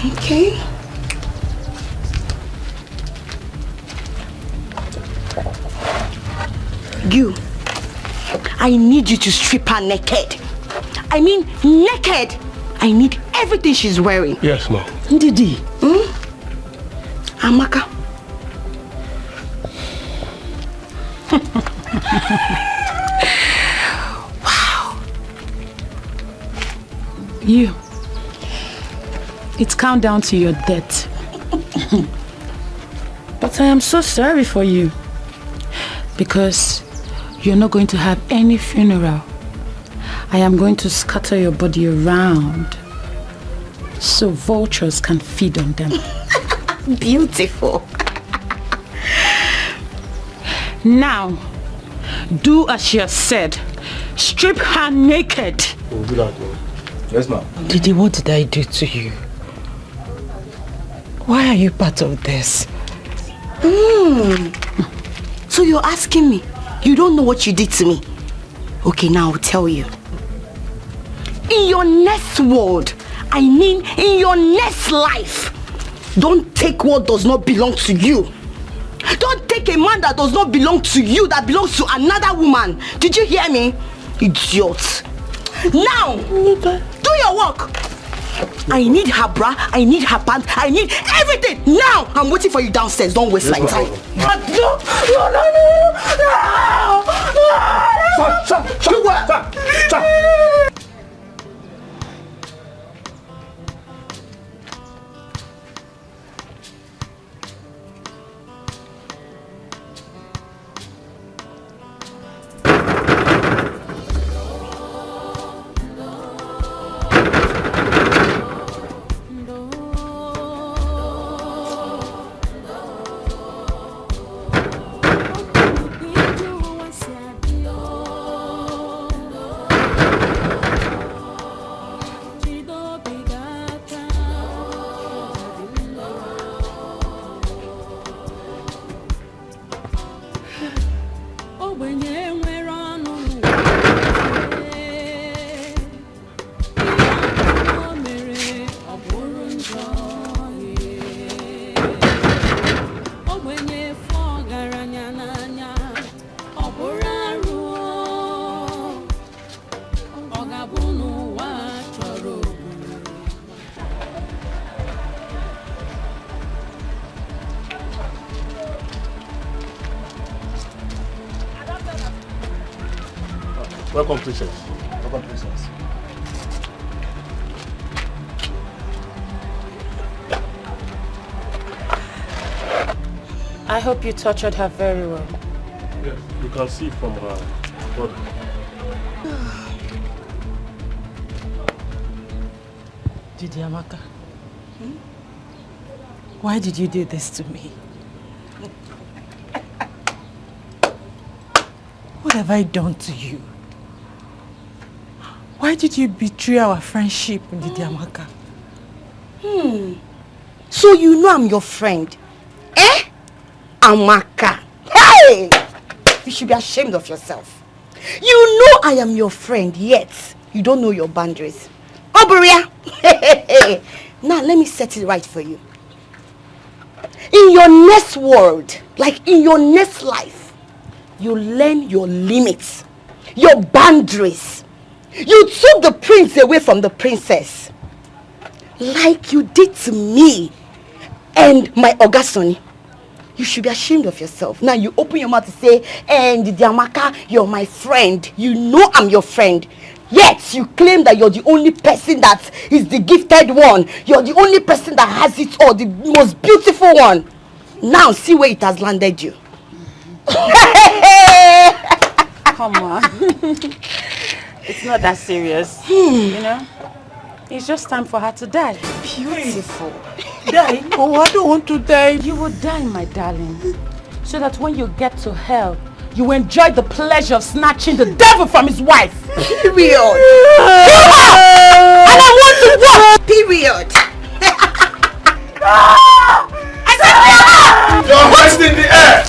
Okay. You, I need you to strip her naked. I mean naked. I need everything she's wearing. Yes, ma'am. Ndidi. Amaka. You. It's countdown to your death. But I am so sorry for you. Because you're not going to have any funeral. I am going to scatter your body around so vultures can feed on them. Beautiful. Now, do as she has said. Strip her naked. We'll do that, man. Yes, ma'am. Didi, what did I do to you? Why are you part of this? So you're asking me? You don't know what you did to me? Okay, now I'll tell you. In your next world, I mean in your next life, don't take what does not belong to you. Don't take a man that does not belong to you, that belongs to another woman. Did you hear me? Idiot. Now, do your work. I need her bra, I need her pants, I need everything. Now, I'm waiting for you downstairs. Don't waste my time. No. Stop. Welcome, princess. Welcome, princess. I hope you tortured her very well. Yeah, you can see from her body. Didi Amaka, why did you do this to me? What have I done to you? Why did you betray our friendship, Didi Amaka? So you know I'm your friend? Eh? Amaka. Hey! You should be ashamed of yourself. You know I am your friend, yet you don't know your boundaries. Oberia! Now let me set it right for you. In your next world, like in your next life, you learn your limits, your boundaries. You took the prince away from the princess. Like you did to me and my Ogasoni. You should be ashamed of yourself. Now you open your mouth to say, and Didi Amaka, you're my friend. You know I'm your friend. Yet you claim that you're the only person that is the gifted one. You're the only person that has it all, the most beautiful one. Now see where it has landed you. Come on. It's not that serious. You know? It's just time for her to die. Beautiful. Die? Oh, I don't want to die. You will die, my darling. So that when you get to hell, you enjoy the pleasure of snatching the devil from his wife. Period. And I want to watch. Period. I said, your hands in the air.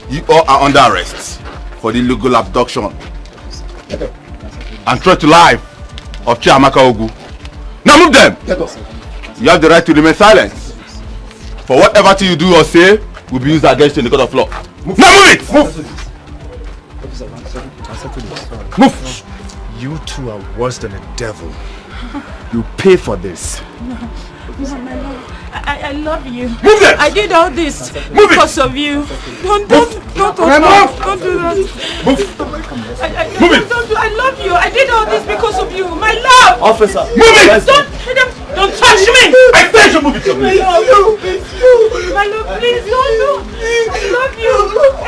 You all are under arrest for the illegal abduction and threat to life of Chiamaka Ogu. Now move them! You have the right to remain silent. For whatever thing you do or say will be used against you in the court of law. Now move it! Move! Move! You two are worse than a devil. You pay for this. No, my love. I love you. Move them! I did all this because of you. Don't do that. Move! I Officer! Move it! Don't touch me! I said you move it! My love, please, don't. I love you.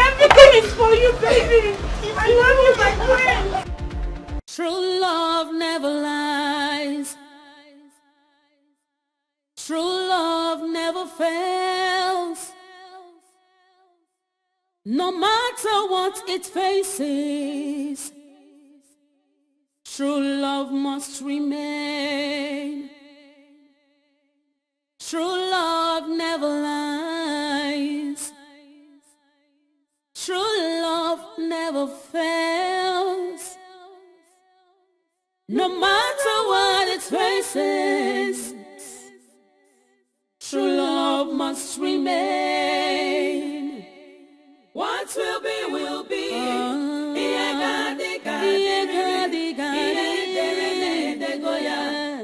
Everything is for you, baby. I love you, my friend. True love never lies. True love never fails. No matter what it faces, true love must remain. True love never lies. True love never fails. No matter what it faces, true love must remain. What will be, will be.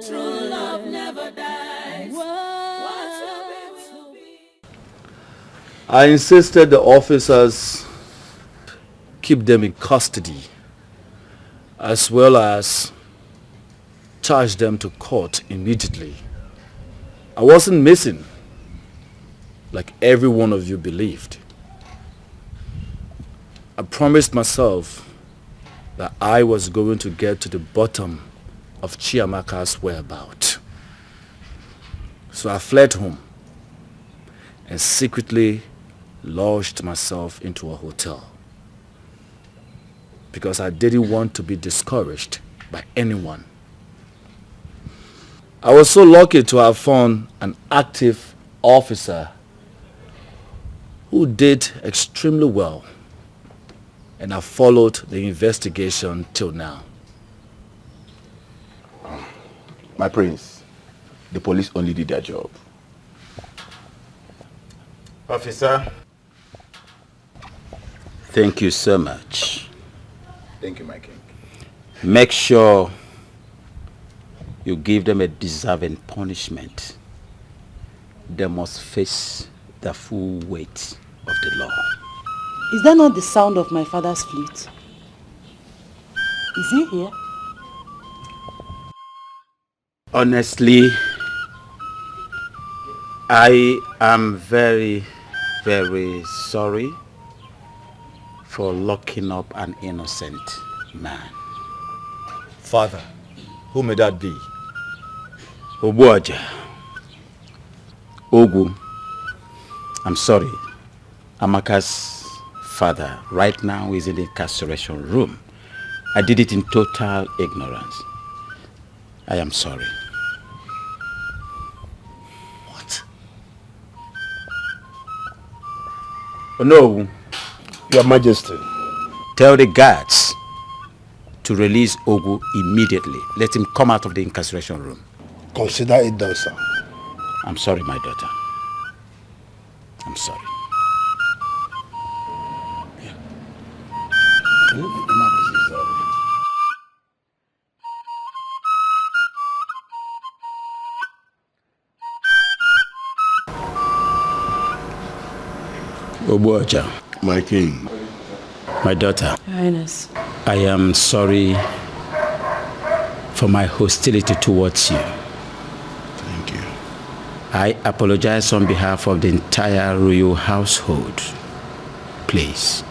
True love never dies. What will be. I insisted the officers keep them in custody, as well as charge them to court immediately. I wasn't missing, like every one of you believed. I promised myself that I was going to get to the bottom of Chiamaka's whereabouts. So I fled home and secretly lodged myself into a hotel because I didn't want to be discouraged by anyone. I was so lucky to have found an active officer who did extremely well, and I followed the investigation till now. My prince, the police only did their job. Officer, thank you so much. Thank you, my king. Make sure you give them a deserving punishment. They must face the full weight of the law. Is that not the sound of my father's flute? Is he here? Honestly, I am very, very sorry for locking up an innocent man. Father, who may that be? Obuaja. Ogu. I'm sorry. Amaka's father right now is in the incarceration room. I did it in total ignorance. I am sorry. What? Oh, no. Your Majesty. Tell the guards to release Ogu immediately. Let him come out of the incarceration room. Consider it done, sir. I'm sorry, my daughter. I'm sorry. Obuaja. My king. My daughter. Your Highness. I am sorry for my hostility towards you. Thank you. I apologize on behalf of the entire royal household. Please,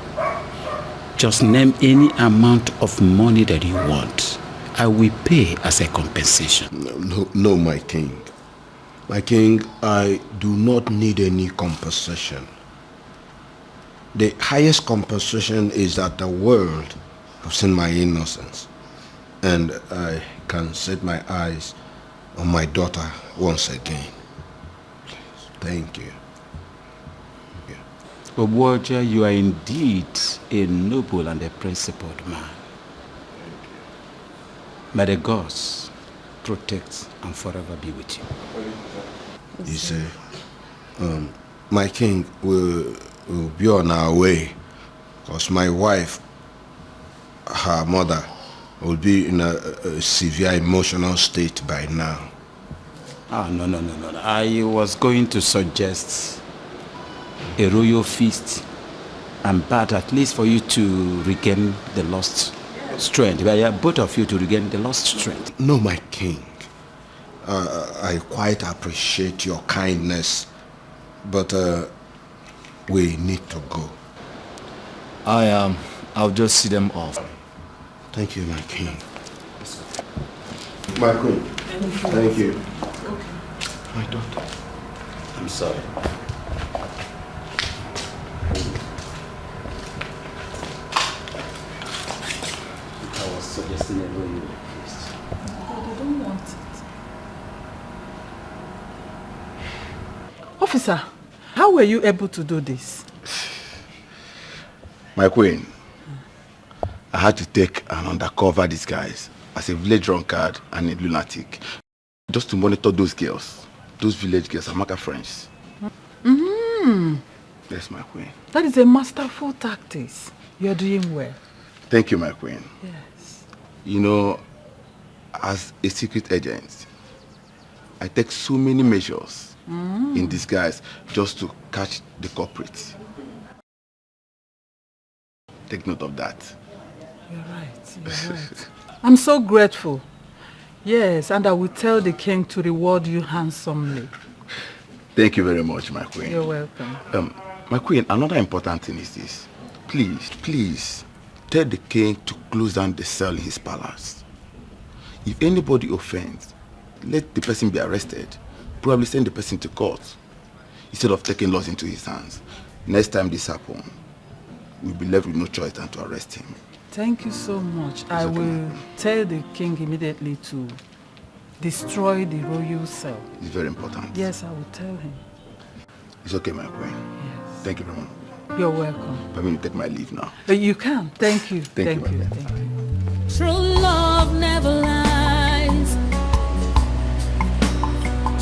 just name any amount of money that you want. I will pay as a compensation. No, my king. My king, I do not need any compensation. The highest compensation is that the world have seen my innocence, and I can set my eyes on my daughter once again. Please. Thank you. Obuaja, you are indeed a noble and a principled man. May the gods protect and forever be with you. You say, my king will be on our way, because my wife, her mother, will be in a severe emotional state by now. No. I was going to suggest a royal feast and bath, at least for you to regain the lost strength. We are both of you to regain the lost strength. No, my king. I quite appreciate your kindness, but we need to go. I'll just see them off. Thank you, my king. My queen. Thank you. My daughter. I'm sorry. I was suggesting a way you were pleased. I don't want it. Officer, how were you able to do this? My queen, I had to take an undercover disguise as a village drunkard and a lunatic just to monitor those girls. Those village girls, Amaka friends. Yes, my queen. That is a masterful tactic. You're doing well. Thank you, my queen. Yes. You know, as a secret agent, I take so many measures in disguise just to catch the culprits. Take note of that. You're right. I'm so grateful. Yes, and I will tell the king to reward you handsomely. Thank you very much, my queen. You're welcome. My queen, another important thing is this. Please, tell the king to close down the cell in his palace. If anybody offends, let the person be arrested. Probably send the person to court instead of taking laws into his hands. Next time this happens, we'll be left with no choice than to arrest him. Thank you so much. I will tell the king immediately to destroy the royal cell. It's very important. Yes, I will tell him. It's okay, my queen. Yes. Thank you very much. You're welcome. I'm going to take my leave now. You can. Thank you. Thank you. True love never lies.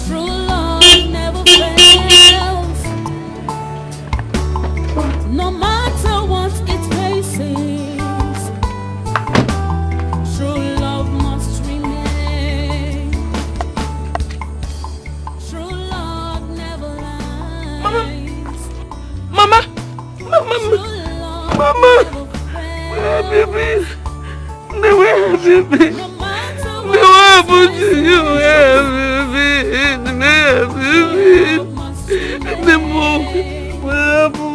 True love never fails. No matter what it faces, true love must remain. True love never lies. Mama! Where have you been? Where have you been? What happened to you? Where have you been? Where have you been? The move. What happened?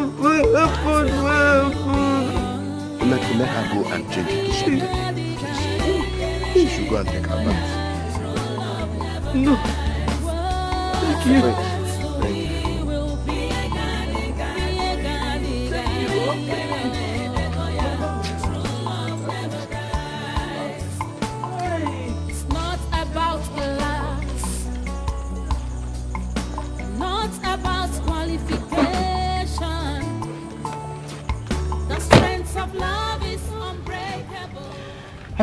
Let her go and change into something. She should go and take her bath. No. Thank you. Thank you. It's not about class, not about qualification. The strength of love is unbreakable.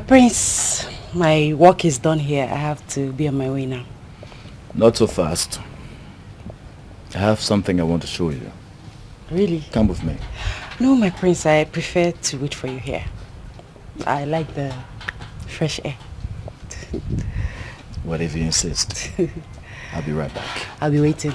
Prince, my work is done here. I have to be on my way now. Not so fast. I have something I want to show you. Really? Come with me. No, my prince, I prefer to wait for you here. I like the fresh air. What if you insist? I'll be right back. I'll be waiting.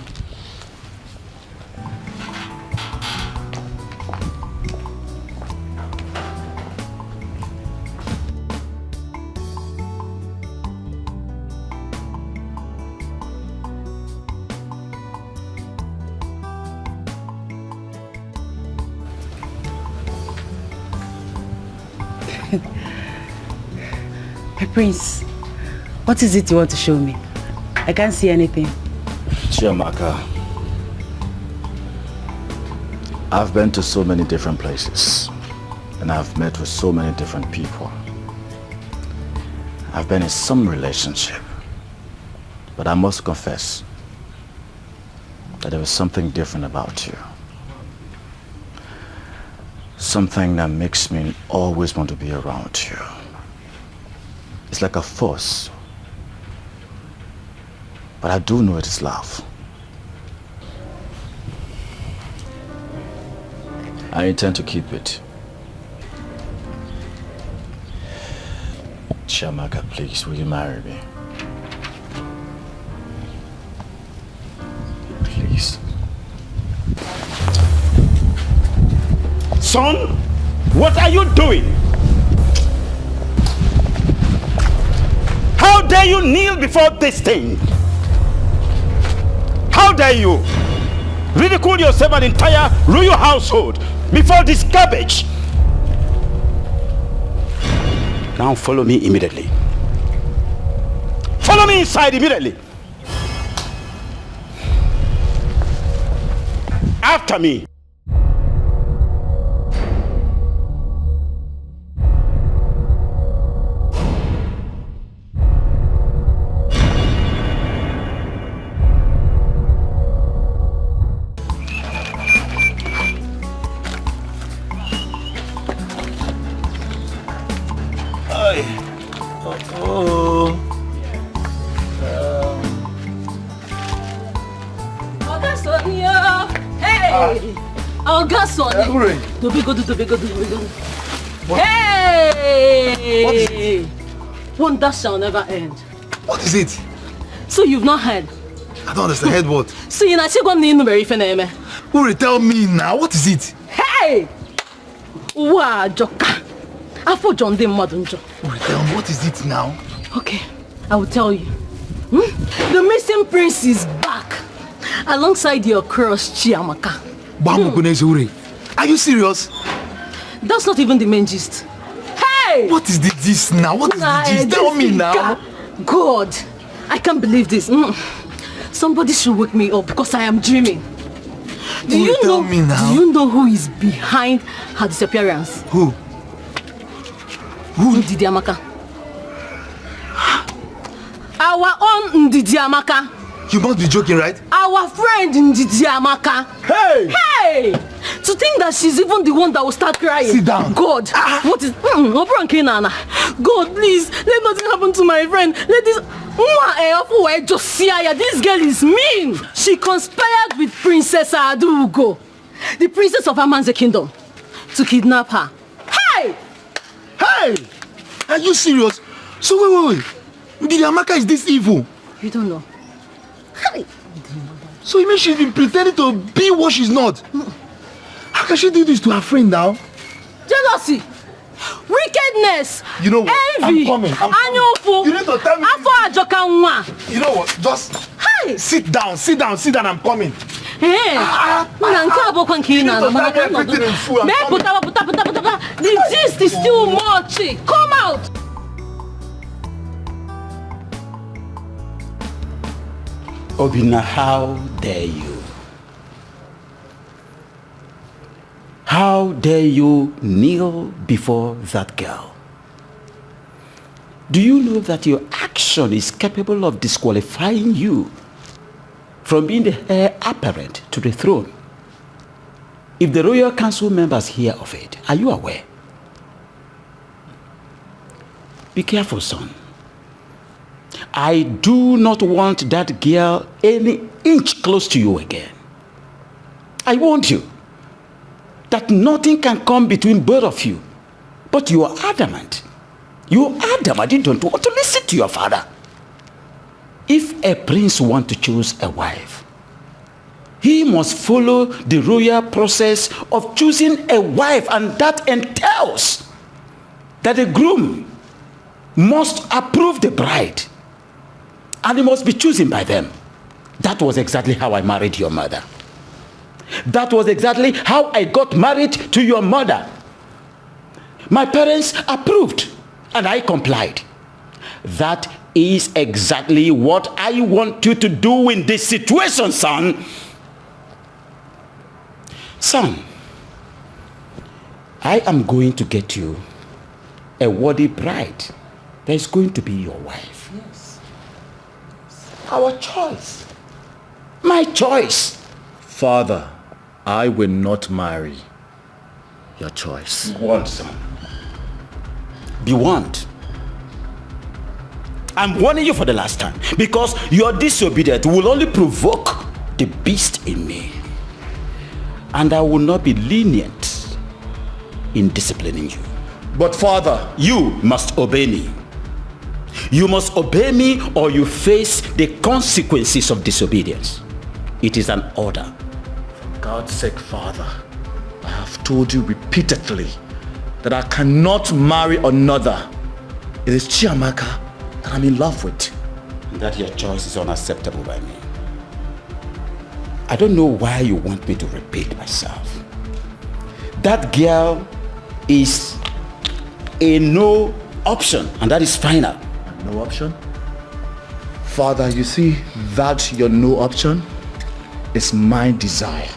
My prince, what is it you want to show me? I can't see anything. Chiamaka, I've been to so many different places and I've met with so many different people. I've been in some relationship, but I must confess that there was something different about you. Something that makes me always want to be around you. It's like a force. But I do know it is love. I intend to keep it. Chiamaka, please, will you marry me? Please. Son, what are you doing? dare you kneel before this thing? How dare you ridicule yourself and entire royal household before this garbage? Now follow me immediately. Follow me inside immediately. After me. Hey! Wonder shall never end. What is it? So you've not heard? I don't understand. Heard what? So you know she gonna need very feneme. Uri, tell me now. What is it? Hey! Wow, Joka. I thought John didn't Madunjo. Uri, tell me, what is it now? Okay, I will tell you. The missing prince is back alongside your cross, Chiamaka. Uri. Are you serious? That's not even the main gist. Hey! What is the gist now? What is the gist? Tell me now. God, I can't believe this. Somebody should wake me up because I am dreaming. Do you know who is behind her disappearance? Who? Ndidi Amaka. Our own Ndidi Amaka. You must be joking, right? Our friend Ndidi Amaka. Hey! Hey! To think that she's even the one that will start crying. Sit down. God, what is... God, please, let nothing happen to my friend. Let this... This girl is mean. She conspired with Princess Adugo, the princess of Amanze kingdom, to kidnap her. Hey! Hey! Are you serious? So wait. Ndidi Amaka is this evil? You don't know. Hey! So you mean she's been pretending to be what she's not? How can she do this to her friend now? Jealousy, wickedness, you know what? envy, I'm coming. You need to tell me. You know what? Just sit down, I'm coming. Hey, the gist is too much. Come out. Obina, how dare you? How dare you kneel before that girl? Do you know that your action is capable of disqualifying you from being the heir apparent to the throne? If the royal council members hear of it, are you aware? Be careful, son. I do not want that girl any inch close to you again. I warned you that nothing can come between both of you. But you are adamant. You don't want to listen to your father. If a prince wants to choose a wife, he must follow the royal process of choosing a wife, and that entails that the groom must approve the bride, and he must be chosen by them. That was exactly how I married your mother. That was exactly how I got married to your mother. My parents approved and I complied. That is exactly what I want you to do in this situation, son. Son, I am going to get you a worthy bride that is going to be your wife. Yes. Our choice. My choice. Father, I will not marry. Your choice. Be warned, son. Be warned. I'm warning you for the last time, because your disobedience will only provoke the beast in me. And I will not be lenient in disciplining you. But Father, you must obey me. You must obey me or you face the consequences of disobedience. It is an order. For God's sake, Father, I have told you repeatedly that I cannot marry another. It is Chiamaka that I'm in love with. that your choice is unacceptable by me. I don't know why you want me to repeat myself. That girl is a no option, and that is final. No option? Father, you see that your no option is my desire.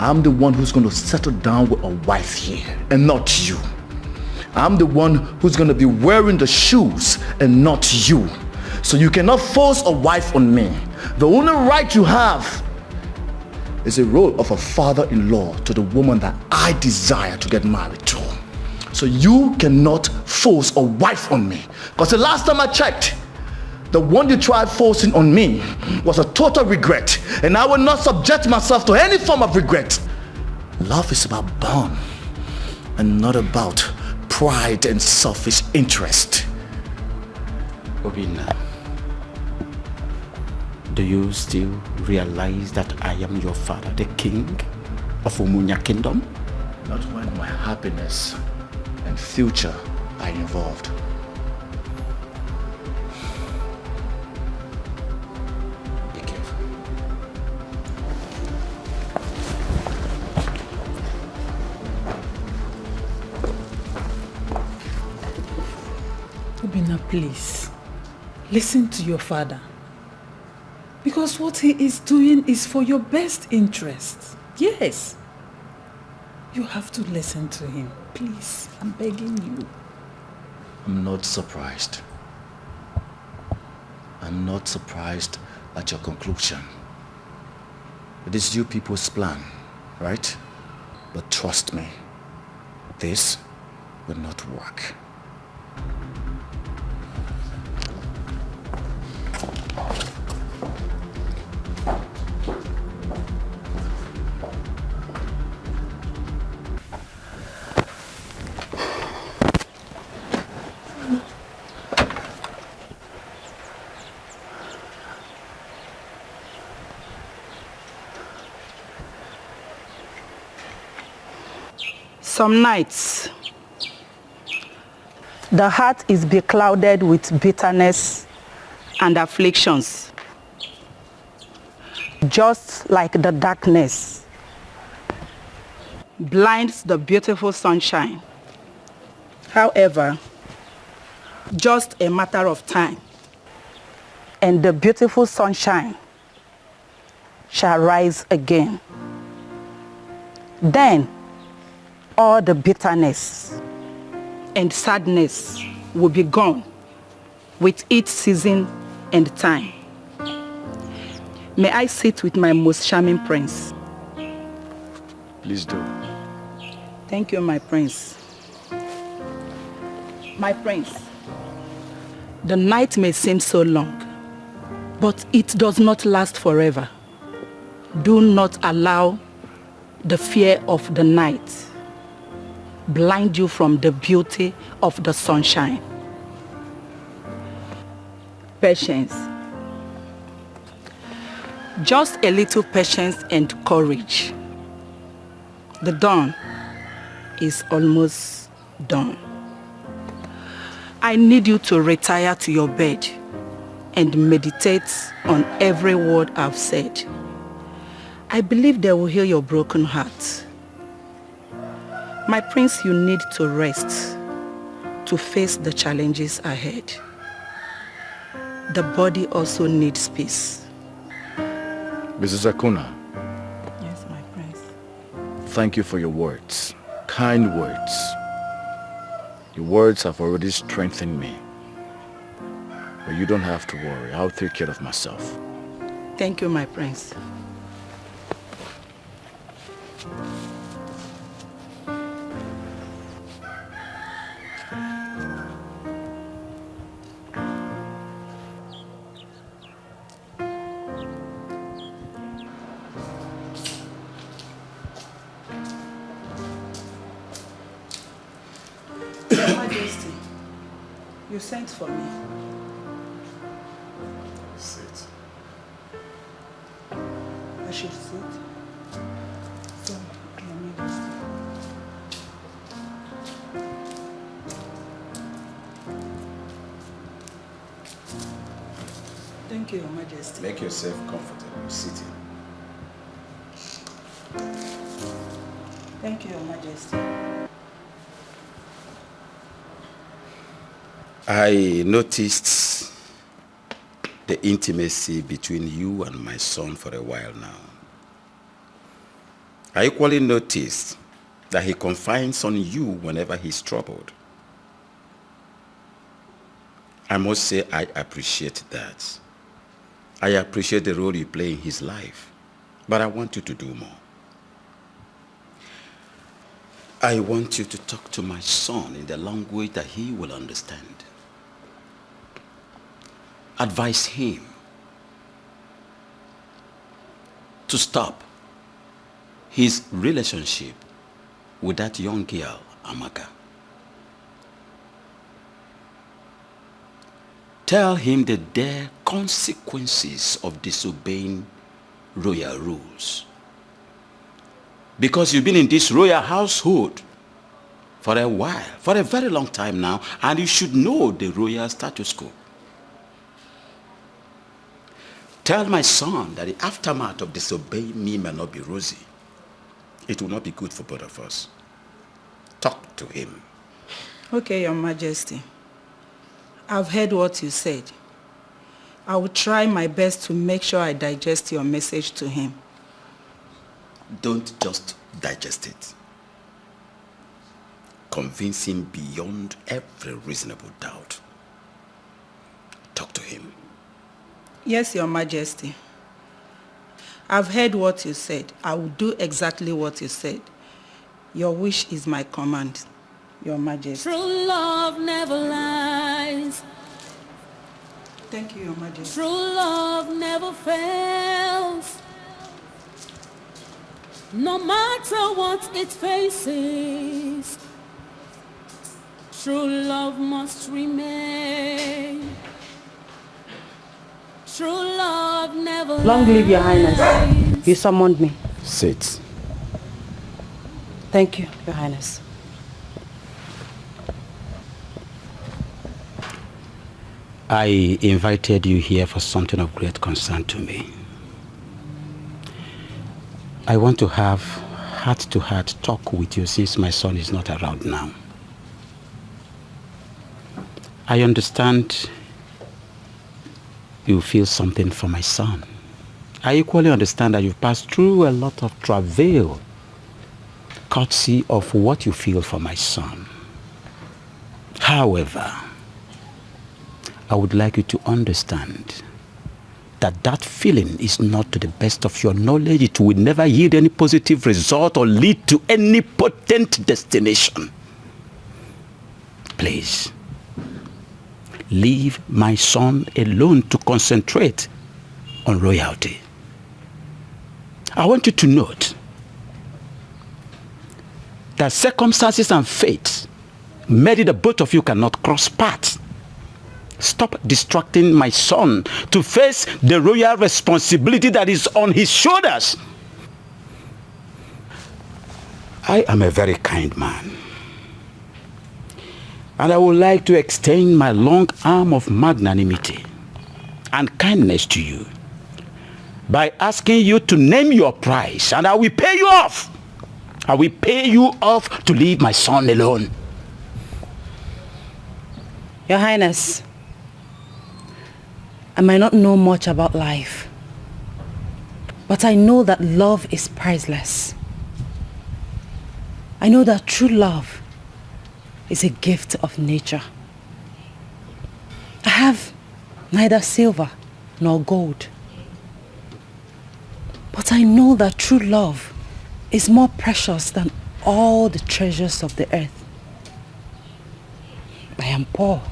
I'm the one who's going to settle down with a wife here, and not you. I'm the one who's going to be wearing the shoes, and not you. So you cannot force a wife on me. The only right you have is a role of a father-in-law to the woman that I desire to get married to. So you cannot force a wife on me. Because the last time I checked, the one you tried forcing on me was a total regret. And I will not subject myself to any form of regret. Love is about bond and not about pride and selfish interest. Obinna, do you still realize that I am your father, the king of Umunya Kingdom? Not when my happiness and future are involved. Be careful. Obinna, please, listen to your father. Because what he is doing is for your best interest. Yes. You have to listen to him. Please, I'm begging you. I'm not surprised. I'm not surprised at your conclusion. It is you people's plan, right? But trust me, this will not work. Some nights, the heart is beclouded with bitterness and afflictions, just like the darkness blinds the beautiful sunshine. However, just a matter of time, and the beautiful sunshine shall rise again. Then, all the bitterness and sadness will be gone with each season and time. May I sit with my most charming prince? Please do. Thank you, my prince. My prince, the night may seem so long, but it does not last forever. Do not allow the fear of the night blind you from the beauty of the sunshine. Patience. Just a little patience and courage. The dawn is almost done. I need you to retire to your bed and meditate on every word I've said. I believe they will heal your broken heart. My prince, you need to rest to face the challenges ahead. The body also needs peace. Mrs. Akuna. Yes, my prince. Thank you for your words. Kind words. Your words have already strengthened me. But you don't have to worry. I'll take care of myself. Thank you, my prince. Majesty, you sent for me. Sit. I should sit. So, Your Majesty. Thank you, Your Majesty. Make yourself comfortable. Sit in. Thank you, Your Majesty. I noticed the intimacy between you and my son for a while now. I equally noticed that he confides on you whenever he's troubled. I must say I appreciate that. I appreciate the role you play in his life, but I want you to do more. I want you to talk to my son in the language that he will understand. Advise him to stop his relationship with that young girl, Amaka. Tell him the dire consequences of disobeying royal rules. Because you've been in this royal household for a while, for a very long time now, and you should know the royal status quo. Tell my son that the aftermath of disobeying me may not be rosy. It will not be good for both of us. Talk to him. Okay, Your Majesty. I've heard what you said. I will try my best to make sure I digest your message to him. Don't just digest it. Convince him beyond every reasonable doubt. Talk to him. Yes, Your Majesty. I've heard what you said. I will do exactly what you said. Your wish is my command, Your Majesty. True love never lies. Thank you, Your Majesty. True love never fails. No matter what it faces, true love must remain. True love never Long live Your Highness. You summoned me. Sit. Thank you, Your Highness. I invited you here for something of great concern to me. I want to have heart-to-heart talk with you since my son is not around now. I understand you feel something for my son. I equally understand that you've passed through a lot of travail, courtesy of what you feel for my son. However, I would like you to understand that that feeling is not to the best of your knowledge. It will never yield any positive result or lead to any potent destination. Please, leave my son alone to concentrate on royalty. I want you to note that circumstances and fate made it that both of you cannot cross paths. Stop distracting my son to face the royal responsibility that is on his shoulders. I am a very kind man, and I would like to extend my long arm of magnanimity and kindness to you by asking you to name your price, and I will pay you off. I will pay you off to leave my son alone. Your Highness, I might not know much about life, but I know that love is priceless. I know that true love is a gift of nature. I have neither silver nor gold, but I know that true love is more precious than all the treasures of the earth. I am poor.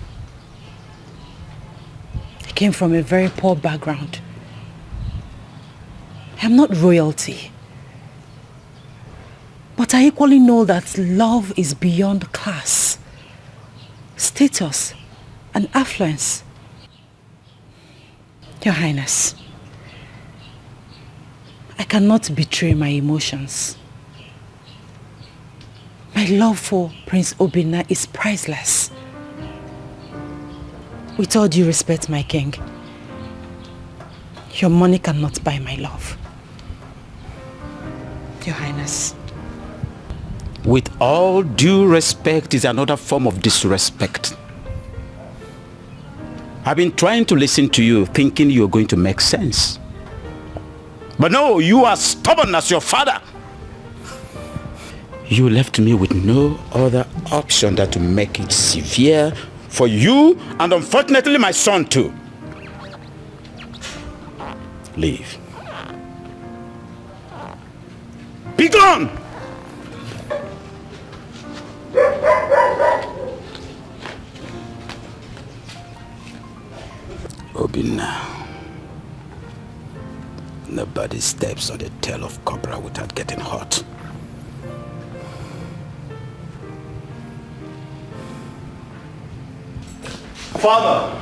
I came from a very poor background. I am not royalty. But I equally know that love is beyond class, status, and affluence. Your Highness, I cannot betray my emotions. My love for Prince Obinna is priceless. With all due respect, my king, Your money cannot buy my love. Your Highness. With all due respect is another form of disrespect. I've been trying to listen to you, thinking you're going to make sense. But no, you are stubborn as your father. You left me with no other option than to make it severe for you and unfortunately my son too. Leave. Be gone! Obinna. Nobody steps on the tail of cobra without getting hot. Father!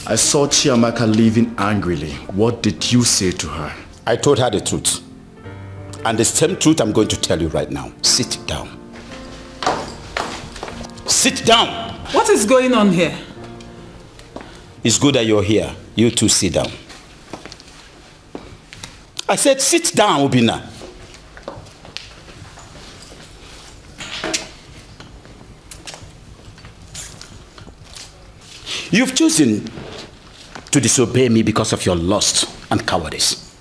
I saw Chiamaka leaving angrily. What did you say to her? I told her the truth. And the same truth I'm going to tell you right now. Sit down. Sit down! What is going on here? It's good that you're here. You two sit down. I said sit down, Obinna. You've chosen to disobey me because of your lust and cowardice.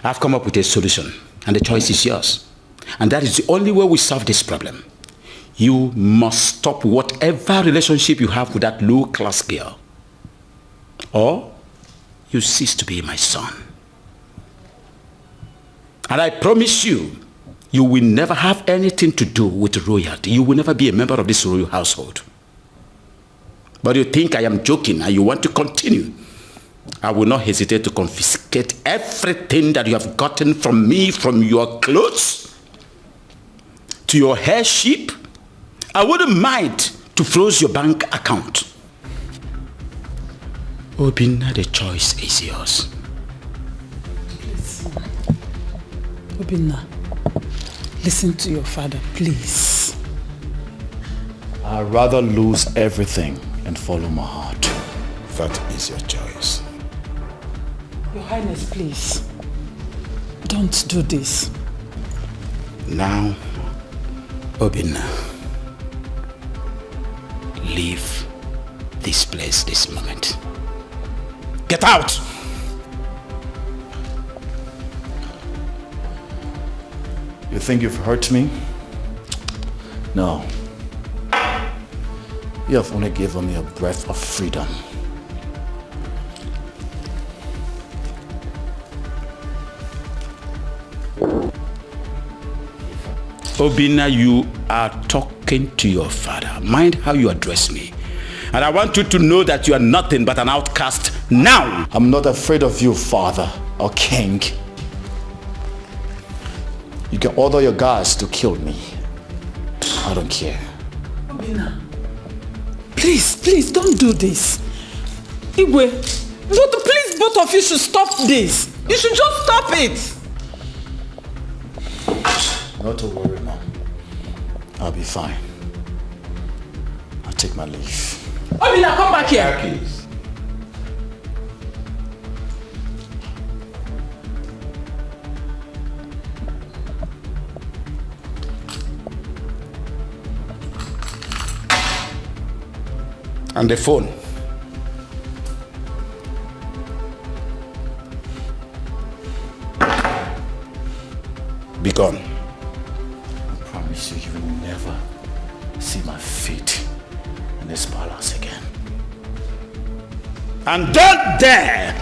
I've come up with a solution, and the choice is yours. And that is the only way we solve this problem. You must stop whatever relationship you have with that low-class girl. Or you cease to be my son. And I promise you, you will never have anything to do with royalty. You will never be a member of this royal household. But you think I am joking and you want to continue. I will not hesitate to confiscate everything that you have gotten from me, from your clothes to your hairship. I wouldn't mind to freeze your bank account. Obinna, the choice is yours. Please. Obinna, listen to your father, please. I'd rather lose everything and follow my heart. That is your choice. Your Highness, please. Don't do this. Now, Obinna, leave this place this moment. Get out! You think you've hurt me? No. You have only given me a breath of freedom. Obinna, you are talking to your father. Mind how you address me. And I want you to know that you are nothing but an outcast now. I'm not afraid of you, father or king. You can order your guards to kill me. I don't care. Obinna, please don't do this. Igwe, please both of you should stop this. You should just stop it. Not to worry, Mom. I'll be fine. I'll take my leave. Obinna, come back here. Please. And the phone. Be gone. I promise you, you will never see my feet in this palace again. And don't dare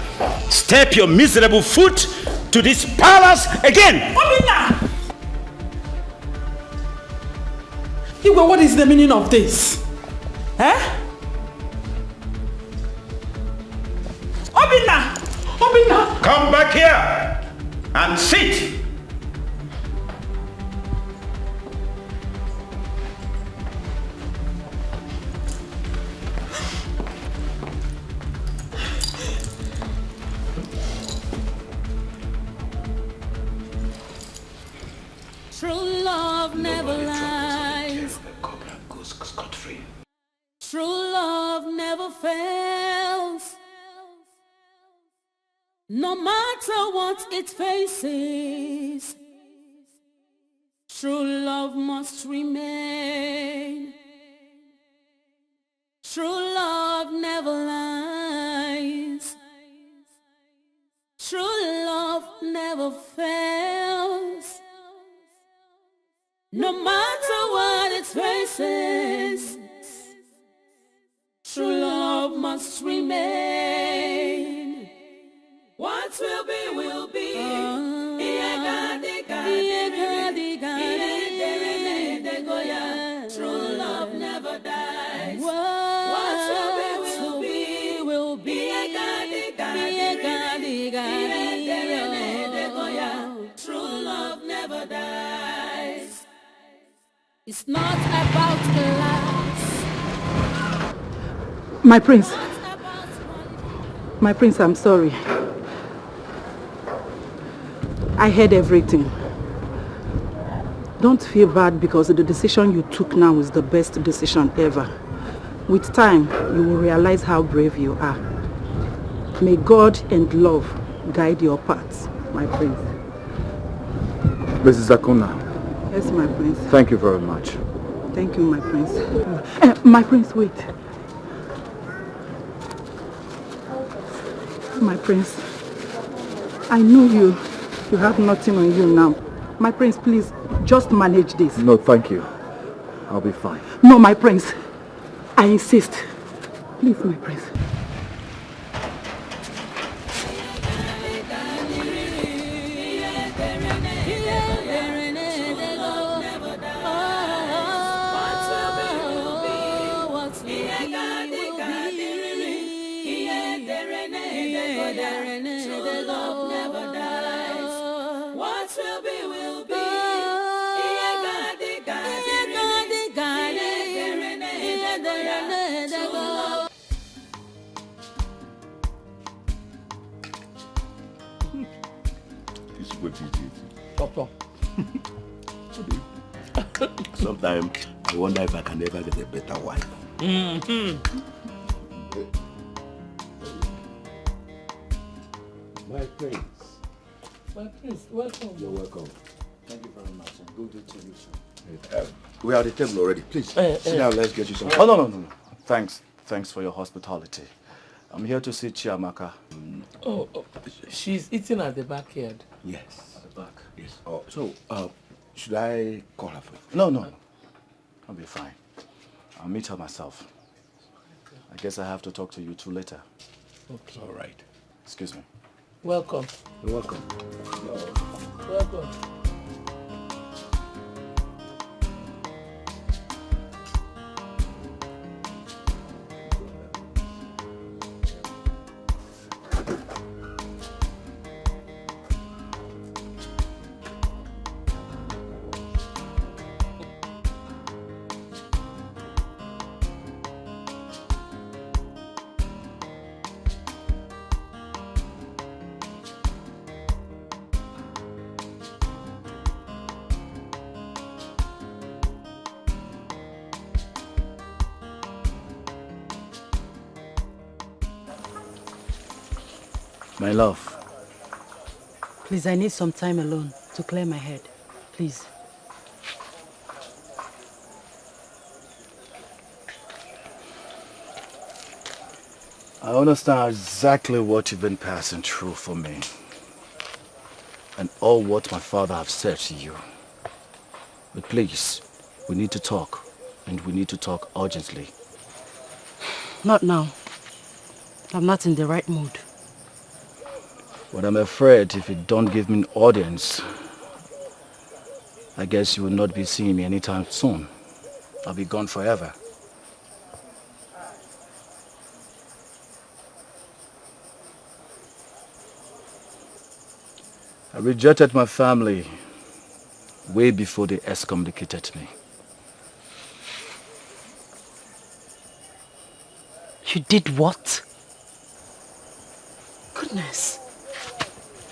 step your miserable foot to this palace again. Obinna! Igwe, what is the meaning of this? Eh? Obinna! Obinna! Come back here and sit. True love never lies. True love never fails. No matter what it faces, true love must remain. True love never lies. True love never fails. No matter what it faces, true love must remain. What will be, will be. True love never dies. What will be, will be. True love never dies. It's not about the last. My prince. My prince, I'm sorry. I heard everything. Don't feel bad because the decision you took now is the best decision ever. With time, you will realize how brave you are. May God and love guide your paths, my prince. Mrs. Akuna. Yes, my prince. Thank you very much. Thank you, my prince. My prince, wait. My prince, I know you have nothing on you now. My prince, please, just manage this. No, thank you. I'll be fine. No, my prince. I insist. Please, my prince. Sometimes I wonder if I can ever get a better one. My prince. My prince, welcome. You're welcome. Thank you very much. And good day to you, sir. We are at the table already. Please, sit down. Let's get you some. Oh, no. Thanks for your hospitality. I'm here to see Chiamaka. Oh, she's eating at the backyard. Yes. At the back. Yes. Oh, so, should I call her for you? No. I'll be fine. I'll meet her myself. I guess I have to talk to you two later. Okay. All right. Excuse me. Welcome. You're welcome. Welcome. My love. Please, I need some time alone to clear my head. Please. I understand exactly what you've been passing through for me. And all what my father have said to you. But please, we need to talk. And we need to talk urgently. Not now. I'm not in the right mood. But I'm afraid if you don't give me an audience, I guess you will not be seeing me anytime soon. I'll be gone forever. I rejected my family way before they excommunicated me. You did what? Goodness.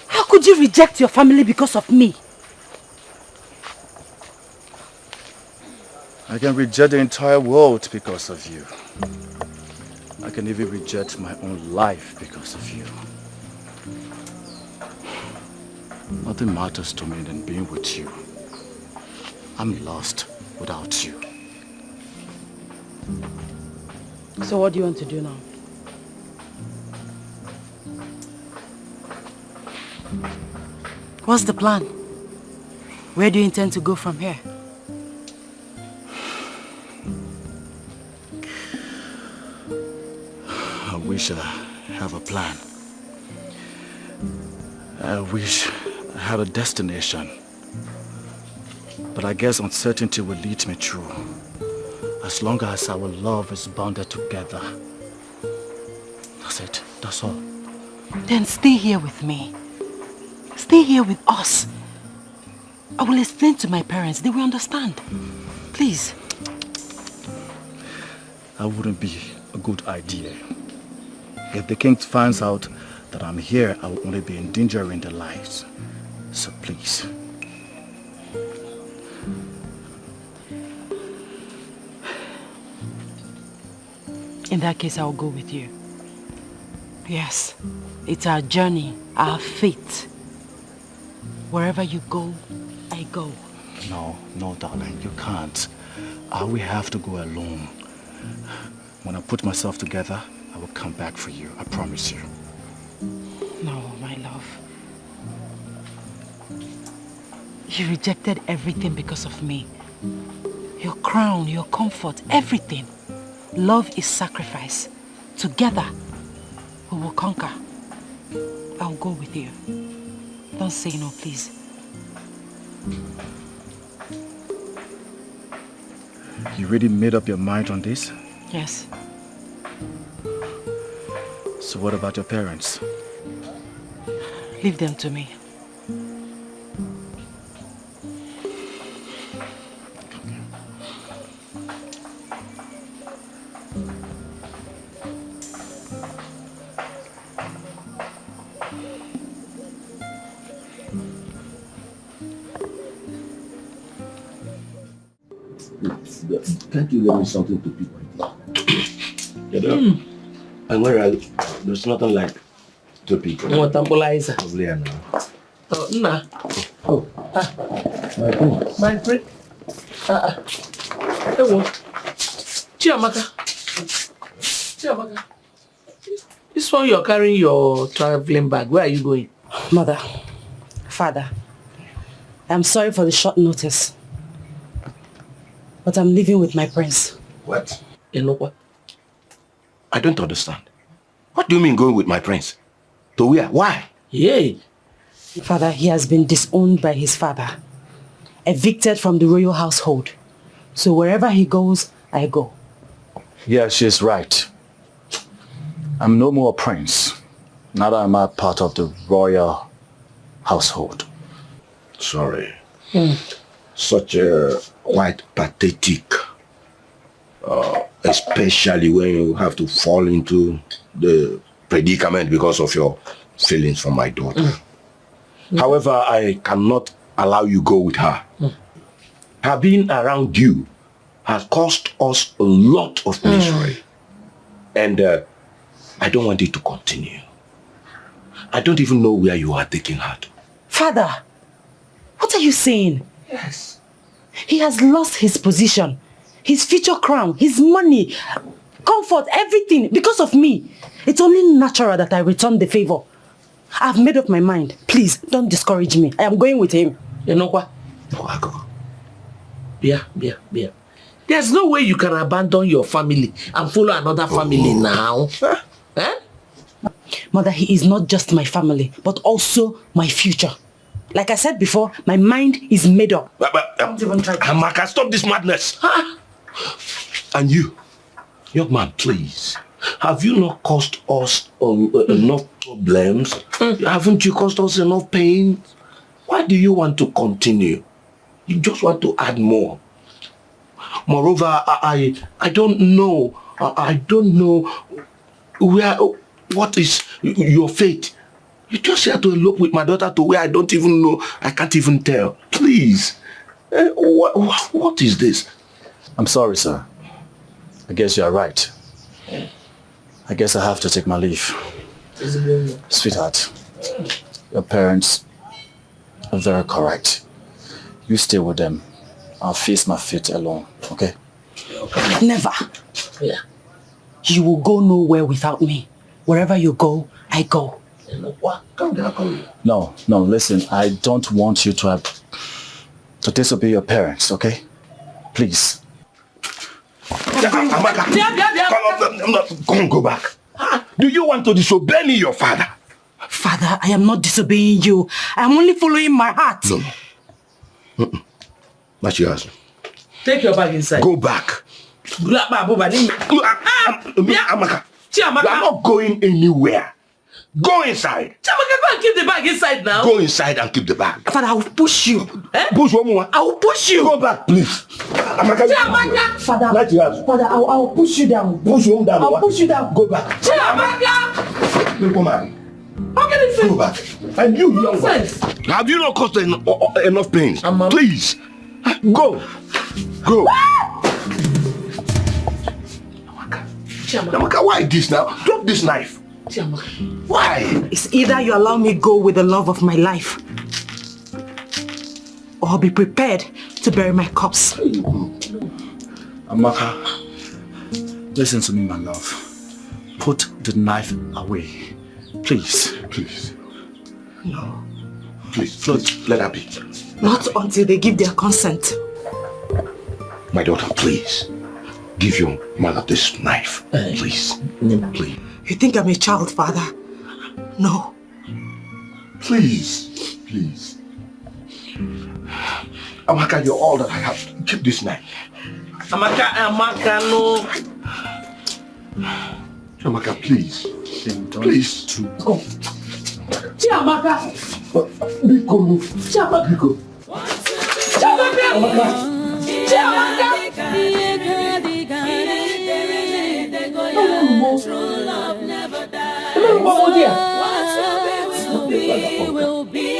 How could you reject your family because of me? I can reject the entire world because of you. I can even reject my own life because of you. Nothing matters to me than being with you. I'm lost without you. So what do you want to do now? What's the plan? Where do you intend to go from here? I wish I have a plan. I wish I had a destination. But I guess uncertainty will lead me through. As long as our love is bounded together. That's it. That's all. Then stay here with me. Stay here with us. I will explain to my parents. They will understand. Please. That wouldn't be a good idea. If the king finds out that I'm here, I will only be endangering their lives. So please. In that case, I'll go with you. Yes, it's our journey, our fate. Wherever you go, I go. No, darling, you can't. I will have to go alone. When I put myself together, I will come back for you. I promise you. No, my love. You rejected everything because of me. Your crown, your comfort, everything. Love is sacrifice. Together, we will conquer. I'll go with you. Don't say no, please. You really made up your mind on this? Yes. So what about your parents? Leave them to me. Can't you let me something to pick with? And where there's nothing like to pick. What temporizer? Probably now. Oh, nah. Oh. My friend. My friend. Hey, Chiamaka. This one you're carrying your traveling bag. Where are you going? Mother, Father, I'm sorry for the short notice. But I'm living with my prince. What? You know what? I don't understand. What do you mean going with my prince? To where? Why? Yay. Father, he has been disowned by his father. Evicted from the royal household. So wherever he goes, I go. Yeah, she's right. I'm no more a prince. Neither am I part of the royal household. Sorry. Such a quite pathetic. Especially when you have to fall into the predicament because of your feelings for my daughter. However, I cannot allow you go with her. Her being around you has caused us a lot of misery. And I don't want it to continue. I don't even know where you are taking her to. Father, what are you saying? Yes. He has lost his position, his future crown, his money, comfort, everything because of me. It's only natural that I return the favor. I've made up my mind. Please, don't discourage me. I am going with him. You know what? Yeah. There's no way you can abandon your family and follow another family now. Eh? Mother, he is not just my family, but also my future. Like I said before, my mind is made up. Don't even try to... Amaka, stop this madness. And you, young man, please. Have you not caused us enough problems? Haven't you caused us enough pain? Why do you want to continue? You just want to add more. Moreover, I don't know. I don't know what is your fate. You just have to elope with my daughter to where I don't even know. I can't even tell. Please. What is this? I'm sorry, sir. I guess you're right. I guess I have to take my leave. Sweetheart, your parents Very correct. You stay with them. I'll face my fate alone, okay? Never. Yeah. You will go nowhere without me. Wherever you go, I go. No, listen, I don't want you to disobey your parents, okay? Please. Go back. Do you want to disobey me, your father? Father, I am not disobeying you. I am only following my heart. No. That's yours. Take your bag inside. Go back. Amaka, you are not going anywhere. Go inside. Chiamaka, go and keep the bag inside now. Go inside and keep the bag. Father, I will push you. Push one more. I will push you. Go back, please. Chiamaka. Father, That's yours. Father, I will push you down. Push him down. I'll push you down. Go back. Chiamaka. Woman. How can it Go back. And you, young one, have you not caused enough pain? Please. Go. Go. Amaka, why this now? Drop this knife. Why? It's either you allow me go with the love of my life, or be prepared to bury my corpse. Amaka, listen to me, my love. Put the knife away. Please. Please. No. Please, let her be. Not until they give their consent. My daughter, please. Give your mother this knife. Please. Please. You think I'm a child, Father? No. Please. Please. Amaka, you're all that I have. Keep this knife. Amaka, no. Amaka, please. Please. Go. Chiamaka. Biko. Chiamaka. Biko. Chiamaka. Chiamaka. True love never dies. Will be a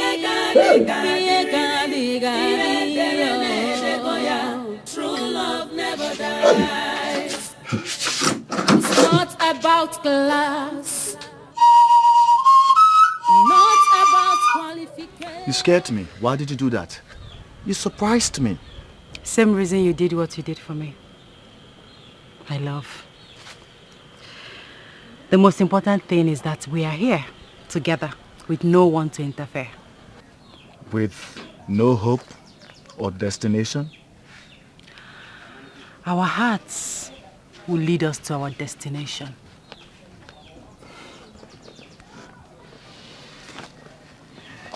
true love never dies. It's not about class, not about qualification. You scared me. Why did you do that? You surprised me. Same reason you did what you did for me. My love. The most important thing is that we are here together with no one to interfere. With no hope or destination? Our hearts will lead us to our destination.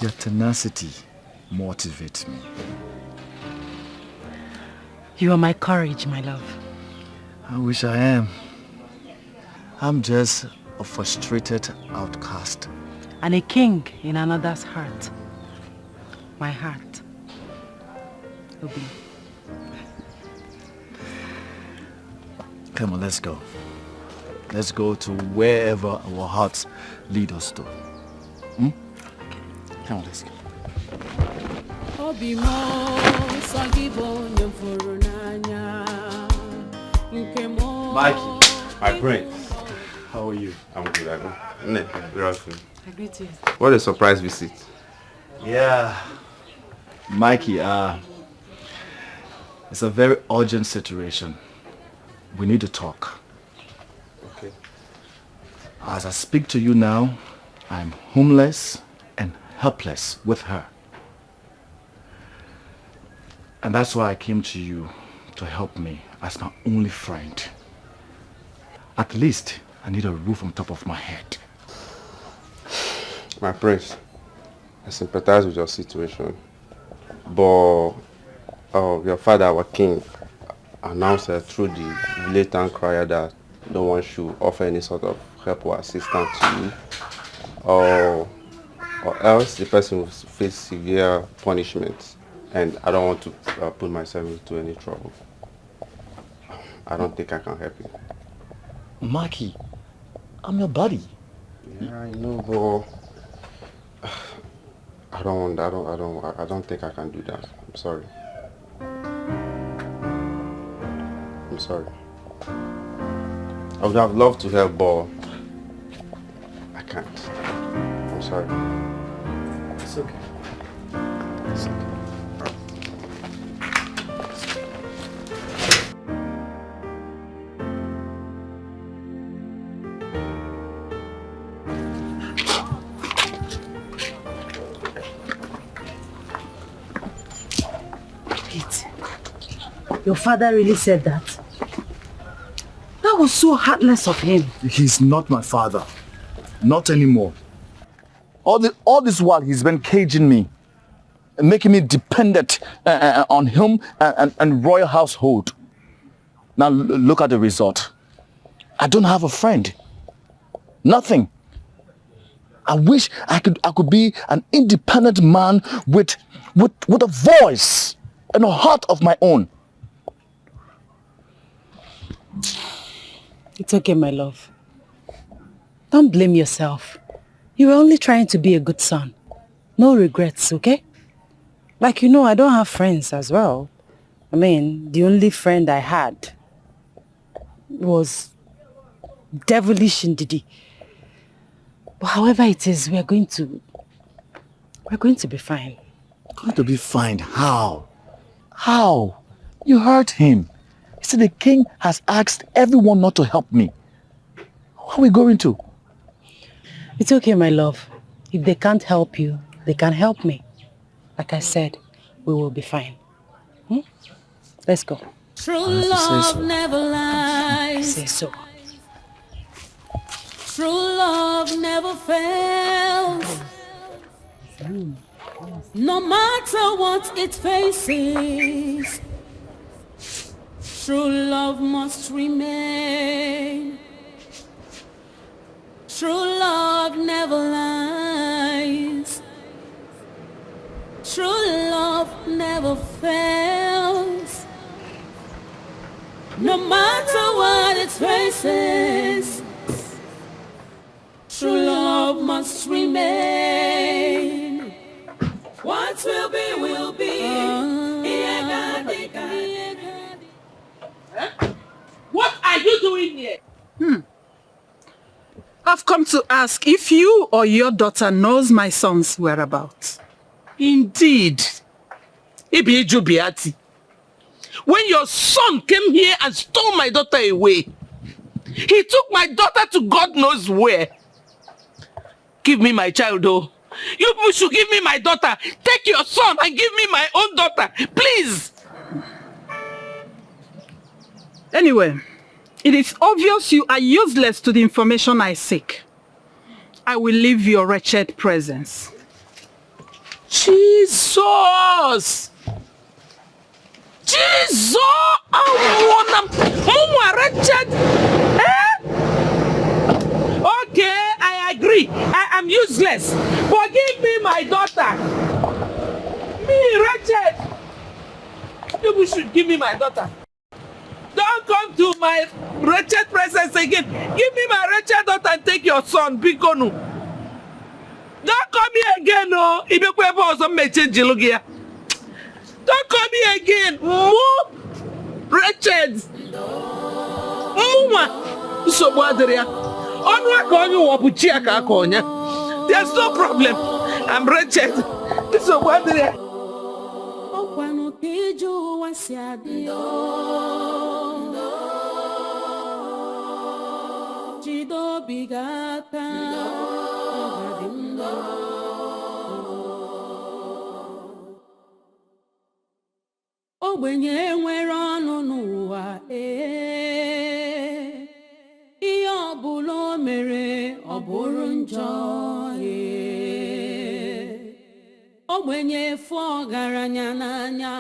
Your tenacity motivates me. You are my courage, my love. I wish I am. I'm just a frustrated outcast. And a king in another's heart. My heart. Obi. Come on, let's go. Let's go to wherever our hearts lead us to. Hmm? Come on, let's go. Mikey, my prince. How are you? I'm good, I know. Good afternoon. I greet you. What a surprise visit. Yeah. Mikey, it's a very urgent situation. We need to talk. Okay. As I speak to you now, I'm homeless and helpless with her. And that's why I came to you to help me as my only friend. At least I need a roof on top of my head. My prince, I sympathize with your situation. But your father, our king, announced through the blatant crier that no one should offer any sort of help or assistance to you. Or else the person will face severe punishment. And I don't want to put myself into any trouble. I don't think I can help you. Mikey, I'm your buddy. Yeah, I know, but I don't think I can do that. I'm sorry. I'm sorry. I would have loved to help, but I can't. I'm sorry. It's okay. Your father really said that? That was so heartless of him. He's not my father. Not anymore. All this while he's been caging me, making me dependent on him and royal household. Now look at the result. I don't have a friend. Nothing. I wish I could be an independent man with a voice and a heart of my own. It's okay, my love. Don't blame yourself. You were only trying to be a good son. No regrets, okay? Like, you know, I don't have friends as well. I mean, the only friend I had was devilish Ndidi. But however it is, we're going to be fine. Going to be fine? How? How? You hurt him. He said the king has asked everyone not to help me. How are we going to? It's okay, my love. If they can't help you, they can help me. Like I said, we will be fine. Let's go. True love never lies. Say so. True love never fails. No matter what it faces, true love must remain. True love never lies. True love never fails. No matter what it faces, true love must remain. What will be, will be. What are you doing here? I've come to ask if you or your daughter knows my son's whereabouts. Indeed. Ibi Jubiati. When your son came here and stole my daughter away, he took my daughter to God knows where. Give me my child, oh. You people should give me my daughter. Take your son and give me my own daughter. Please. Anyway, it is obvious you are useless to the information I seek. I will leave your wretched presence. Jesus! Jesus! Wretched! Okay, I agree. I am useless. But give me my daughter. Me, wretched. You should give me my daughter. Don't come to my wretched presence again. Give me my wretched daughter and take your son, Bikonu. Don't come here again, no. Don't come here again. More wretched. There's no problem. I'm wretched. Ogbenye nwere ọnụ n'ụwa ihe ọbụla o mere ọ bụrụ njọ ogbenye fụ ọgaranya n'anya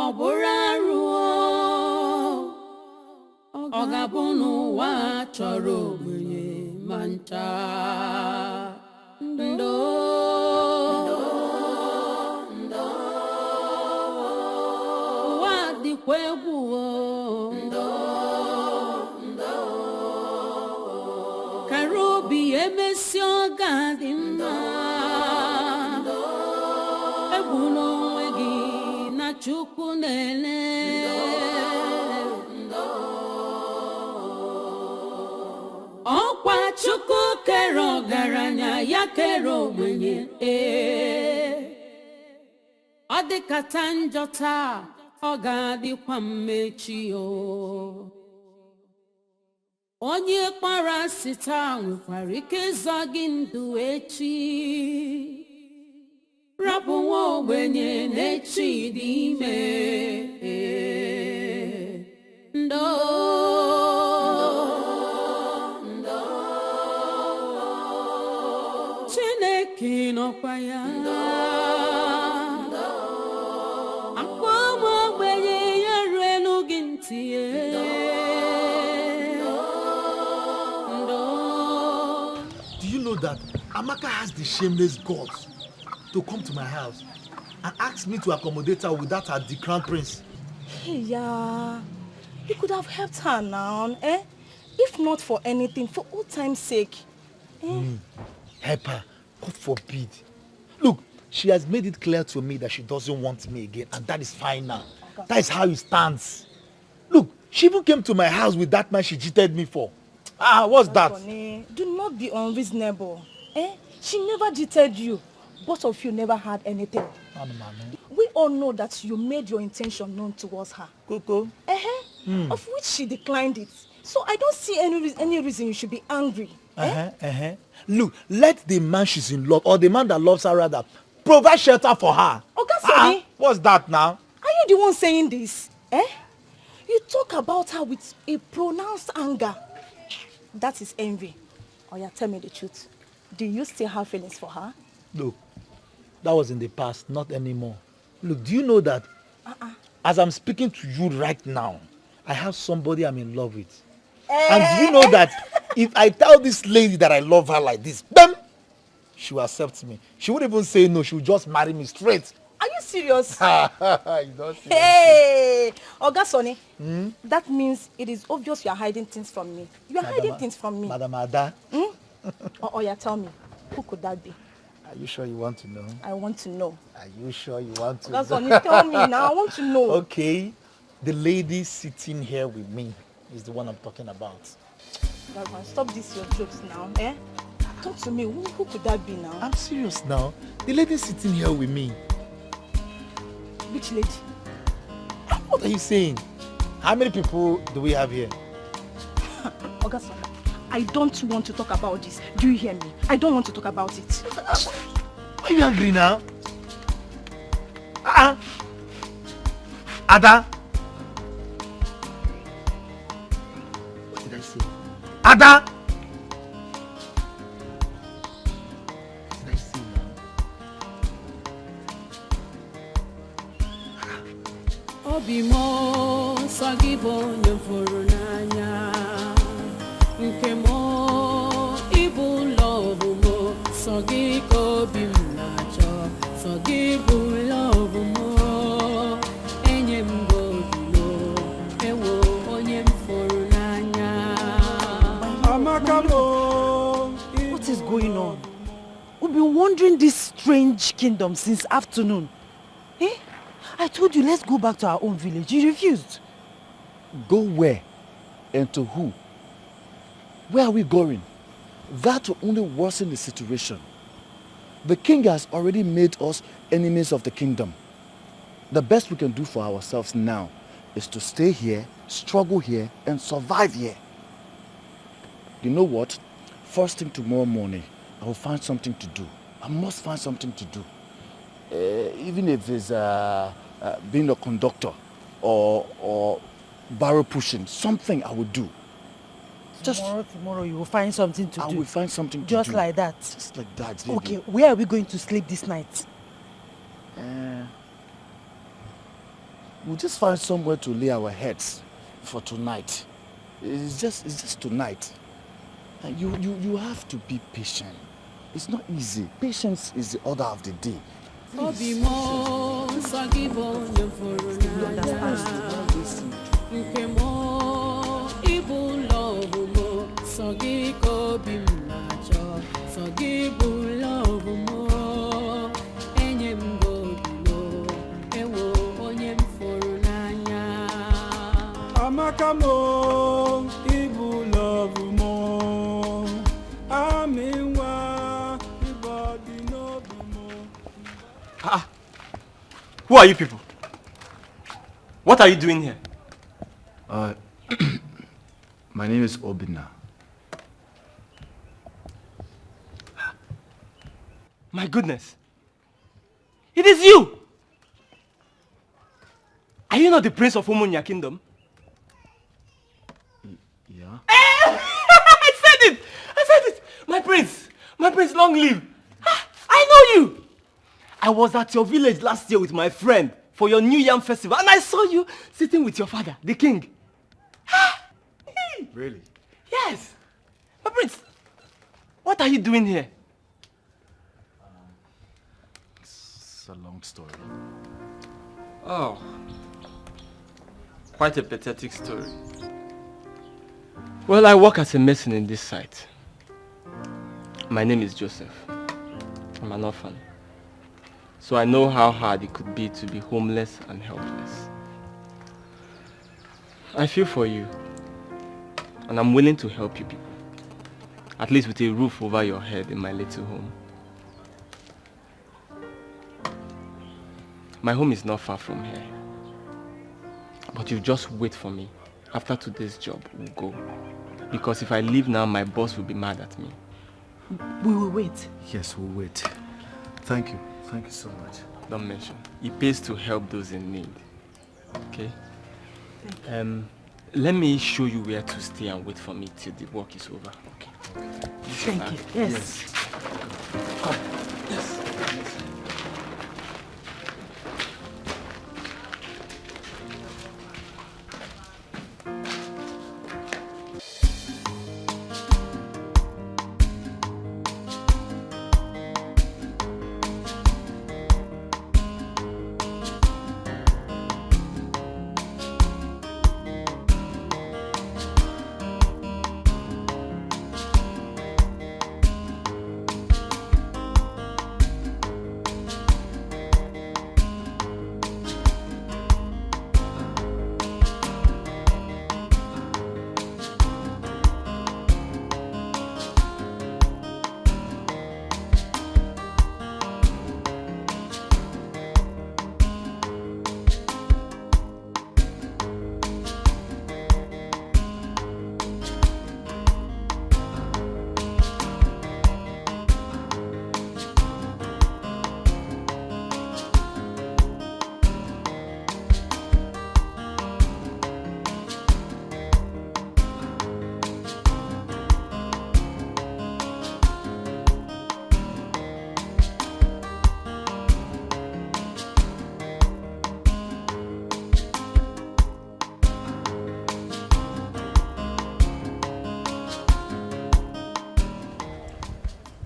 ọ bụrụ arụ ọ ga-abụ n'ụwa chọrọ ogbenye ma ncha Karobi emesi ọga dị mma egwu n'onwe gị na Chukwu na-ele ọkwa Chukwu kere ọgaranya ya kere ogbenye dịkata njọ taa ọ ga-adịkwa mmechi o. Onye kpara asị taa nwekwara ike ịzọ gị ndụ echi. Rapụ nwa ogbenye n'echi dị ime. Ndo Chineke nọkwa ya. Akwa ụmụ ogbenye ya ruelu gị ntị Do you know that Amaka has the shameless guts to come to my house and ask me to accommodate her without her the crown prince? Hey, yeah. You could have helped her now, eh? If not for anything, for old time's sake. Help her. God forbid. Look, she has made it clear to me that she doesn't want me again, and that is fine now. That is how it stands. Look, she even came to my house with that man she cheated me for. What's that? Honey, do not be unreasonable. Eh? She never cheated you. Both of you never had anything. We all know that you made your intention known towards her. Coco? Of which she declined it. So I don't see any reason you should be angry. Look, let the man she's in love, or the man that loves her rather, provide shelter for her. Sorry. What's that now? Are you the one saying this? Eh? You talk about her with a pronounced anger. That is envy. Oh yeah, tell me the truth. Do you still have feelings for her? Look, that was in the past, not anymore. Look, do you know that as I'm speaking to you right now, I have somebody I'm in love with. And do you know that if I tell this lady that I love her like this, then she will accept me. She wouldn't even say no, she will just marry me straight. Are you serious? You don't see Hey, Oga Sonny, that means it is obvious you are hiding things from me. You are hiding things from me. Madam Ada. Oh yeah, tell me, who could that be? Are you sure you want to know? I want to know. Are you sure you want to Oga know? Sonny, tell me now, I want to know. Okay, the lady sitting here with me is the one I'm talking about. Stop this your jokes now, eh? Talk to me, who could that be now? I'm serious now. The lady sitting here with me. Which lady? What are you saying? How many people do we have here? Oga Sonny, I don't want to talk about this. Do you hear me? I don't want to talk about it. Are you angry now? Ada? What did I say? Ada? What did I say now? Obi mo sagibo nyefuru n'anya nke mo ibu love mo sagiko obi m na-achọ sagibu love mo enye m obi mo ewo onye m furu n'anya. What is going on? We've been wandering this strange kingdom since afternoon. Eh? I told you, let's go back to our own village. You refused. Go where? And to who? Where are we going? That will only worsen the situation. The king has already made us enemies of the kingdom. The best we can do for ourselves now is to stay here, struggle here, and survive here. You know what? First thing tomorrow morning, I will find something to do. I must find something to do. Even if it's being a conductor or barrel pushing, something I will do. Tomorrow you will find something to do. I will find something to do. Just like that? Just like that, baby. Okay, where are we going to sleep this night? We'll just find somewhere to lay our heads for tonight. It's just tonight. And you have to be patient. It's not easy. Patience is the order of the day. Obi mo sagibo nyefuru n'anya nke mo ibu love mo sagiko obi m na-achọ sagibu love mo enye m obi mo ewo onye m furu n'anya. Amaka mo ibu love mo aminwa ibodi no bi mo. Who are you people? What are you doing here? My name is Obina. My goodness. It is you! Are you not the prince of Umunya kingdom? Yeah? I said it! I said it! My prince, long live! I know you! I was at your village last year with my friend for your New Yam festival and I saw you sitting with your father, the king. Really? Yes! My prince, what are you doing here? It's a long story. Oh. Quite a pathetic story. Well, I work as a mason in this site. My name is Joseph. I'm an orphan. So I know how hard it could be to be homeless and helpless. I feel for you. And I'm willing to help you people. At least with a roof over your head in my little home. My home is not far from here. But you just wait for me. After today's job, we'll go. Because if I leave now, my boss will be mad at me. We will wait. Yes, we'll wait. Thank you. Thank you so much. Don't mention. It pays to help those in need. Okay? Let me show you where to stay and wait for me till the work is over. Okay. Thank you. Yes. Come. Yes.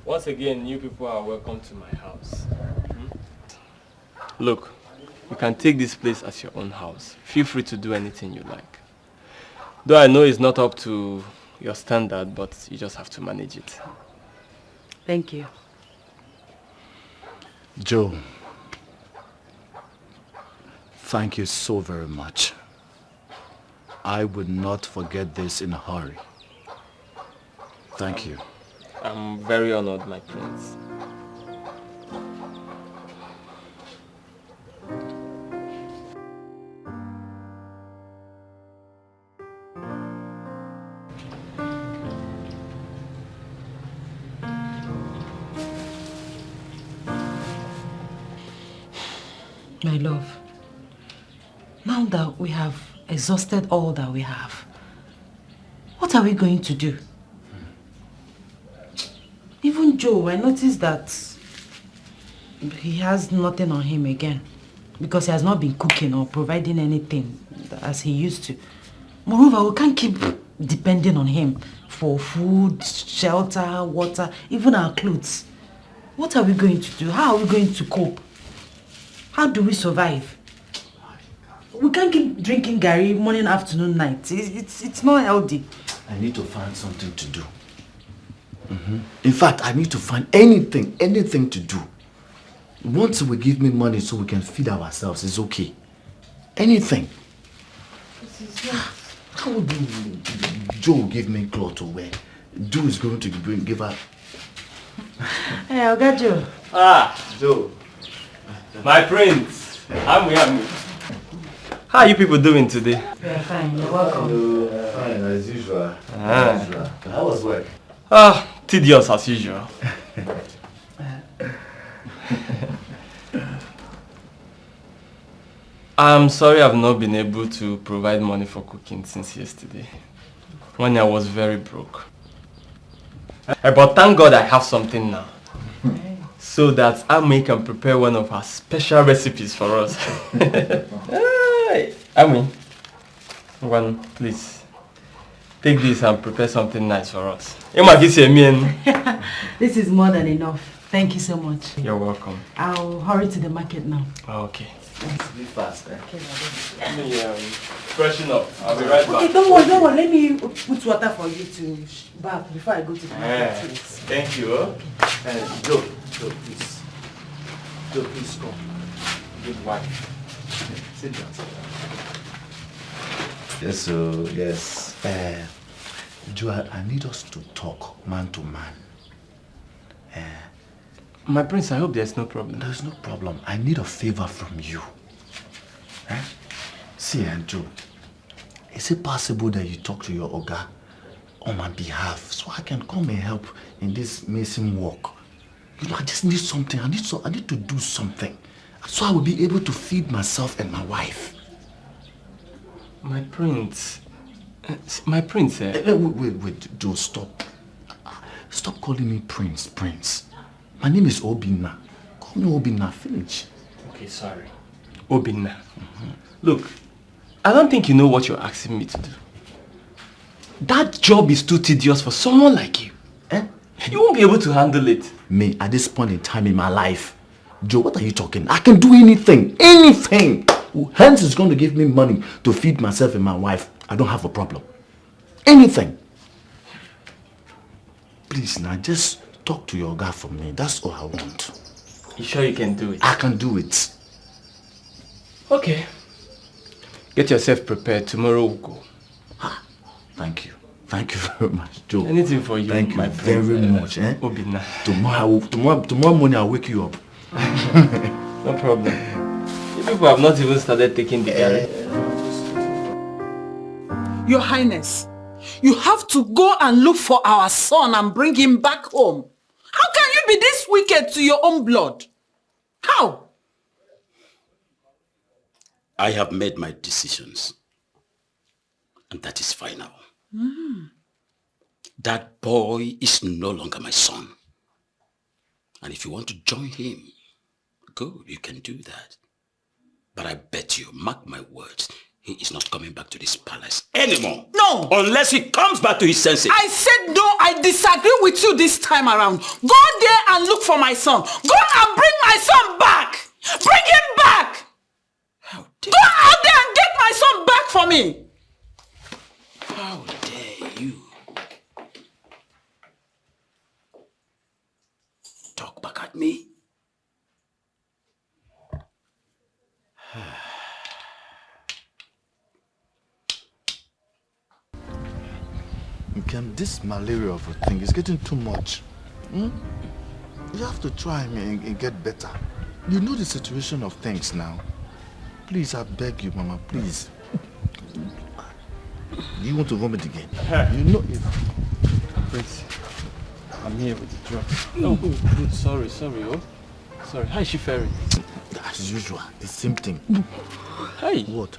Once again, you people are welcome to my house. Look, you can take this place as your own house. Feel free to do anything you like. Though I know it's not up to your standard, but you just have to manage it. Thank you. Joe, thank you so very much. I would not forget this in a hurry. Thank you. I'm very honored, my prince. My love, now that we have exhausted all that we have, what are we going to do? Even Joe, I noticed that he has nothing on him again because he has not been cooking or providing anything as he used to. Moreover, we can't keep depending on him for food, shelter, water, even our clothes. What are we going to do? How are we going to cope? How do we survive? We can't keep drinking Gary morning, afternoon, night. It's not healthy. I need to find something to do. In fact, I need to find anything to do. Once we give me money so we can feed ourselves, it's okay. Anything. How would Joe give me clothes to wear? Joe is going to give her. Hey, Oga Joe. Ah, Joe. My prince. I'm. How are you people doing today? We are fine. You're welcome. Hello. Fine, as usual. Ah. As usual. How was work? Tedious as usual. I'm sorry I've not been able to provide money for cooking since yesterday, when I was very broke. But thank God I have something now, so that Amy can prepare one of her special recipes for us. Amy, one, please, take this and prepare something nice for us. This is more than enough. Thank you so much. You're welcome. I'll hurry to the market now. Okay. Be fast, eh? Okay, Let me freshen up. I'll be right back. Okay, don't worry. Let me put water for you to bath before I go to the market. Thank you. Joe, please. Joe, please come. Good wife. Sit down. Yes, yes. Joe, I need us to talk man to man. My prince, I hope there's no problem. There's no problem. I need a favor from you. See, Joe, is it possible that you talk to your Oga on my behalf so I can come and help in this missing work? You know, I just need something. I need to do something so I will be able to feed myself and my wife. My prince. Wait, Joe, stop. Stop calling me Prince. My name is Obinna. Call me Obinna, finish. Okay, sorry. Obinna. Look, I don't think you know what you're asking me to do. That job is too tedious for someone like you. You won't be able to handle it. Me, at this point in time in my life, Joe, what are you talking? I can do anything. Anything. Hence is going to give me money to feed myself and my wife. I don't have a problem. Anything. Please, now, just talk to your guy for me. That's all I want. You sure you can do it? I can do it. Okay. Get yourself prepared. Tomorrow we'll go. Thank you. Thank you very much, Joe. Anything for you, Thank you my very much. Obinna. Tomorrow morning I'll wake you up. No problem. You people have not even started taking the air. Your Highness, you have to go and look for our son and bring him back home. How can you be this wicked to your own blood? How? I have made my decisions. And that is final. That boy is no longer my son. And if you want to join him, go, you can do that. But I bet you, mark my words, he is not coming back to this palace anymore. No! Unless he comes back to his senses. I said no, I disagree with you this time around. Go there and look for my son. Go and bring my son back! Bring him back! Go out there and get my son back for me! How dare you? Talk back at me. This malaria of a thing is getting too much. You have to try and get better. You know the situation of things now. Please, I beg you, Mama, please. You want to vomit again? You know it. Prince, I'm here with the drugs. Oh, good. Sorry. Sorry. How is she faring? As usual, the same thing. Hey. What?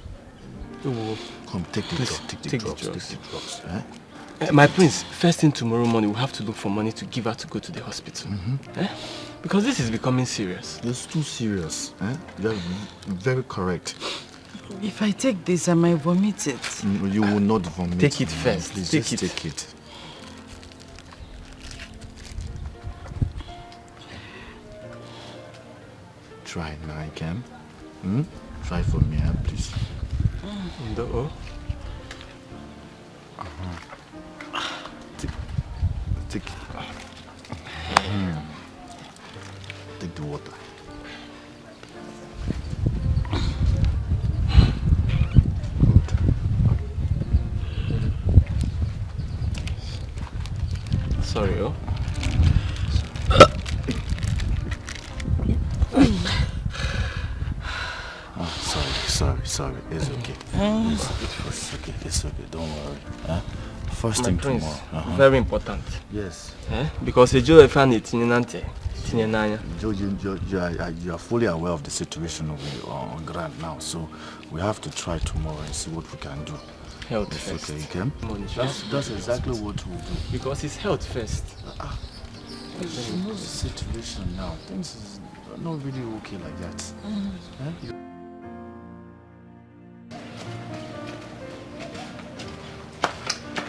Come, take the drugs. Take the drugs. My prince, first thing tomorrow morning, we'll have to look for money to give her to go to the hospital. Because this is becoming serious. It's too serious. You're very correct. If I take this, I might vomit it. You will not vomit. Take it first. Please, take it. Try now, I can. Try for me, please. Take it. Take the water. Sorry, sorry. It's okay. It's okay. It's okay. Don't worry. Huh? First thing tomorrow. Very important. Yes. Because you are fully aware of the situation on ground now, so we have to try tomorrow and see what we can do. Health it's first. Okay, okay? That's exactly what we'll do. Because it's health first. You know the situation now. Things are not really okay like that.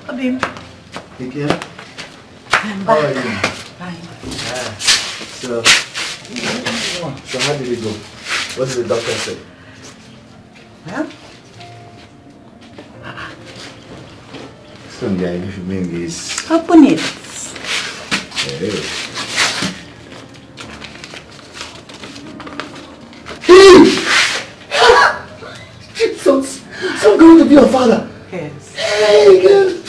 Abim. Okay. How are you? Fine. So how did it go? What did the doctor say? Well, Some guy, if you mean this. open it. Hey. So I'm going to be your father. Yes. Hey, good.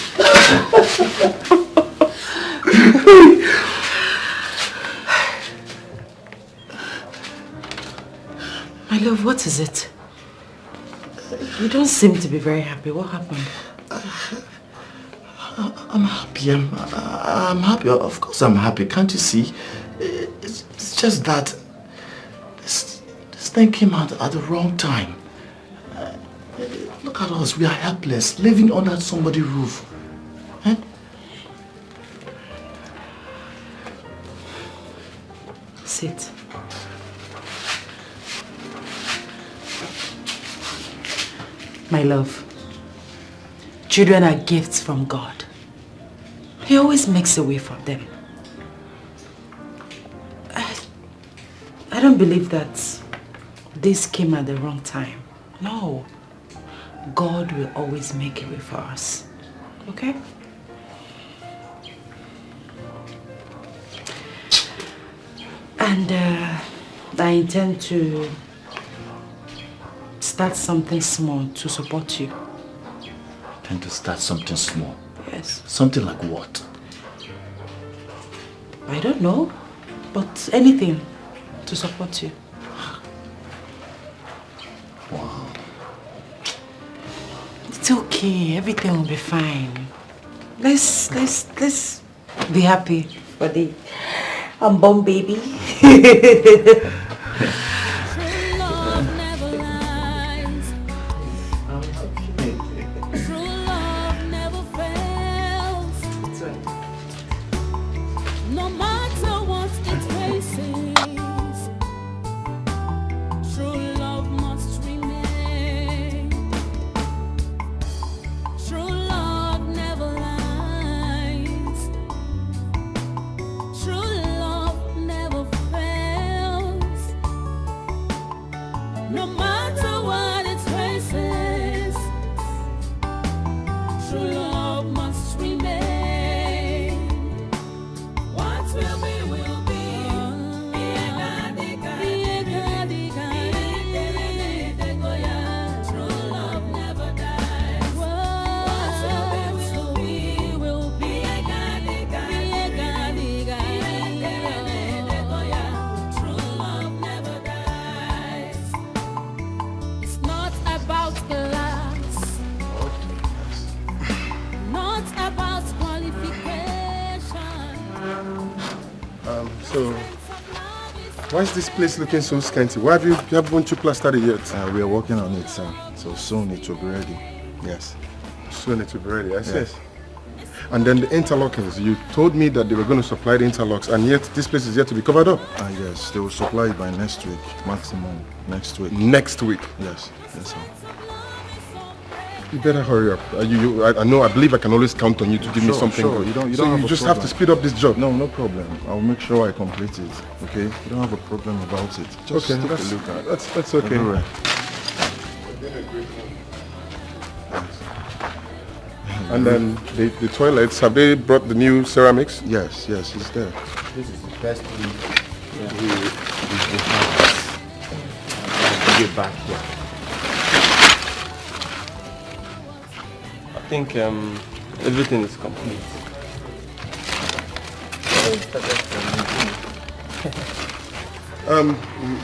My love, what is it? You don't seem to be very happy. What happened? I'm happy. I'm happy. Of course I'm happy. Can't you see? It's just that this thing came out at the wrong time. Look at us. We are helpless, living under somebody's roof. Sit. My love, children are gifts from God. He always makes a way for them. I don't believe that this came at the wrong time. No. God will always make a way for us. Okay? And I intend to start something small to support you. Trying to start something small? Yes. Something like what? I don't know, but anything to support you. Wow. It's okay, everything will be fine. Let's be happy for the unborn baby. Why is this place looking so scanty? Why haven't you plastered it yet? We are working on it, sir. So soon it will be ready. Yes. Soon it will be ready, I see. And then the interlockings, you told me that they were going to supply the interlocks, and yet this place is yet to be covered up. Yes, they will supply it by next week, maximum next week. Next week? Yes, yes, sir. You better hurry up. I believe I can always count on you to give me something good. You just have to speed up this job. No problem. I'll make sure I complete it. Okay? You don't have a problem about it. Just take a look at it. That's okay. Right. And then the toilets, have they brought the new ceramics? Yes, it's there. This is the first week. Get back here. I think everything is complete.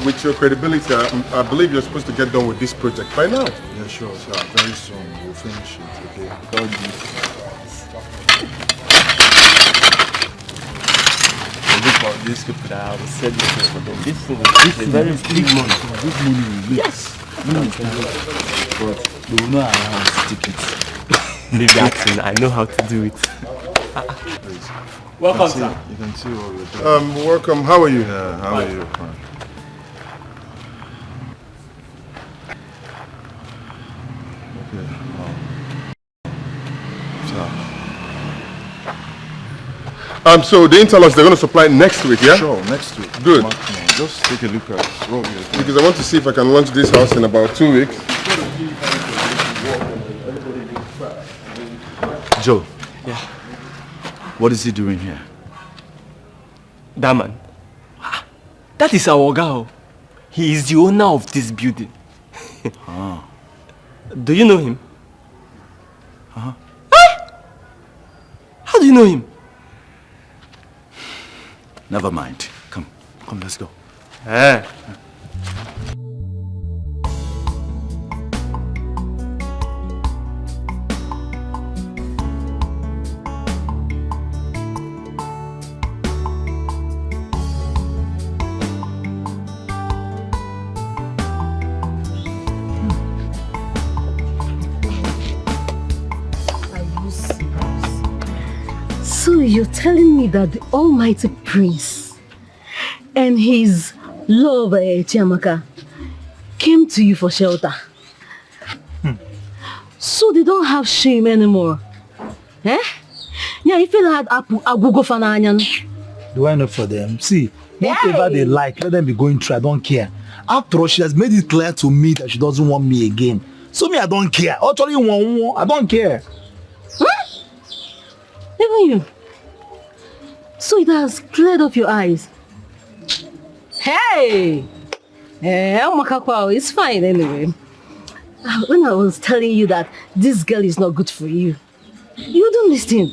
With your credibility, I believe you're supposed to get done with this project by now. Yeah, sure, sir. Very soon we'll finish it, okay? God be. Look at these people that I will sell this thing for them. This is very big money. This money will make. Yes. But they will not allow us to take it. Leave that thing. I know how to do it. Welcome, sir. You can see what we're doing. Welcome. How are you? Yeah, how are you? Fine. So they didn't tell us they're going to supply next week, yeah? Sure, next week. Good. Just take a look at what we're doing. Because I want to see if I can launch this house in about 2 weeks. Joe. Yeah. What is he doing here? That man. That is our guy. He is the owner of this building. Ah. Do you know him? Uh-huh. How do you know him? Never mind. Come, let's go. Eh. So you're telling me that the almighty prince and his lover, Chiamaka, came to you for shelter? So they don't have shame anymore? Eh? Yeah, if you had agugo fananyan. Do I know for them? See, whatever they like, let them be going through. I don't care. After all, she has made it clear to me that she doesn't want me again. So me, I don't care. Actually, I don't care. Huh? Even you. So it has cleared up your eyes. Hey! It's fine anyway. When I was telling you that this girl is not good for you, you don't listen.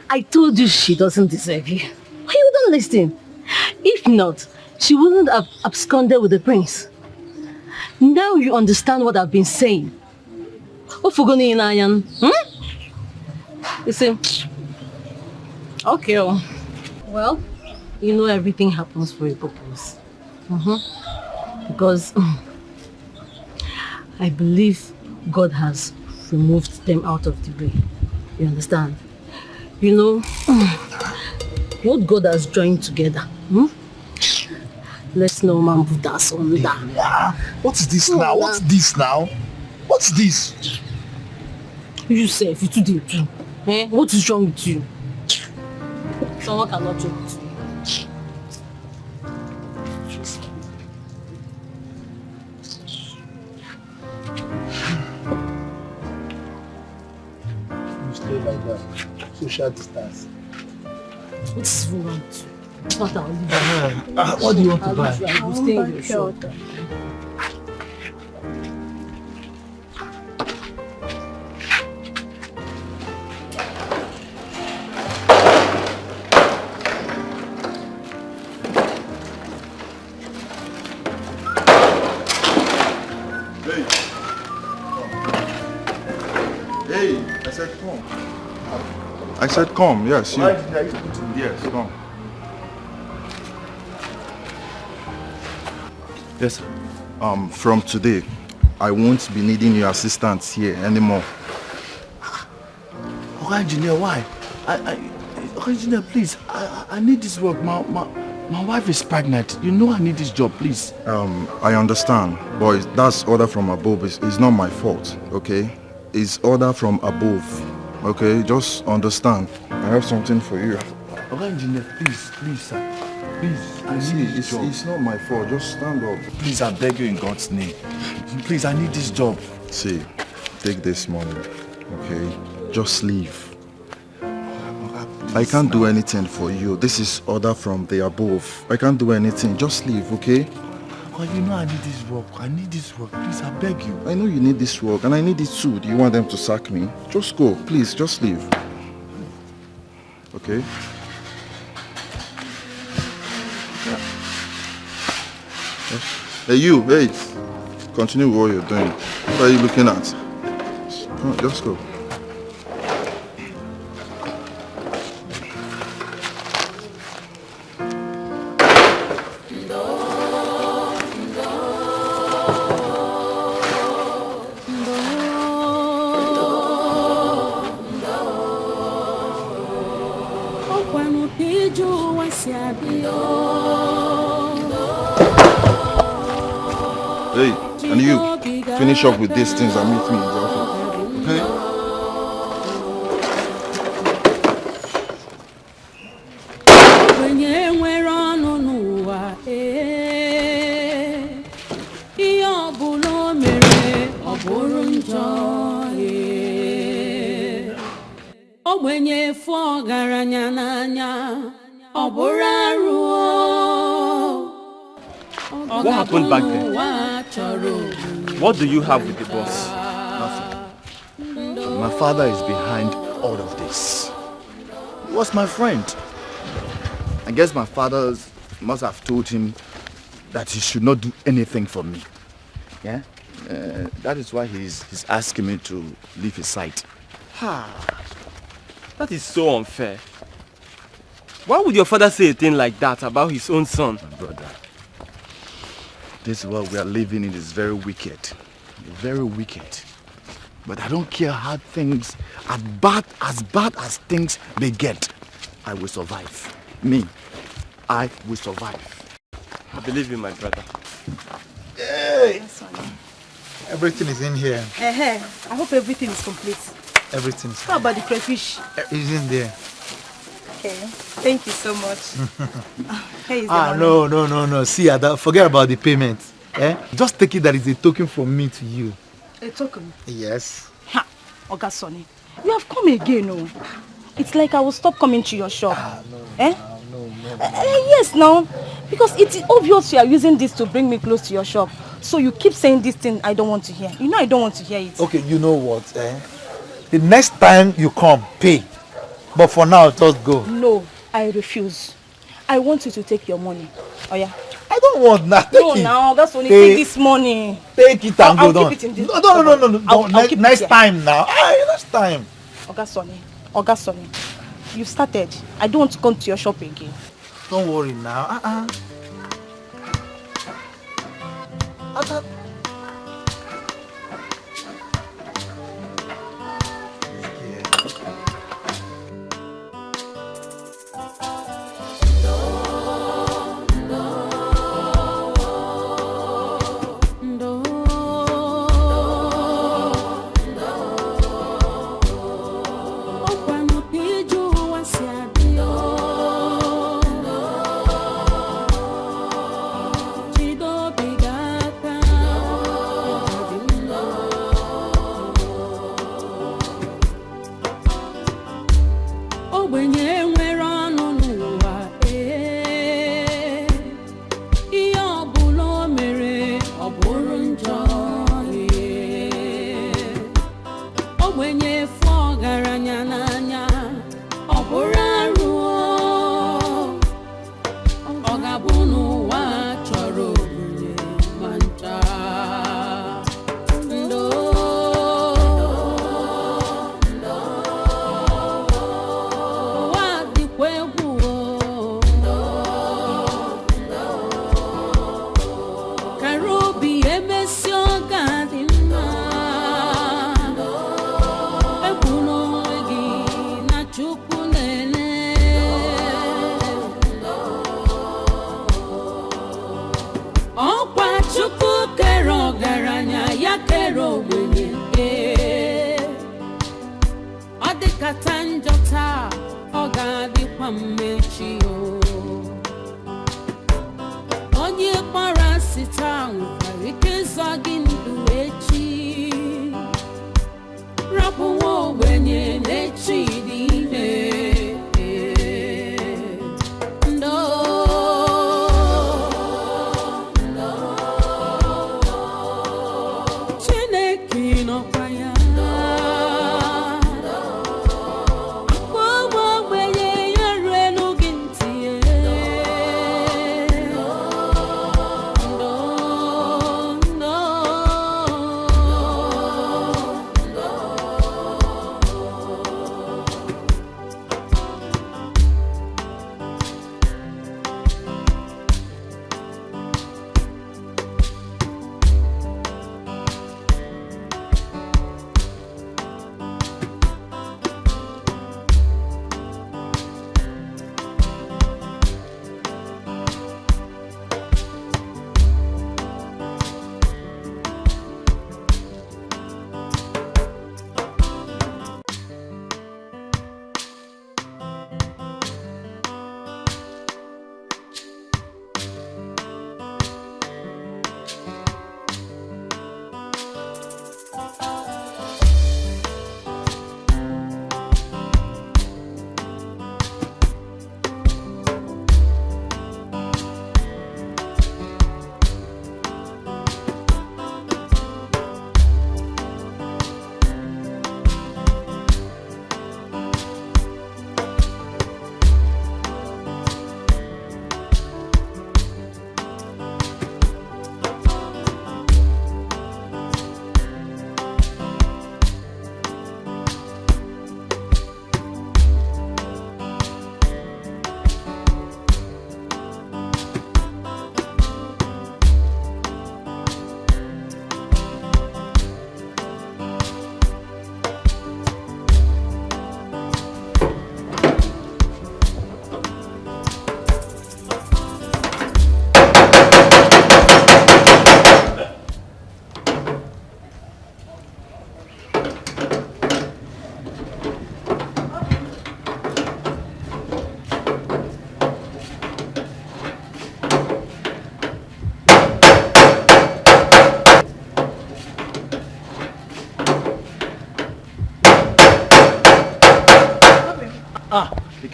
I told you she doesn't deserve you. Why you don't listen? If not, she wouldn't have absconded with the prince. Now you understand what I've been saying. Ofugoni Inayan. You see? Okay. Well, you know everything happens for a purpose. Because I believe God has removed them out of the way. You understand? You know, what God has joined together. Let's no man put us on that. Yeah. What's this now? What's this now? What's this? You say if you do too. Eh? What is wrong with you? Someone cannot joke with you. You stay like that. Social distance. What's wrong with you? It's not our What do you want to buy? You stay in your shop. I said come, yes, you. Yes, come. Yes, sir. From today, I won't be needing your assistance here anymore. Okay, engineer, why? Okay, engineer, please. I need this work. My wife is pregnant. You know I need this job, please. I understand, but that's order from above. It's not my fault, okay? It's order from above, okay? Just understand. I have something for you. Okay, engineer, please, sir. Please, I See, need this job. it's not my fault. Just stand up. Please, I beg you in God's name. Please, I need this job. See, take this money, okay? Just leave. I can't do anything for you. This is order from the above. I can't do anything. Just leave, okay? Oh, you know I need this work. I need this work. Please, I beg you. I know you need this work, and I need it too. Do you want them to sack me? Just go. Please, just leave. Okay? Hey, you, hey. Continue what you're doing. What are you looking at? Come on, just go. Hey, and you, finish up with these things and meet me in the office, okay? What happened back then? What do you have with the boss? Nothing. My father is behind all of this. He was my friend. I guess my father must have told him that he should not do anything for me. Yeah? That is why he's asking me to leave his side. That is so unfair. Why would your father say a thing like that about his own son? My brother, this world we are living in is very wicked. Very wicked. But I don't care how things, as bad as things may get, I will survive. Me, I will survive. I believe you, my brother. Hey! Everything is in here. I hope everything is complete. Everything is How about the crayfish? It's in there. Okay, thank you so much. Here is the money. No. See, Ada, forget about the payment. Just take it that it's a token from me to you. A token? Yes. Ha! Oga Sonny, you have come again, no? It's like I will stop coming to your shop. No. Yes, no. Because it is obvious you are using this to bring me close to your shop. So you keep saying this thing I don't want to hear. You know I don't want to hear it. Okay, you know what? The next time you come, pay. But for now, just go. No, I refuse. I want you to take your money. Oh yeah. I don't want that. No, now that's only take this money. Take it and go down. I'll keep it in this. No. I'll keep Next it time now. Next time. Oga Sonny, you started. I don't want to come to your shop again. Don't worry now.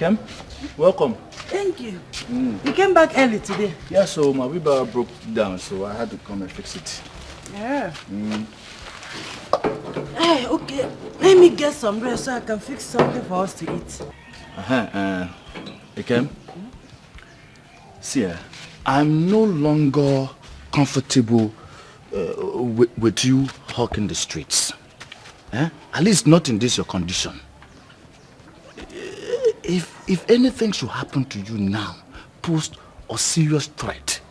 Ikem, welcome. Thank you. You came back early today. Yeah, so my wheelbarrow broke down, so I had to come and fix it. Yeah. Hey, okay. Let me get some rest so I can fix something for us to eat. Ikem, see, I'm no longer comfortable with you hawking the streets. At least not in this your condition. If anything should happen to you now, pose a serious threat,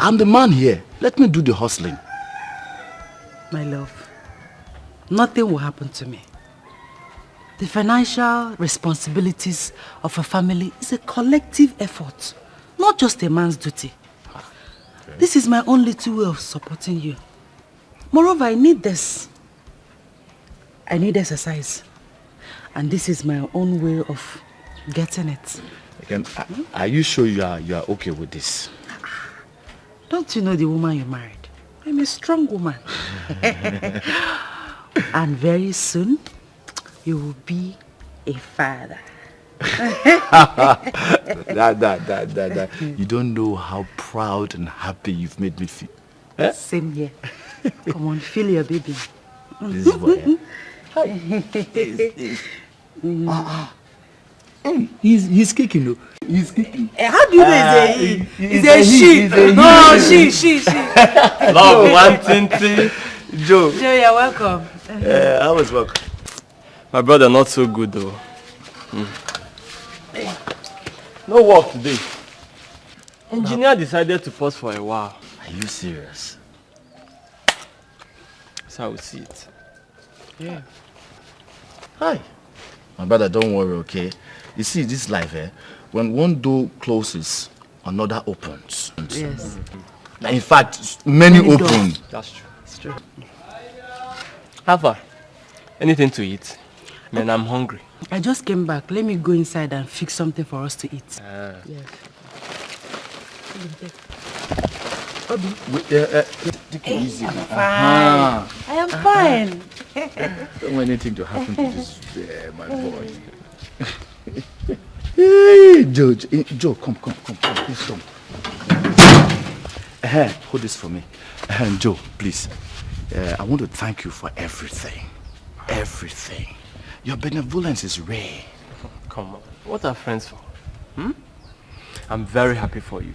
I'm the man here. Let me do the hustling. My love, nothing will happen to me. The financial responsibilities of a family is a collective effort, not just a man's duty. Okay. This is my only way of supporting you. Moreover, I need this. I need exercise. And this is my own way of getting it. Again, are you sure you are okay with this? Don't you know the woman you married? I'm a strong woman. And very soon, you will be a father. You don't know how proud and happy you've made me feel. Eh? Same here. Come on, feel your baby. This is what. He's kicking though. He's kicking. How do you know he's a she? No, she. Love, one thing. Joe. Joe, you're welcome. I was welcome. My brother not so good though. No work today. Engineer decided to pause for a while. Are you serious? That's how we see it. Yeah. Hi. My brother, don't worry, okay? You see, this life, when one door closes, another opens. Yes. In fact, many open. That's true. It's true. How far? Anything to eat? Man, I'm hungry. I just came back. Let me go inside and fix something for us to eat. Yes. Obi. Take it easy. I'm fine. I am fine. Don't want anything to happen to this, my boy. Hey, Joe, come, please come. Hold this for me. Joe, please. I want to thank you for everything. Everything. Your benevolence is rare. Come on. What are friends for? I'm very happy for you.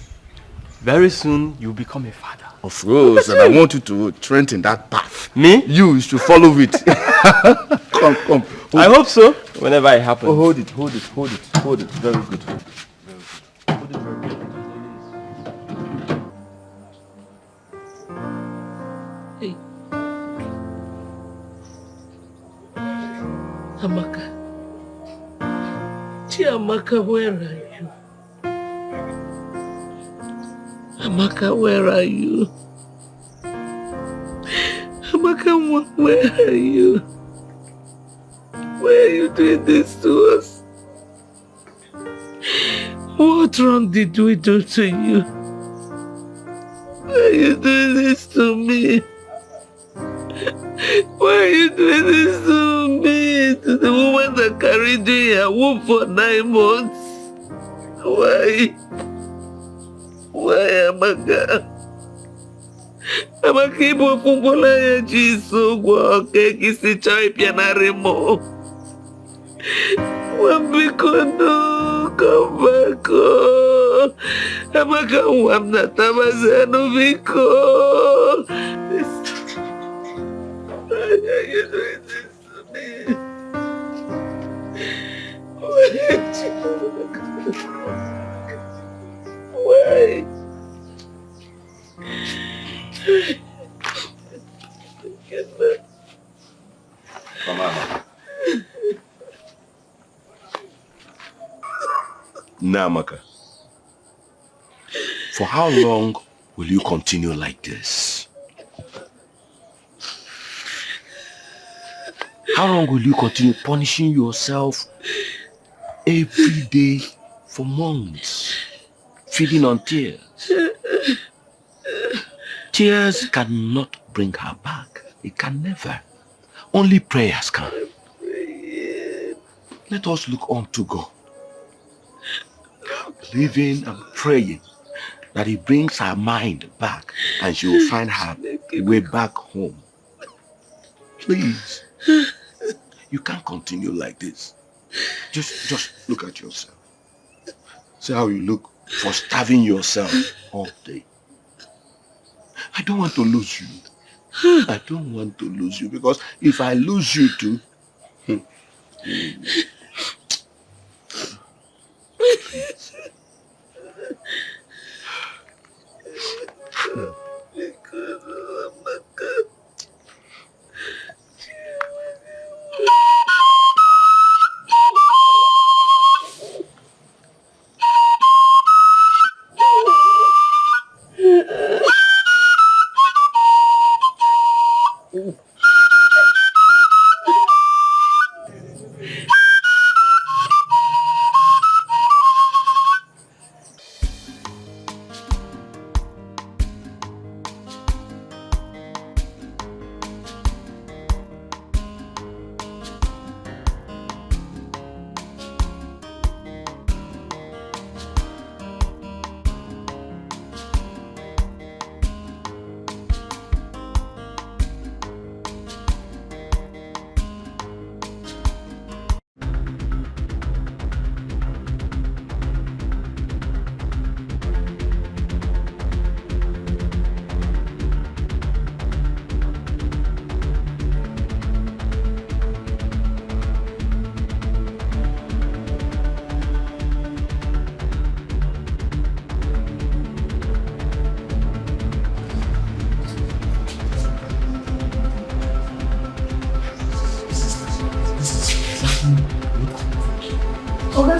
Very soon, you'll become a father. Of course, and I want you to trend in that path. Me? You should follow it. Come. I hope so, whenever it happens. Oh, hold it. Very good. Very good. Hold it very good. Hey. Amaka. Chiamaka, where are you? Amaka, where are you? Amaka, where are you? Why are you doing this to us? What wrong did we do to you? Why are you doing this to me? Why are you doing this to me? To the woman that carried you in her womb for 9 months? Why? Why, Amaka? Amaka, ibo fungola ya jiso gwa keki si chai pianare mo. Wambiko no, come back. Amaka, wamna tamazano biko. Why are you doing this to me? Why? Come on. Namaka, for how long will you continue like this? How long will you continue punishing yourself every day for months, feeding on tears? Tears cannot bring her back. It can never. Only prayers can. let us look on to God. Believing and praying that He brings her mind back and she will find her way back home. Please. You can't continue like this. Just look at yourself. See how you look for starving yourself all day. I don't want to lose you. I don't want to lose you because if I lose you too, please.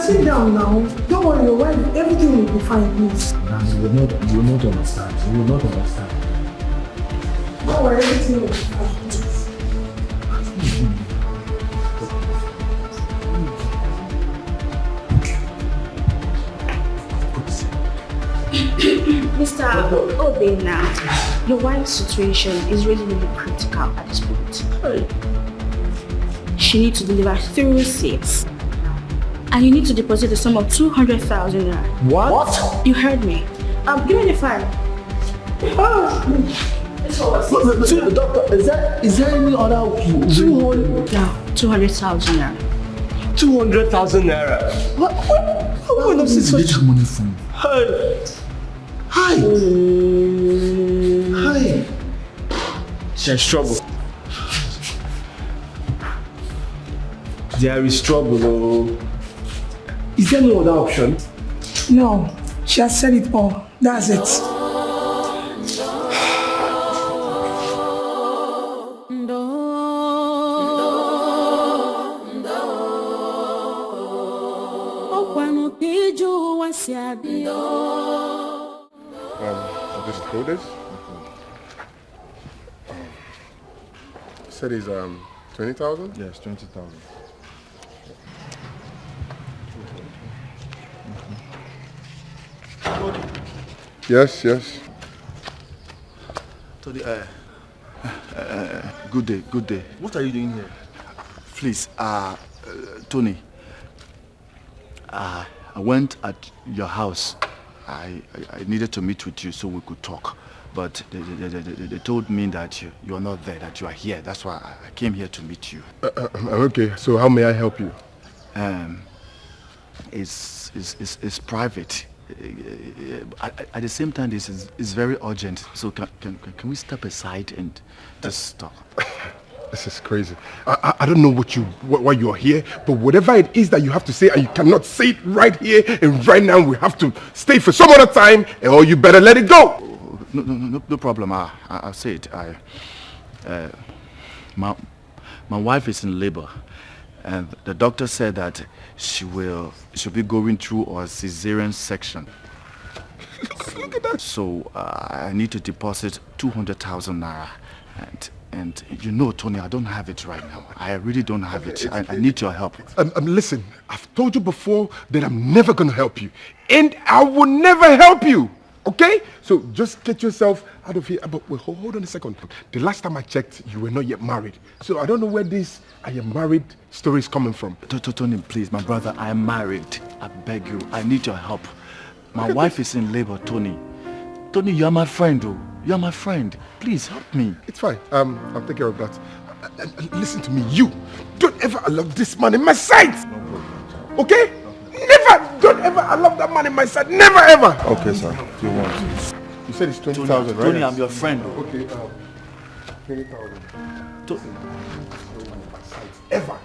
Sit down now. Don't worry, your wife, everything will be fine, please. You will not understand. You will not understand. Don't worry, everything will be fine, please. Mr. Obe now, your wife's situation is really, really critical at this point. She needs to deliver through 6. And you need to deposit the sum of 200,000 naira. What? You heard me. Give me the file. Doctor, is there any other 200,000 naira. 200,000 naira. What? Where did you get that money from? Hi. There's trouble. There is trouble. Oh. Is there no other option? No, she has said it all. That's it. This code is? Said he's 20,000? Yes, 20,000. Yes, yes. Tony, Good day, good day. what are you doing here? Please, Tony, I went at your house. I needed to meet with you so we could talk. But they told me that you are not there, that you are here. That's why I came here to meet you. Okay, so how may I help you? It's private. At the same time, this is very urgent. So can we step aside and just talk? This is crazy. I don't know why you're here, but whatever it is that you have to say, and you cannot say it right here and right now, we have to stay for some other time, or you better let it go. No problem. I'll say it. My wife is in labor, and the doctor said that she'll be going through a cesarean section. Look at that. So I need to deposit 200,000 naira, and you know, Tony, I don't have it right now. I really don't have it. I need your help. Listen, I've told you before that I'm never going to help you, and I will never help you. Okay? So just get yourself out of here. But wait, hold on a second. The last time I checked, you were not yet married. So I don't know where this I am married story is coming from. Tony, please, my brother, I am married. I beg you, I need your help. My wife is in labor, Tony. Tony, you are my friend, oh. You are my friend. Please help me. It's fine. I'll take care of that. Listen to me, you. Don't ever allow this man in my sight. Okay? Never. Don't ever allow that man in my sight. Never ever. Okay, sir. You want? You said it's 20,000, right? Tony, I'm your friend. Okay. 20,000. Ever.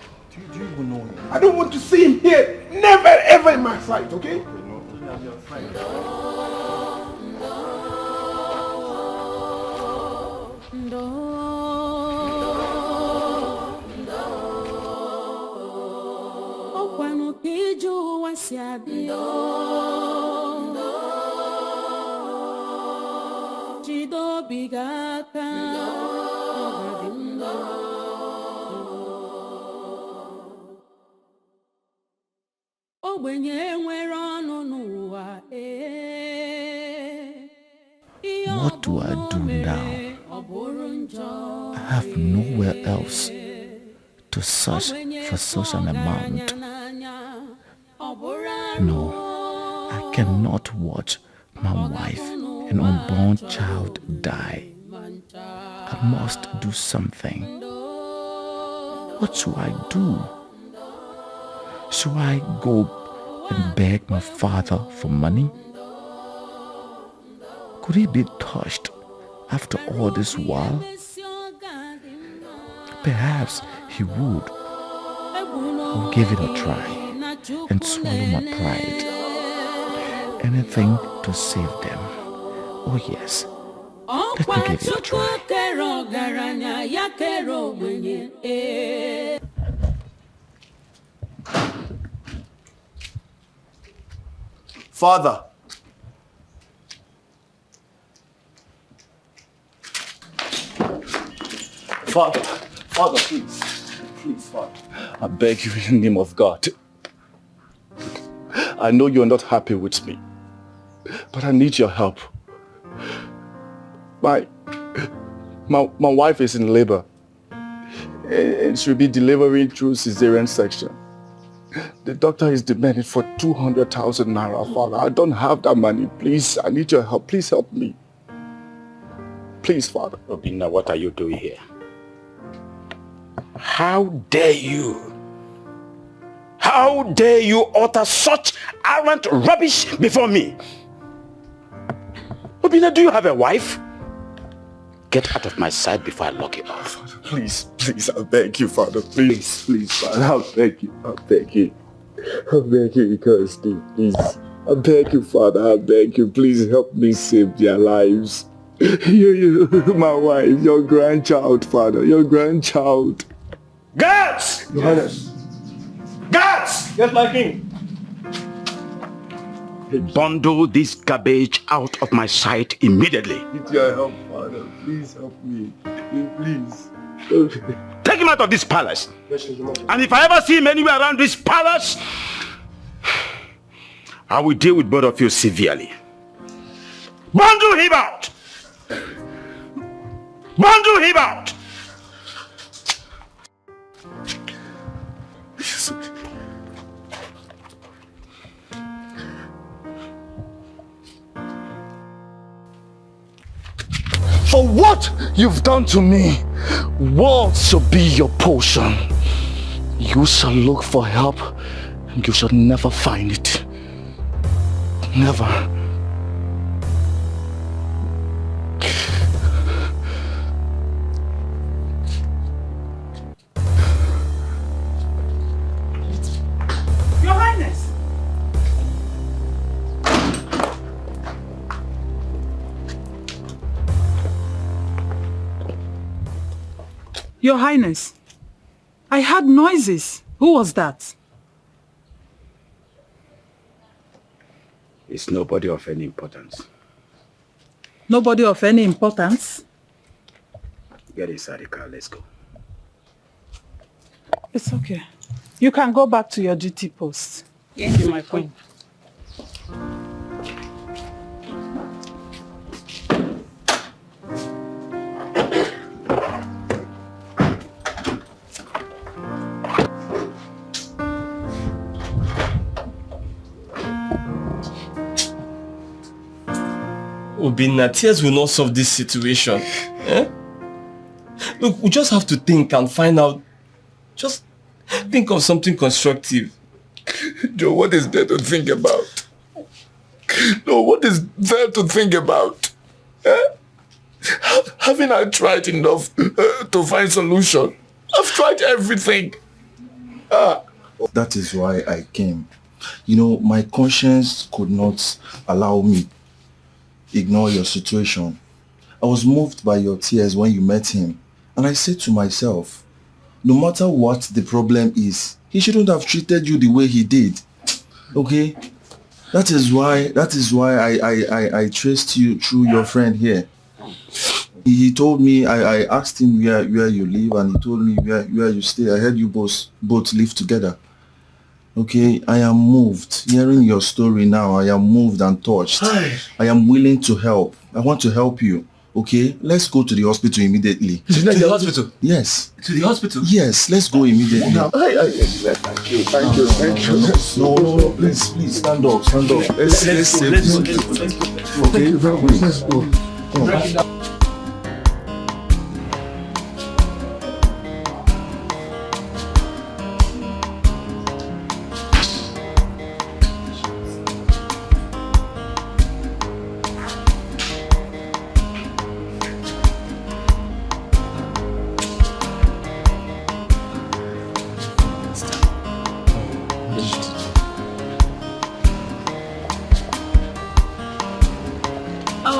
Do you even know him? I don't want to see him here. Never ever in my sight. Okay? I'm your friend. What do I do now? I have nowhere else to search for such an amount. No, I cannot watch my wife and unborn child die. I must do something. What should I do? Should I go and beg my father for money? Could he be touched after all this while? Perhaps he would. I'll give it a try and swallow my pride. Anything to save them. Oh yes, let me give it a try. Father. Father, please. Please, Father. I beg you in the name of God. I know you're not happy with me, but I need your help. My wife is in labor and she'll be delivering through cesarean section. The doctor is demanding for 200,000 naira, Father. I don't have that money. Please, I need your help. Please help me. Please, Father. Obinna, what are you doing here? How dare you? How dare you utter such arrant rubbish before me? Obinna, do you have a wife? Get out of my sight before I lock you up. Father, please, I beg you, Father. Please, Father, I beg you. I beg you, because please. I beg you, Father, I beg you. Please help me save their lives. You, my wife, your grandchild, Father, your grandchild. Guards! Yes. Guards! Yes, my king. Bundle this garbage out of my sight immediately. Need your help, Father. Please help me. Please. Take him out of this palace. And if I ever see him anywhere around this palace, I will deal with both of you severely. Bundle him out! Bundle him out! For what you've done to me, what shall be your portion? You shall look for help, and you shall never find it. Never. Your Highness! Your Highness, I heard noises. Who was that? It's nobody of any importance. Nobody of any importance? Get inside the car, let's go. It's okay. You can go back to your duty post. Yes, my queen. Obinna, tears will not solve this situation. Eh? Look, we just have to think and find out. Just think of something constructive. Joe, what is there to think about? No, what is there to think about? Eh? Haven't I tried enough to find solution? I've tried everything. That is why I came. You know, my conscience could not allow me ignore your situation. I was moved by your tears when you met him. And I said to myself, no matter what the problem is, he shouldn't have treated you the way he did. Okay? That is why I traced you through your friend here. He told me, I asked him where you live, and he told me where you stay. I heard you both live together. Okay, I am moved. Hearing your story now, I am moved and touched. I am willing to help. I want to help you. Okay, let's go to the hospital immediately. To the hospital? Yes. To the hospital? Yes, let's go immediately. Thank you. No, please, stand up. Let's save this. Okay, very good. Let's go. Come on.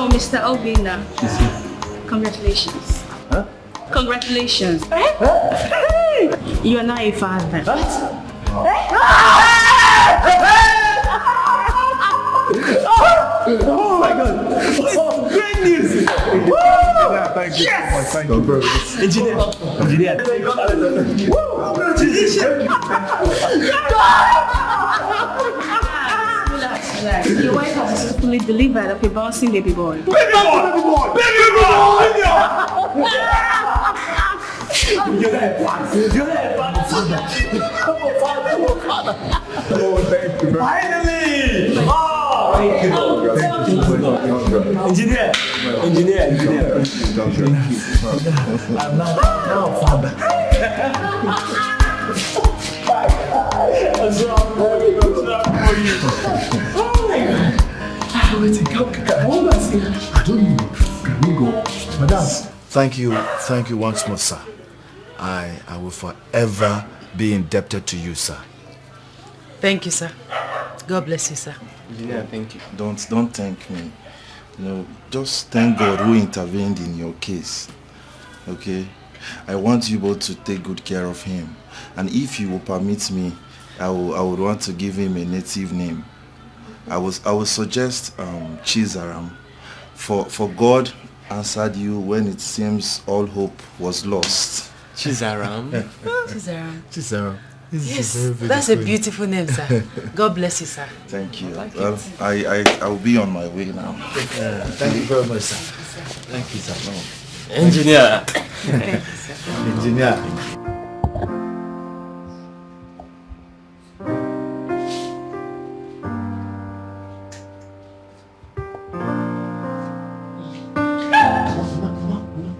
Mr. Obinna, congratulations. Huh? Congratulations. You are now a father. Oh my God! Great news! Thank you. Yes! Thank you, bro. Engineer. Relax. Your wife has successfully delivered of a bouncing baby boy. Baby boy! You're there, father. Oh, thank you, bro. Finally! Oh, thank you. Engineer. I'm now father. What's wrong for you? Oh my God. I don't know. Can we go? Madam. Thank you once more, sir. I will forever be indebted to you, sir. Thank you, sir. God bless you, sir. Yeah, thank you. Don't thank me. Just thank God who intervened in your case. Okay? I want you both to take good care of him. And if you will permit me, I would want to give him a native name. I would suggest Chizaram. For God answered you when it seems all hope was lost. Chizaram? Chizaram. Yes, that's a beautiful name, sir. God bless you, sir. Thank you. Well, I will be on my way now. Thank you very much, sir. Thank you, sir. No. Engineer. Engineer.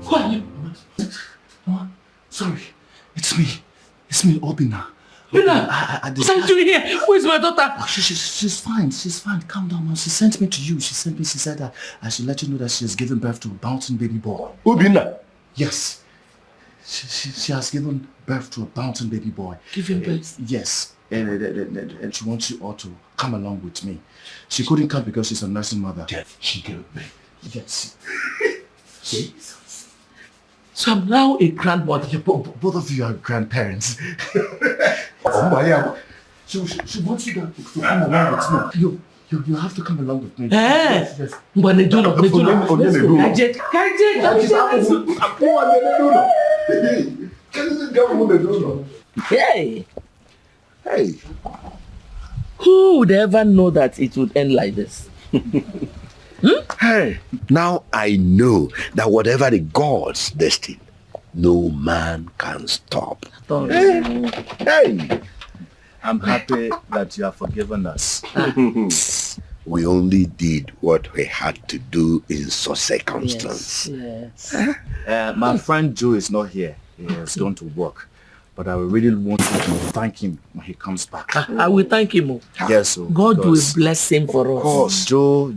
Who are you? Mama, sorry. It's me, Obinna. What are you doing here? Who is my daughter? Oh, she's fine. Calm down, man. She sent me to you. She said that I should let you know that she has given birth to a bouncing baby boy. Obinna? Yes. She has given birth to a bouncing baby boy. Giving birth? Yes. And she wants you all to come along with me. She couldn't come because she's a nursing mother. She gave birth? Yes. Jesus. So I'm now a grandmother. Both of you are grandparents. She wants you to come along with me. You have to come along with me. Yes. Hey. Who would ever know that it would end like this? Hey, now I know that whatever the gods destined, no man can stop. Hey! I'm happy that you have forgiven us. we only did what we had to do in such circumstance. Yes. My friend Joe is not here. He has gone to work. But I really want you to thank him when he comes back. I will thank him. Yes, sir. God will bless him for us. Of course, Joe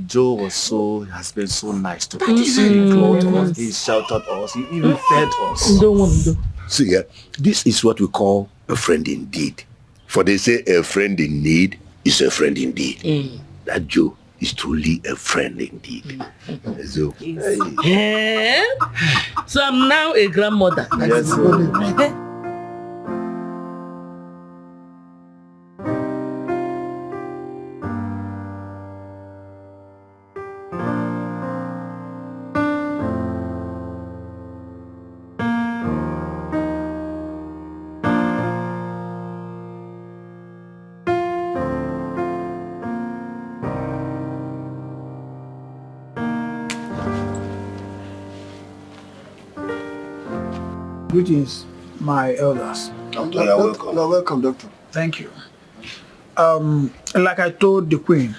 has been so nice to us. He clothed us, he sheltered us, he even fed us. See, this is what we call a friend indeed. For they say a friend in need is a friend indeed. That Joe is truly a friend indeed. So, so I'm now a grandmother. Yes, sir. Greetings, my elders. Doctor, you're welcome. You're welcome, Doctor. Thank you. Like I told the Queen,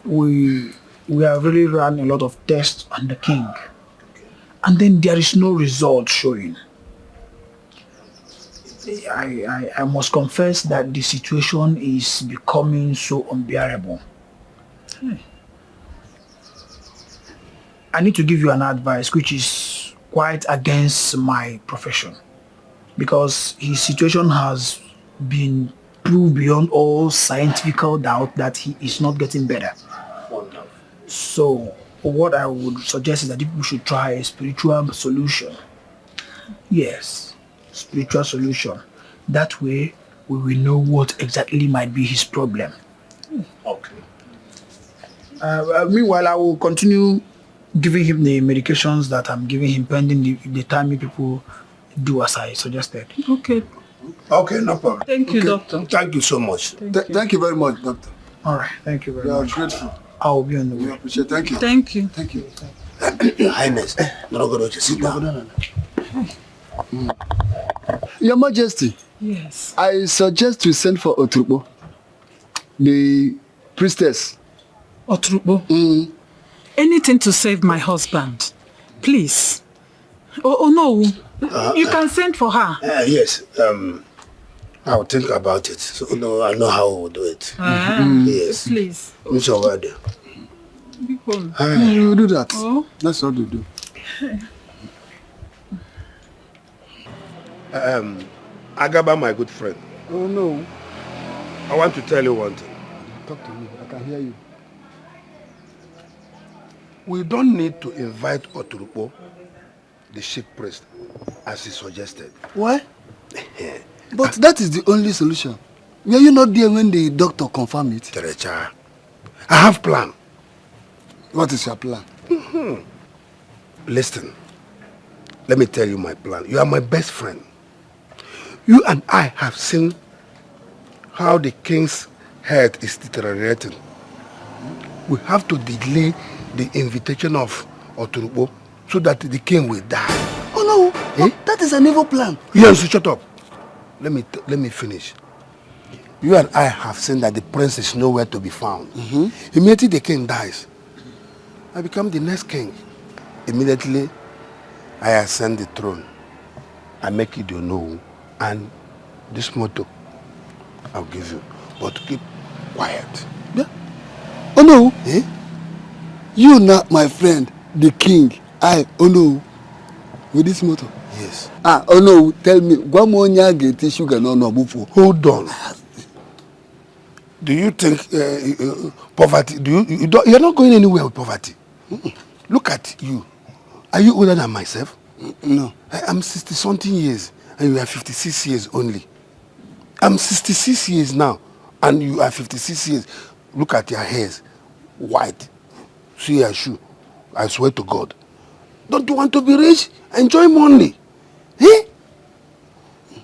we have really run a lot of tests on the King, and then there is no result showing. I must confess that the situation is becoming so unbearable. I need to give you an advice which is quite against my profession, because his situation has been proved beyond all scientific doubt that he is not getting better. So what I would suggest is that people should try a spiritual solution. Yes, spiritual solution. That way we will know what exactly might be his problem. Okay. Meanwhile, I will continue giving him the medications that I'm giving him pending the time you people do as I suggested. Okay. Okay, no problem. Thank you, Doctor. Thank you so much. Thank you very much, Doctor. All right, thank you very much. We are grateful. I will be on the way. We appreciate it. Thank you. Thank you. Thank you. Your Highness, sit down. Your Majesty. Yes. I suggest we send for Oturbo, the priestess. Oturbo? Anything to save my husband. Please. Oh no. You can send for her. Yes. I'll think about it. So no, I know how we'll do it. Yes. Please. Which over there? We will do that. Oh. That's what we do. Agaba, my good friend. Oh no. I want to tell you one thing. Talk to me. I can hear you. We don't need to invite Oturukpo, the chief priest, as he suggested. Why? But that is the only solution. Were you not there when the doctor confirmed it? Terecha, I have a plan. What is your plan? Listen, let me tell you my plan. You are my best friend. You and I have seen how the king's health is deteriorating. We have to delay the invitation of Oturukpo so that the king will die. Oh no, that is an evil plan. Yes, shut up. Let me finish. You and I have seen that the prince is nowhere to be found. Immediately the king dies, I become the next king. Immediately, I ascend the throne. I make it your know, and this motto I'll give you. But keep quiet. Yeah. Oh no. You not my friend, the king. Oh no. With this motto. Yes. Oh no. Tell me. Get sugar no before. Hold on. Do you think poverty? You're not going anywhere with poverty. Look at you. Are you older than myself? No. I'm 60-something years, and you are 56 years only. I'm 66 years now, and you are 56 years. Look at your hairs, white. See your shoe. I swear to God. Don't you want to be rich? Enjoy money.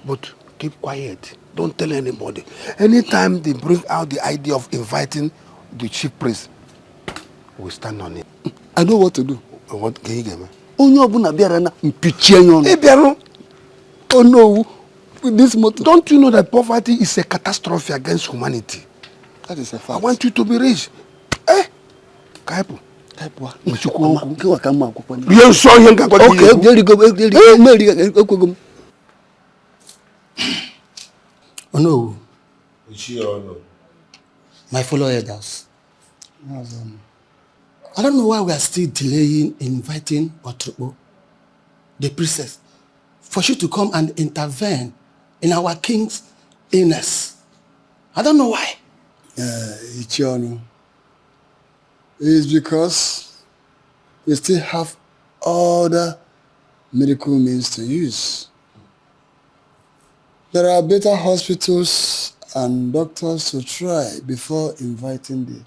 But keep quiet. Don't tell anybody. Anytime they bring out the idea of inviting the chief priest, we stand on it. I know what to do. What can you get me? Oh no. With this motto. Don't you know that poverty is a catastrophe against humanity? That is a fact. I want you to be rich. Eh? Kaipo. Kaipo. You saw him. Okay, there you go. Oh no. My fellow elders. I don't know why we are still delaying inviting Otropo, the priestess, for you to come and intervene in our king's illness. I don't know why. Ichiono. It's because we still have other medical means to use. There are better hospitals and doctors to try before inviting the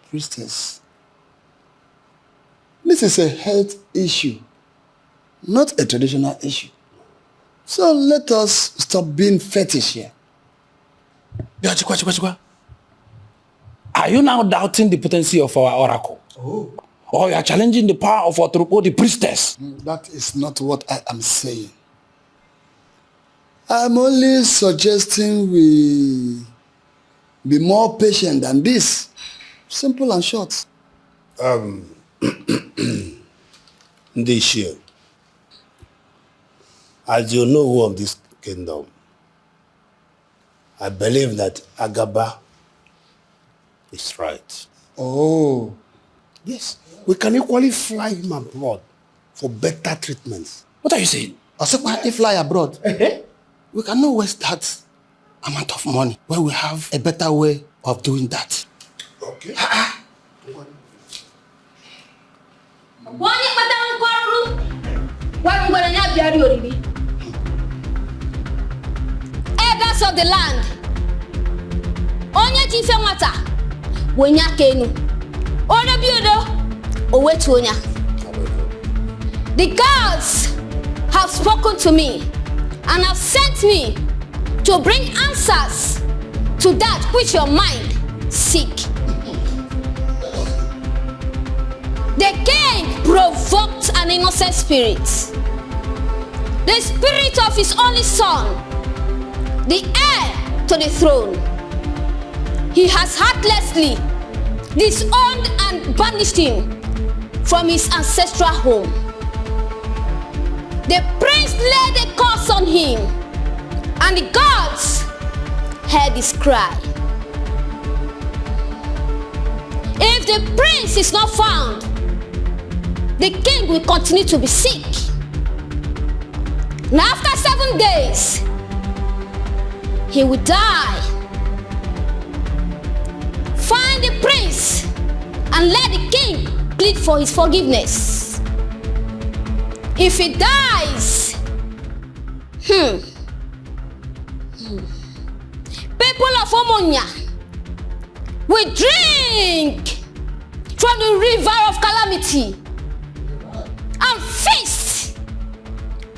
priestess. This is a health issue, not a traditional issue. So let us stop being fetish here. Are you now doubting the potency of our oracle? Oh. Or you are challenging the power of Otropo, the priestess? That is not what I am saying. I'm only suggesting we be more patient than this. Simple and short. This year, as you know who of this kingdom, I believe that Agaba is right. Oh. Yes, we can equally fly him abroad for better treatments. What are you saying? If we fly abroad, we cannot waste that amount of money when we have a better way of doing that. Okay. Elders of the land, onye jife nwata, wonya kenu, ono biodo, owetu onya. The gods have spoken to me and have sent me to bring answers to that which your mind seek. The king provoked an innocent spirit, the spirit of his only son, the heir to the throne. He has heartlessly disowned and banished him from his ancestral home. The prince laid a curse on him, and the gods heard his cry. If the prince is not found, the king will continue to be sick. And after 7 days, he will die. Find the prince and let the king plead for his forgiveness. If he dies, people of Omonia will drink from the river of calamity and feast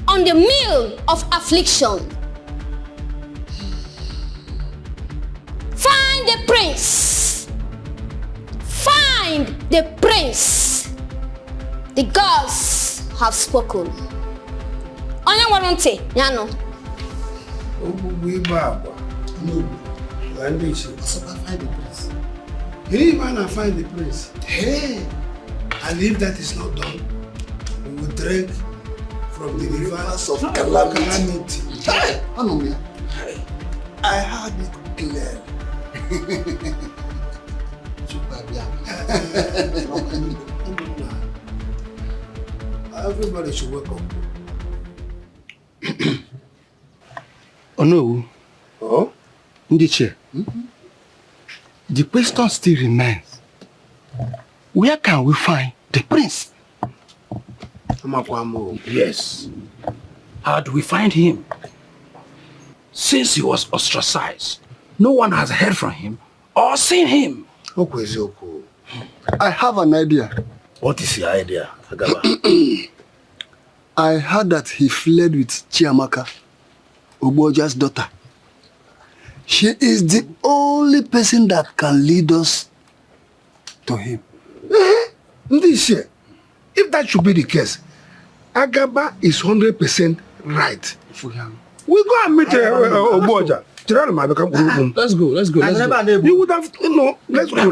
on the meal of affliction. Find the prince. Find the prince. The gods have spoken. Onye warranty, Yano. We Baba. No. And they should find the prince. Hey, man, I find the prince. Hey. And if that is not done, we will drink from the rivers of calamity. Hey! I heard it clear. Everybody should wake up. Oh no. Oh? Ndiche. The question still remains. Where can we find the prince? Yes. How do we find him? Since he was ostracized, no one has heard from him or seen him. I have an idea. What is your idea, Agaba? I heard that he fled with Chiamaka, Oboja's daughter. She is the only person that can lead us to him. If that should be the case, Agaba is 100% right. We go and meet Oboja. Let's go. You would have, let's go.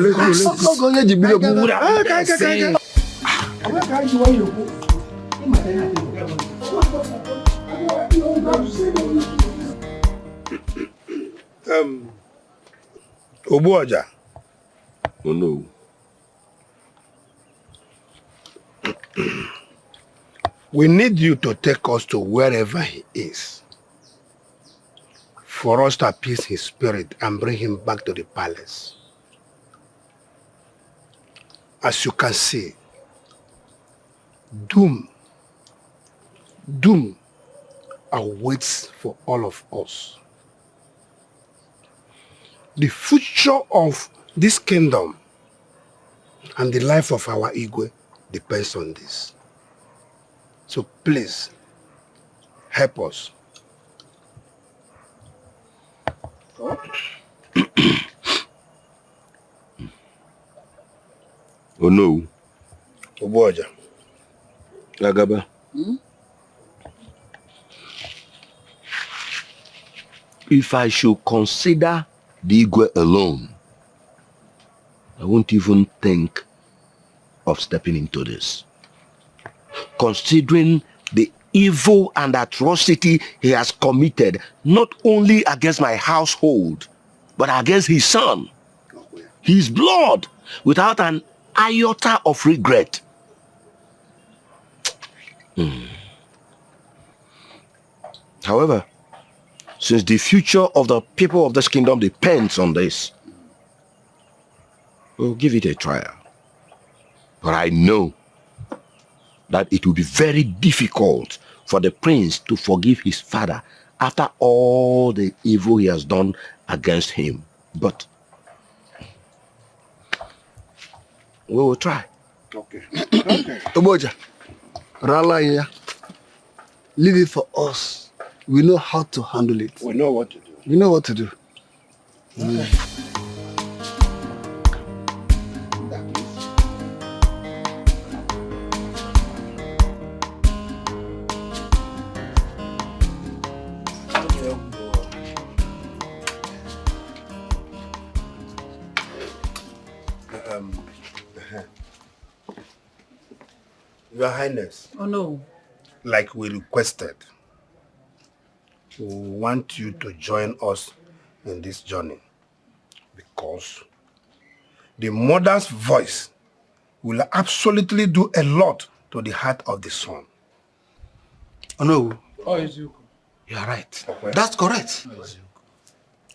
Obuaja. Oh no. We need you to take us to wherever he is, for us to appease his spirit and bring him back to the palace. As you can see, doom awaits for all of us. The future of this kingdom and the life of our Igwe depends on this. So please, help us. Oh no. Obuaja. Agaba. If I should consider the Igwe alone, I won't even think of stepping into this. Considering the evil and atrocity he has committed, not only against my household, but against his son, his blood, without an iota of regret. However, since the future of the people of this kingdom depends on this, we'll give it a trial. But I know that it will be very difficult for the prince to forgive his father after all the evil he has done against him. But we will try. Okay. Obuaja, Rala, leave it for us. We know how to handle it. We know what to do. We know what to do. Okay. Your Highness. Oh no. Like we requested, we want you to join us in this journey because the mother's voice will absolutely do a lot to the heart of the son. Oh no. Oh, you. You are right. Okay. That's correct.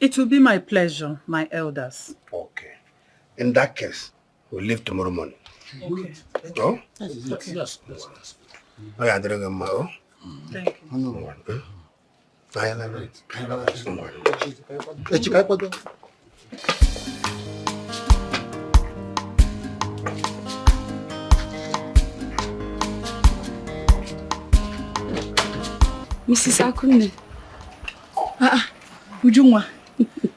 It will be my pleasure, my elders. Okay. In that case, we'll leave tomorrow morning. Okay. Oh? Okay. Yes. Oh, yeah, Thank you. Mrs. Akunne. Ujungwa,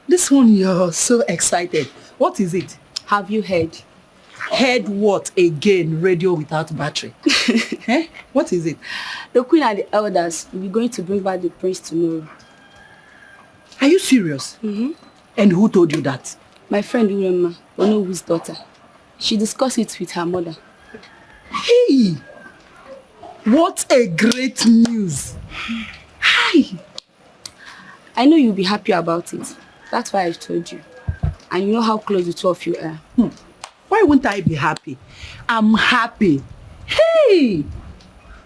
this one you're so excited. What is it? Have you heard? Heard what again? Radio without battery. Eh? What is it? The queen and the elders will be going to bring back the prince tomorrow. Are you serious? Mm-hmm. And who told you that? My friend Urema, Onowu's daughter. She discussed it with her mother. Hey! What a great news! Hi! I know you'll be happy about it. That's why I told you. And you know how close the two of you are. Why wouldn't I be happy? I'm happy. Hey!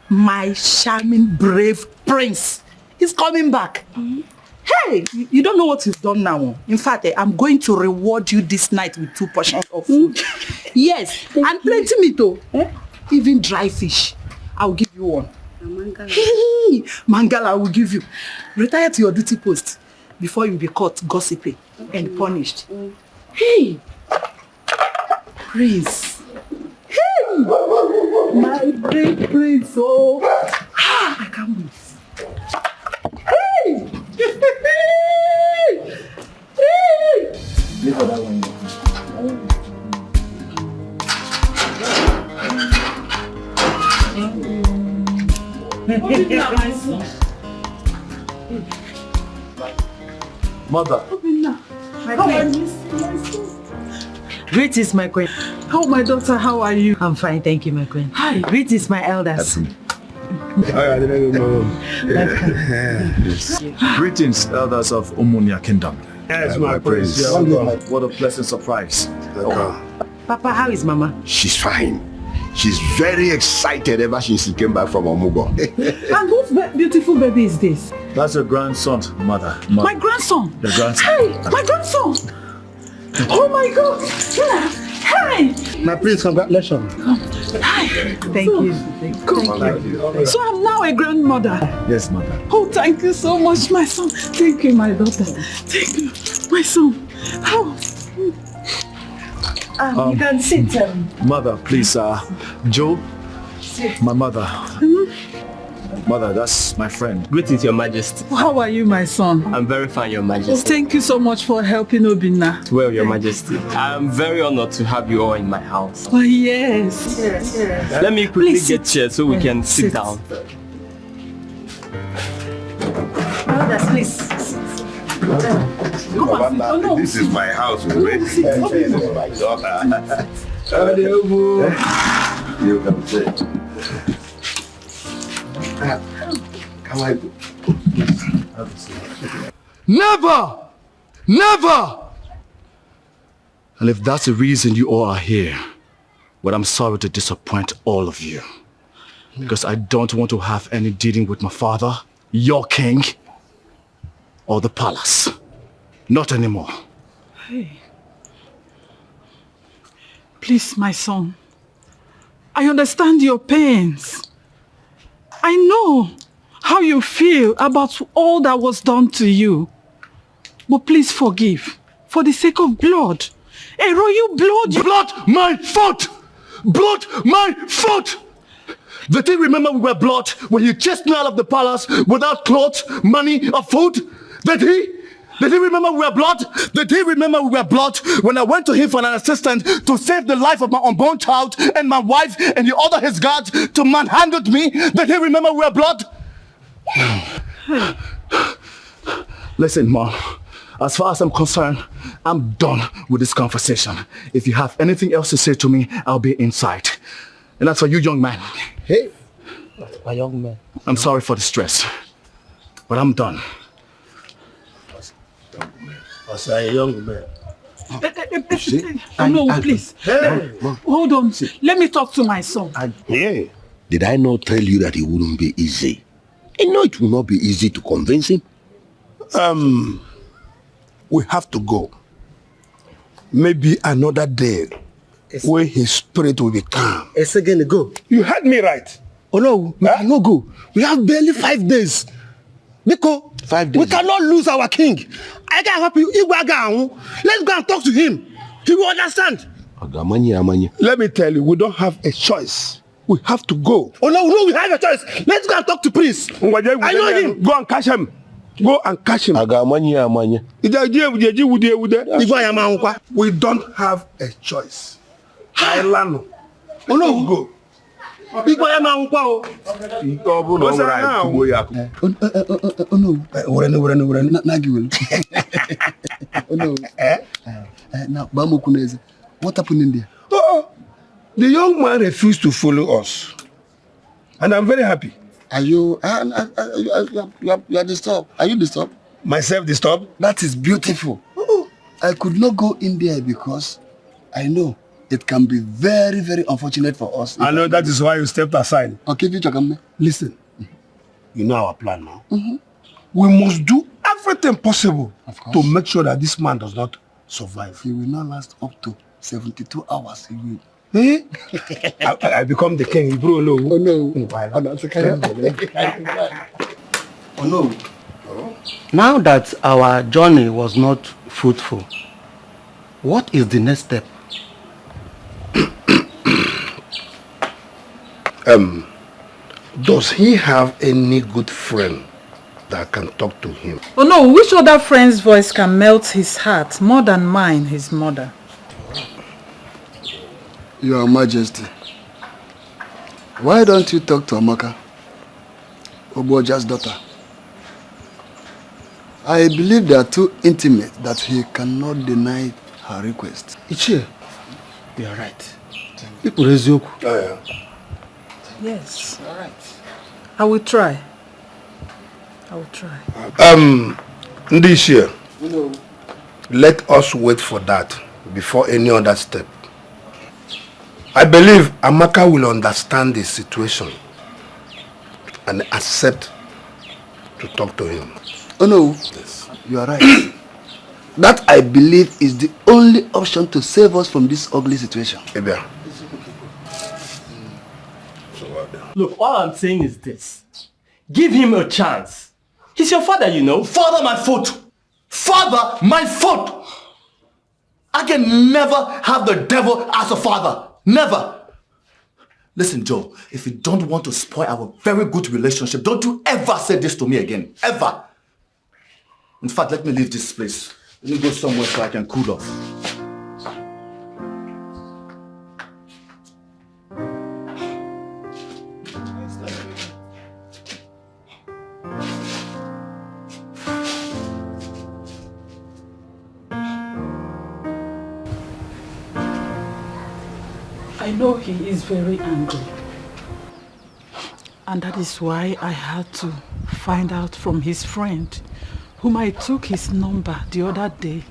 My charming, brave prince is coming back. Mm-hmm. Hey! You don't know what he's done now. In fact, I'm going to reward you this night with 2 portions of food. Yes, and plenty meat too. Even dry fish. I'll give you one. Mangala. Hey! Mangala, I will give you. Retire to your duty post before you be caught gossiping and punished. Hey! Prince. Hey! My great prince. Oh! I can't wait. Hey! Hey! Leave for that one. Mother. My queen. Greetings, my queen. Oh, my daughter, how are you? I'm fine, thank you, my queen. Hi. Greetings, my elders. Greetings, elders of Umunia Kingdom. Yes, my prince. What a pleasant surprise. Papa, how is Mama? She's fine. She's very excited ever since she came back from Omugo. And whose beautiful baby is this? That's your grandson, mother. My grandson. The grandson. Hey, my grandson. Oh my God. Yeah. Hey. My prince, congratulations. Hi. Thank you. Thank you. So I'm now a grandmother. Yes, mother. Oh, thank you so much, my son. Thank you, my daughter. Thank you, my son. Oh. You can sit. Mother, please, Joe, my mother. Mother, that's my friend. Greetings, Your Majesty. How are you, my son? I'm very fine, Your Oh, Majesty. thank you so much for helping Obinna. Well, Your Majesty, I'm very honored to have you all in my house. Oh, yes. Let me quickly get chairs so we can sit down. Elders, please. This is my house already. This is my daughter. You can sit. Never! Never! And if that's the reason you all are here, well, I'm sorry to disappoint all of you. Because I don't want to have any dealing with my father, your king, or the palace. Not anymore. Hey. Please, my son. I understand your pains. I know how you feel about all that was done to you. But please forgive. For the sake of blood. A royal blood. Blood my foot! Blood my foot! Did he remember we were blood when he chased me out of the palace without clothes, money, or food? Did he? Did he remember we were blood? Did he remember we were blood when I went to him for an assistant to save the life of my unborn child and my wife, and he ordered his guards to manhandle me? Did he remember we were blood? Listen, Mom. As far as I'm concerned, I'm done with this conversation. If you have anything else to say to me, I'll be inside. And that's for you, young man. Hey, my young man. I'm sorry for the stress, but I'm done. As a young man. No, please. Hold on. Let me talk to my son. Yeah. Did I not tell you that it wouldn't be easy? I know it will not be easy to convince him. We have to go. Maybe another day where his spirit will be calm. A second ago. You heard me right. Oh no, we cannot go. We have barely 5 days. Because 5 days. we cannot lose our king. I can help you. Let's go and talk to him. He will understand. Let me tell you, we don't have a choice. We have to go. Oh no, we have a choice. Let's go and talk to Prince. I know him. Go and catch him. Go and catch him. We don't have a choice. Oh no, go. Oh no. Now, what happened in there? The young man refused to follow us. And I'm very happy. Are you you are disturbed? Are you disturbed? Myself disturbed? That is beautiful. I could not go in there because I know it can be very, very unfortunate for us. I know that is why you stepped aside. Okay, listen. You know our plan now. We must do everything possible to make sure that this man does not survive. He will not last up to 72 hours. He will. Eh? I become the king, bro. No. Oh no. Oh no. Now that our journey was not fruitful, what is the next step? Does he have any good friend that can talk to him? Oh no, which other friend's voice can melt his heart more than mine, his mother? Your Majesty, why don't you talk to Amaka, Oboja's daughter? I believe they are too intimate that he cannot deny her request. Ichie, you are right. Oh, yeah. Yes. All right. I will try. I will try. This year, let us wait for that before any other step. I believe Amaka will understand the situation and accept to talk to him. Oh no, yes. You are right. That I believe is the only option to save us from this ugly situation. Ebia. Look, all I'm saying is this. Give him a chance. He's your father, you know. Father, my foot! Father, my foot! I can never have the devil as a father. Never. Listen, Joe, if you don't want to spoil our very good relationship, don't you ever say this to me again. Ever. In fact, let me leave this place. Let me go somewhere so I can cool off. I know he is very angry. And that is why I had to find out from his friend, whom I took his number the other day,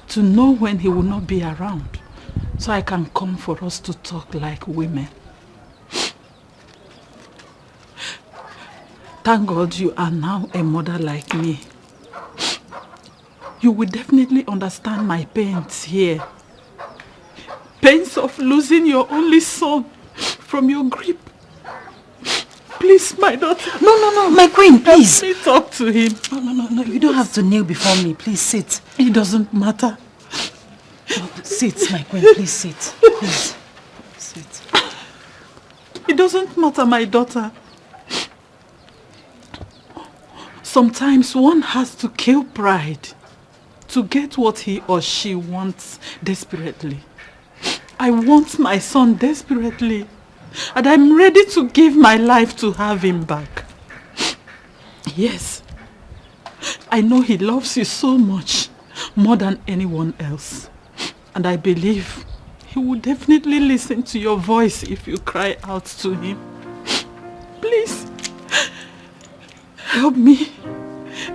to know when he will not be around, so I can come for us to talk like women. Thank God you are now a mother like me. You will definitely understand my pains here. Pains of losing your only son from your grip. Please, my daughter. No, my queen, please. Let me talk to him. No, you don't have to kneel before me. Please sit. It doesn't matter. No, sit, my queen, please sit. Please, sit. It doesn't matter, my daughter. Sometimes one has to kill pride to get what he or she wants desperately. I want my son desperately, and I'm ready to give my life to have him back. Yes, I know he loves you so much, more than anyone else. And I believe he will definitely listen to your voice if you cry out to him. Please, help me.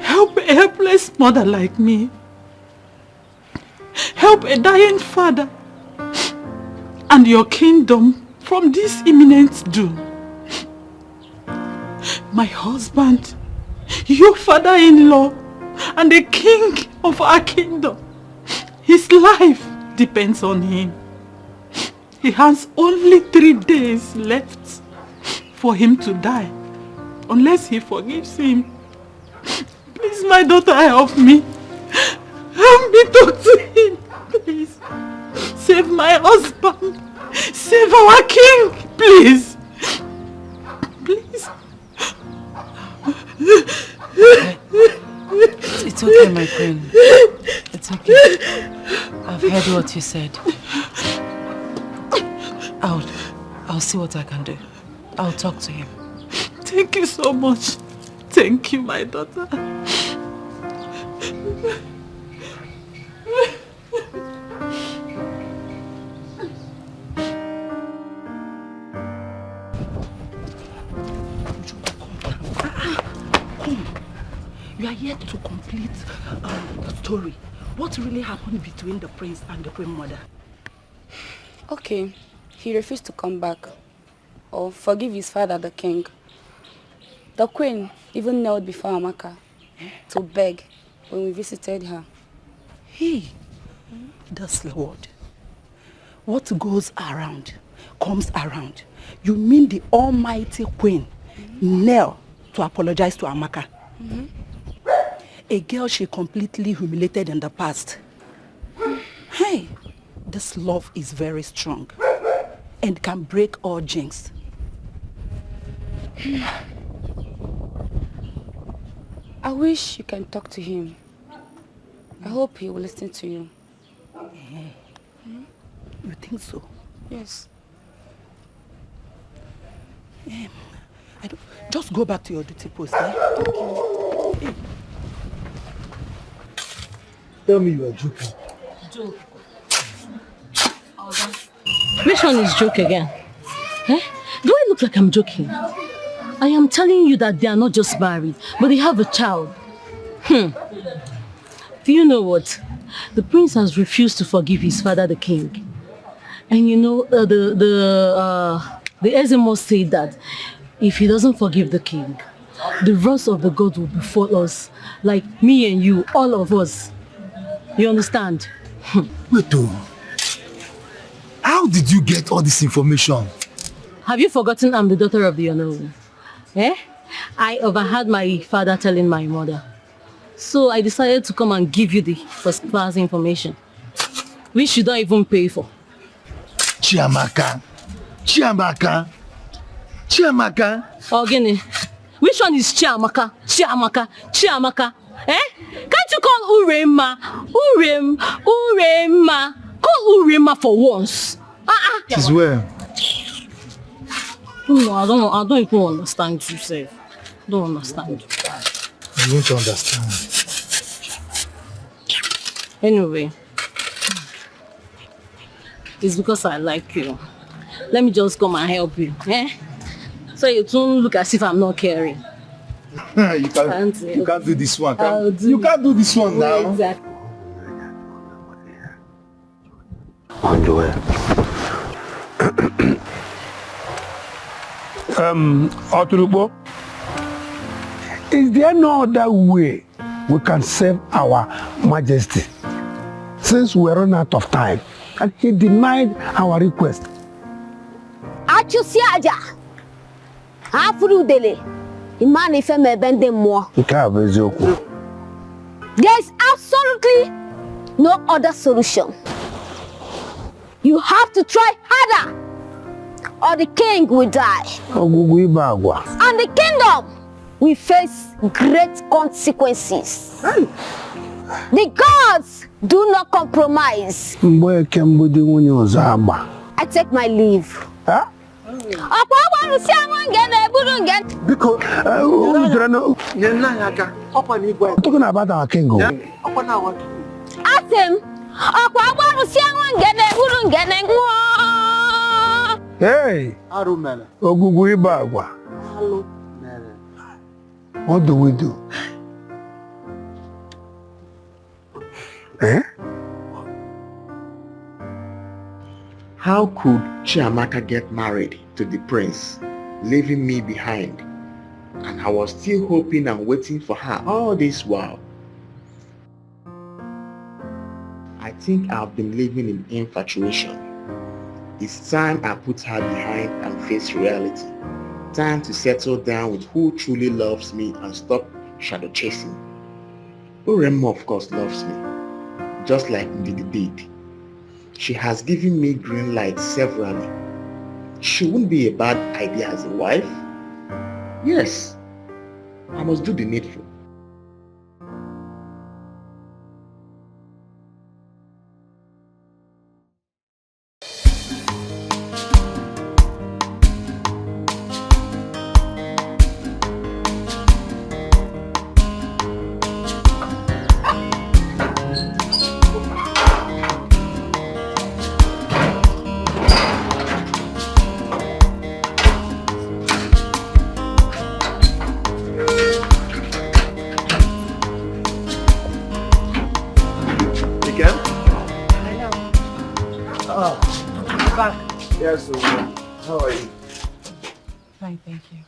Help a helpless mother like me. Help a dying father and your kingdom from this imminent doom. My husband, your father-in-law, and the king of our kingdom, his life depends on him. He has only 3 days left for him to die, unless he forgives him. Please, my daughter, help me. Help me talk to him, please. Save my husband. Save our king, please. Please. It's okay, my queen. It's okay. I've heard what you said. I'll see what I can do. I'll talk to him. Thank you so much. Thank you, my daughter. You are yet to complete the story. What really happened between the prince and the queen mother? Okay, he refused to come back or forgive his father, the king. The queen even knelt before Amaka to beg when we visited her. Hey, that's the word. What goes around comes around. You mean the almighty queen knelt to apologize to Amaka? A girl she completely humiliated in the past. Hey, this love is very strong and can break all jinx. I wish you can talk to him. I hope he will listen to you. You think so? Yes. Just go back to your duty post, eh? Okay. Tell me you are joking. Joke. Which one is joke again? Eh? Do I look like I'm joking? I am telling you that they are not just married, but they have a child. Do you know what? The prince has refused to forgive his father, the king. And you know, the Ezemo said that if he doesn't forgive the king, the wrath of the god will befall us, like me and you, all of us. You understand? Wait, how did you get all this information? Have you forgotten I'm the daughter of the unknown? Eh? I overheard my father telling my mother. So I decided to come and give you the first class information, which you don't even pay for. Chiamaka. Ogini, which one is Chiamaka? Eh? Can't you call Urema? Urema. Call Urema for once. She's well. No, I don't even understand you, sir. Don't understand. You won't understand. Anyway, it's because I like you. Let me just come and help you. Eh? So you don't look as if I'm not caring. You can't do this one. You can't do this one now. Exactly. Oturubo, is there no other way we can serve our majesty? Since we run out of time and he denied our request. Achusiaja. Afurudele. Imani feme bende mo. There is absolutely no other solution. You have to try harder, or the king will die. And the kingdom will face great consequences. The gods do not compromise. I take my leave. Talking about our king. Ask him. Hey, what do we do? Eh? How could Chiamaka get married to the prince, leaving me behind? And I was still hoping and waiting for her all this while. I think I've been living in infatuation. It's time I put her behind and face reality. Time to settle down with who truly loves me and stop shadow chasing. Uremma of course loves me, just like Ndidi did. She has given me green light severally. She wouldn't be a bad idea as a wife. Yes, I must do the needful. Yes, how are you? Fine, thank you.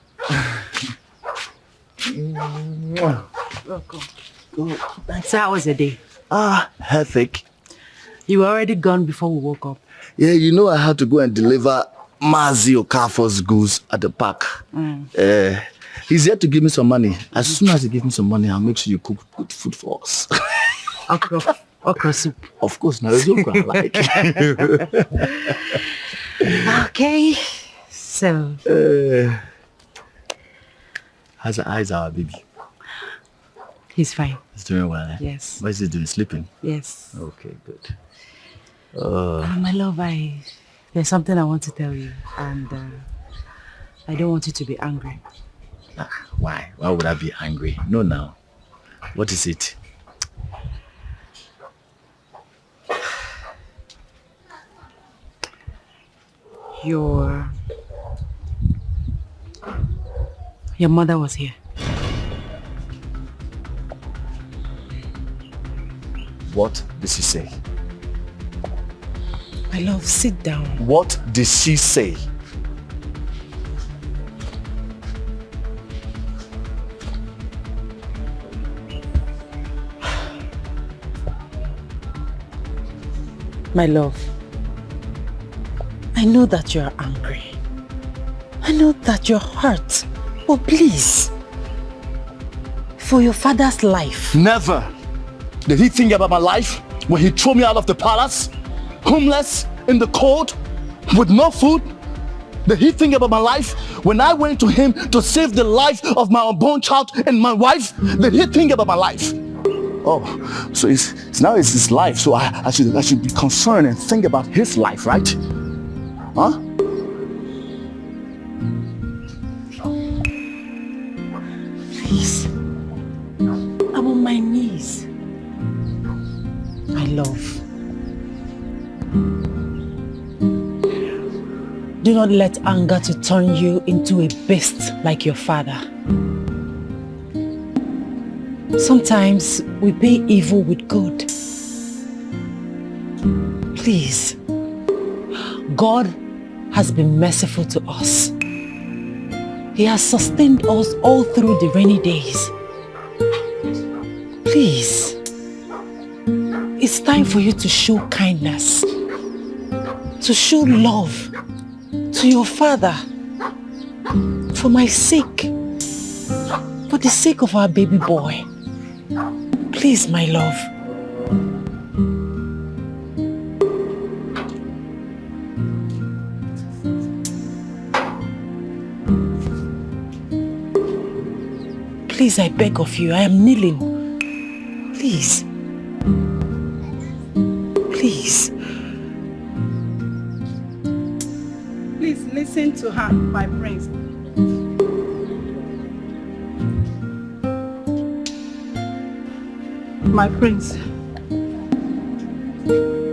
Welcome. Good. So how was the day? Hectic. You were already gone before we woke up. Yeah, you know I had to go and deliver Mazi Okafor's goods at the park. He's here to give me some money. As soon as he gives me some money, I'll make sure you cook good food for us. Okra soup. Of course, now it's okra I like. Okay, so how's our baby? He's fine. He's doing well, eh? Yes. What is he doing? Sleeping? Yes. Okay, good. My love, there's something I want to tell you, and I don't want you to be angry. Why? Why would I be angry? No, now. What is it? Your mother was here. What did she say? My love, sit down. What did she say? My love, I know that you're angry. I know that you're hurt. But please, for your father's life. Never did he think about my life when he threw me out of the palace, homeless, in the cold, with no food. Did he think about my life when I went to him to save the life of my unborn child and my wife? Did he think about my life? Oh, so now it's his life, so I should be concerned and think about his life, right? Huh? Please, I'm on my knees. My love, do not let anger to turn you into a beast like your father. Sometimes we pay evil with good. Please, God has been merciful to us. He has sustained us all through the rainy days. Please, it's time for you to show kindness, to show love to your father, for my sake, for the sake of our baby boy. Please, my love. Please, I beg of you, I am kneeling. Please. Please. Please listen to her, my prince. My prince.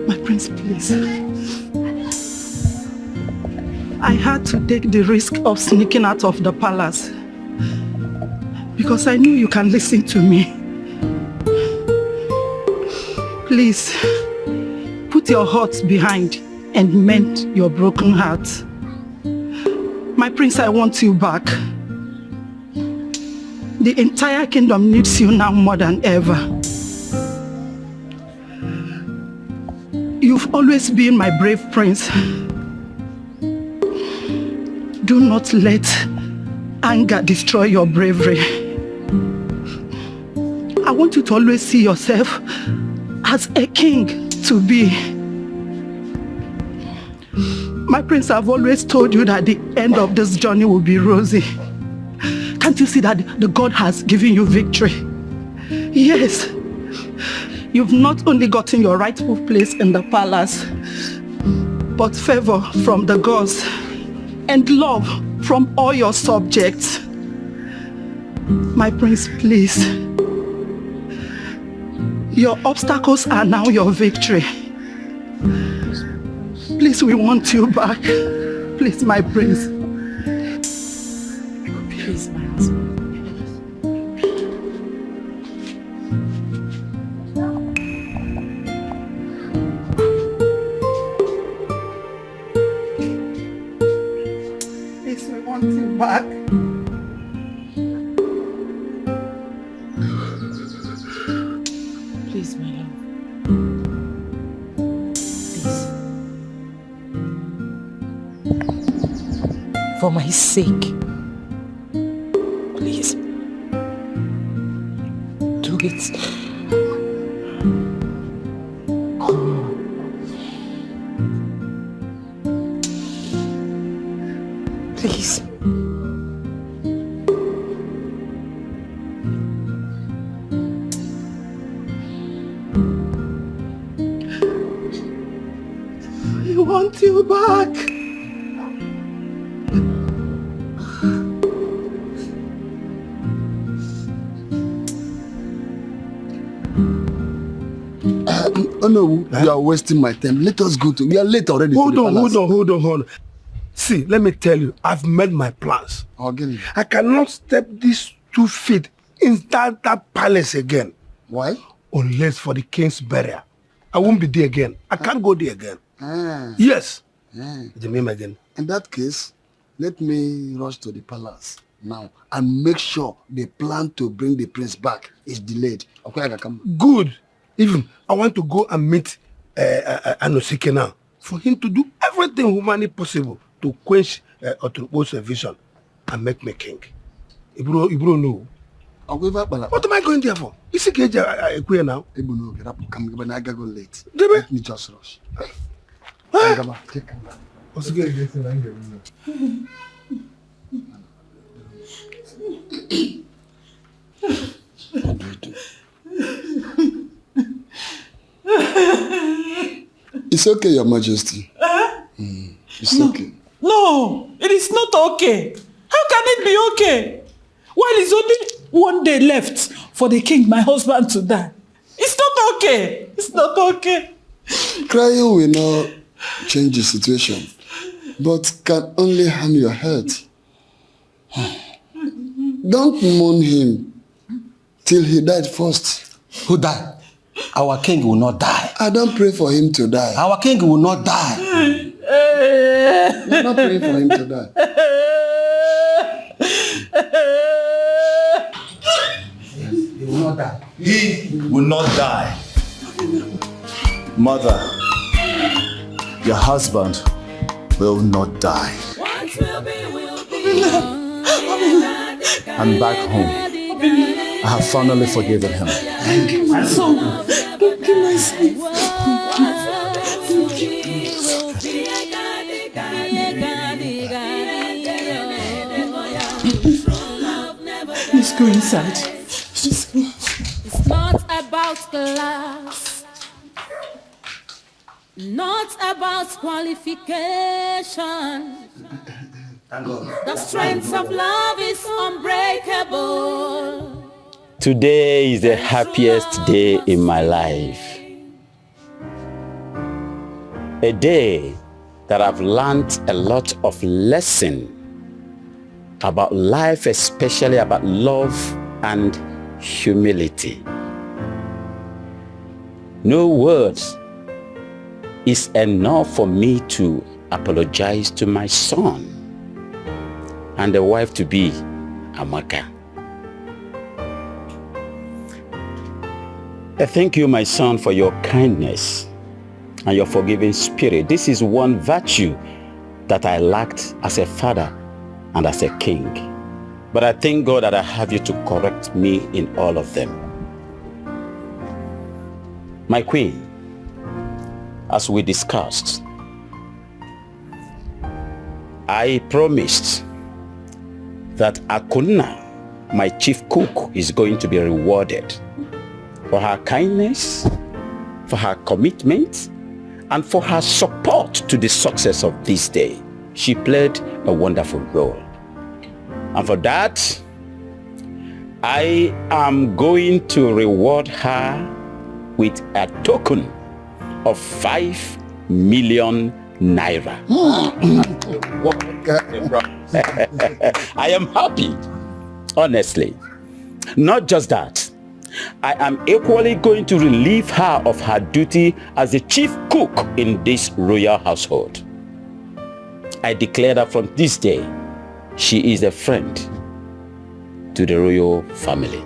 My prince, please. I had to take the risk of sneaking out of the palace because I knew you can listen to me. Please, put your heart behind and mend your broken heart. My prince, I want you back. The entire kingdom needs you now more than ever. You've always been my brave prince. Do not let anger destroy your bravery. I want you to always see yourself as a king to be. My prince, I've always told you that the end of this journey will be rosy. Can't you see that the God has given you victory? Yes. You've not only gotten your rightful place in the palace, but favor from the gods and love from all your subjects. My prince, please. Your obstacles are now your victory. Please, we want you back. Please, my prince. Please, my husband. Please, we want you back. Please, my love. Please. For my sake. Please. Do it. Please. I want you back. Oh no, you are wasting my time. Let us go to. We are late already. Hold on. See, let me tell you, I've made my plans. Again. I cannot step these 2 feet inside that palace again. Why? Unless for the king's burial. I won't be there again. I can't go there again. Yes. Again. In that case, let me rush to the palace now and make sure the plan to bring the prince back is delayed. Okay, I can come. Good. Even I want to go and meet Anosike now for him to do everything humanly possible to quench Oturukpo's vision and make me king. Ibro know. What am I going there for? Is it queer now? I go late. Let me just rush. It's okay, Your Majesty. It's okay. No, it is not okay. How can it be okay? While it's only 1 day left for the king, my husband, to die. It's not okay. It's not okay. Crying will not change the situation, but can only harm your health. Don't mourn him till he died first. Who died? Our king will not die. I don't pray for him to die. Our king will not die. You're not praying for him to die. He will not die. He will not die. Mother, your husband will not die. I'm back home. I have finally forgiven him. Thank you, my son. Thank you, my son. Let's go inside. It's not about class, not about qualification. The strength of love is unbreakable. Today is the happiest day in my life. A day that I've learned a lot of lesson about life, especially about love and humility. No words is enough for me to apologize to my son and the wife to be, Amaka. I thank you, my son, for your kindness and your forgiving spirit. This is one virtue that I lacked as a father and as a king. But I thank God that I have you to correct me in all of them. My queen, as we discussed, I promised that Akuna, my chief cook, is going to be rewarded for her kindness, for her commitment, and for her support to the success of this day. She played a wonderful role. And for that, I am going to reward her with a token of 5 million naira. I am happy, honestly. Not just that, I am equally going to relieve her of her duty as the chief cook in this royal household. I declare that from this day, she is a friend to the royal family.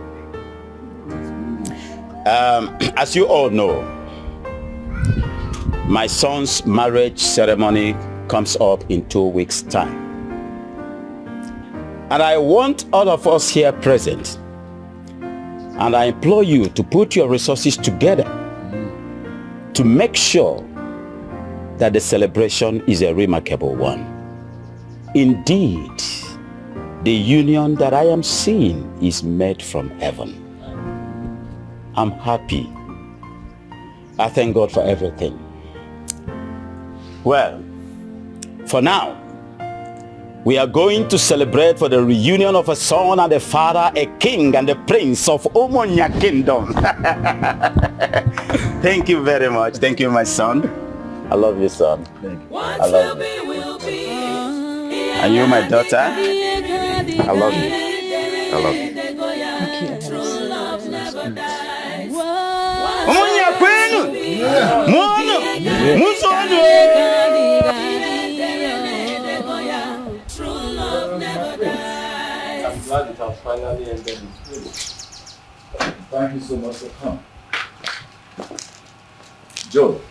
As you all know, my son's marriage ceremony comes up in 2 weeks' time. And I want all of us here present, and I implore you to put your resources together to make sure that the celebration is a remarkable one. Indeed, the union that I am seeing is made from heaven. I'm happy. I thank God for everything. Well, for now, we are going to celebrate for the reunion of a son and a father, a king and a prince of Omonia Kingdom. Thank you very much. Thank you, my son. I love you, son. I love you. Are you my daughter? I love you. I love you. I'm glad it has finally ended this video. Thank you so much for coming. Joe,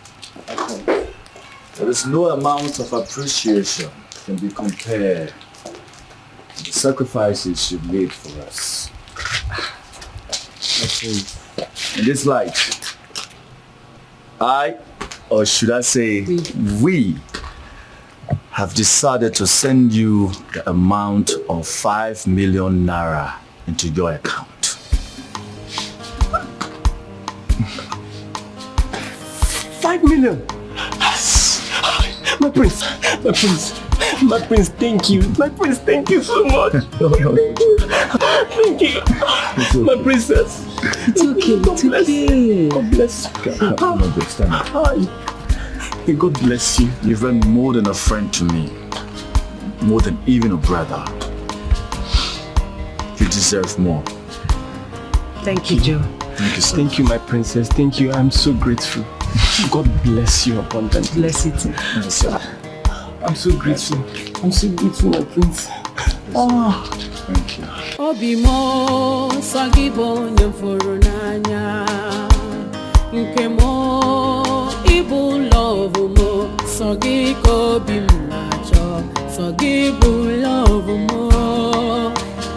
there is no amount of appreciation can be compared to the sacrifices you've made for us. In this light, or should I say, we have decided to send you the amount of 5 million naira into your account. 5 million. My prince, thank you. My prince, thank you so much. Thank you. My princess. It's okay, it's okay. God bless you. May God bless you. You've been more than a friend to me. More than even a brother. You deserve more. Thank you, Joe. Thank you, sir. Thank you, my princess. Thank you. I'm so grateful. God bless you abundantly. Bless you too. Yes, sir. I'm so grateful. I'm so grateful, my prince. Oh, thank you. Obimo sagibo nyefuru n'anya nke mo ibu love mo sagiko bimnacho sagibu love mo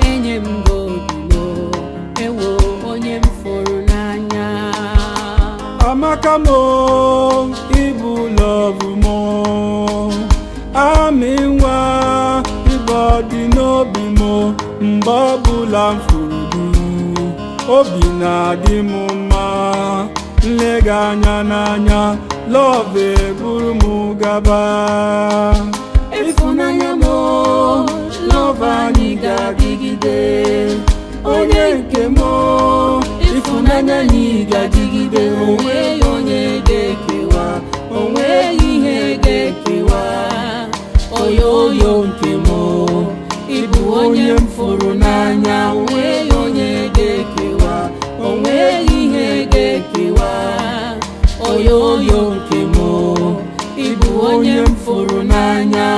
enye mbodimo ewo onye mfuru n'anya amaka mo ibu love mo aminwa ibodi n'obi mo mbọbụla mfuru obi na-adị m mma nlega anya n'anya love eburu m gaba ịfụnanya m love anyị ga-adịgide onye nke m ịfụnanya anyị ga-adịgide onwe onye ga-ekewa onwe ihe ga-ekewa oyoyo nke m Ibu onye mfuru n'anya onwe onye ga-ekewa onwe ihe ga-ekewa oyoyo nke m Ibu onye mfuru n'anya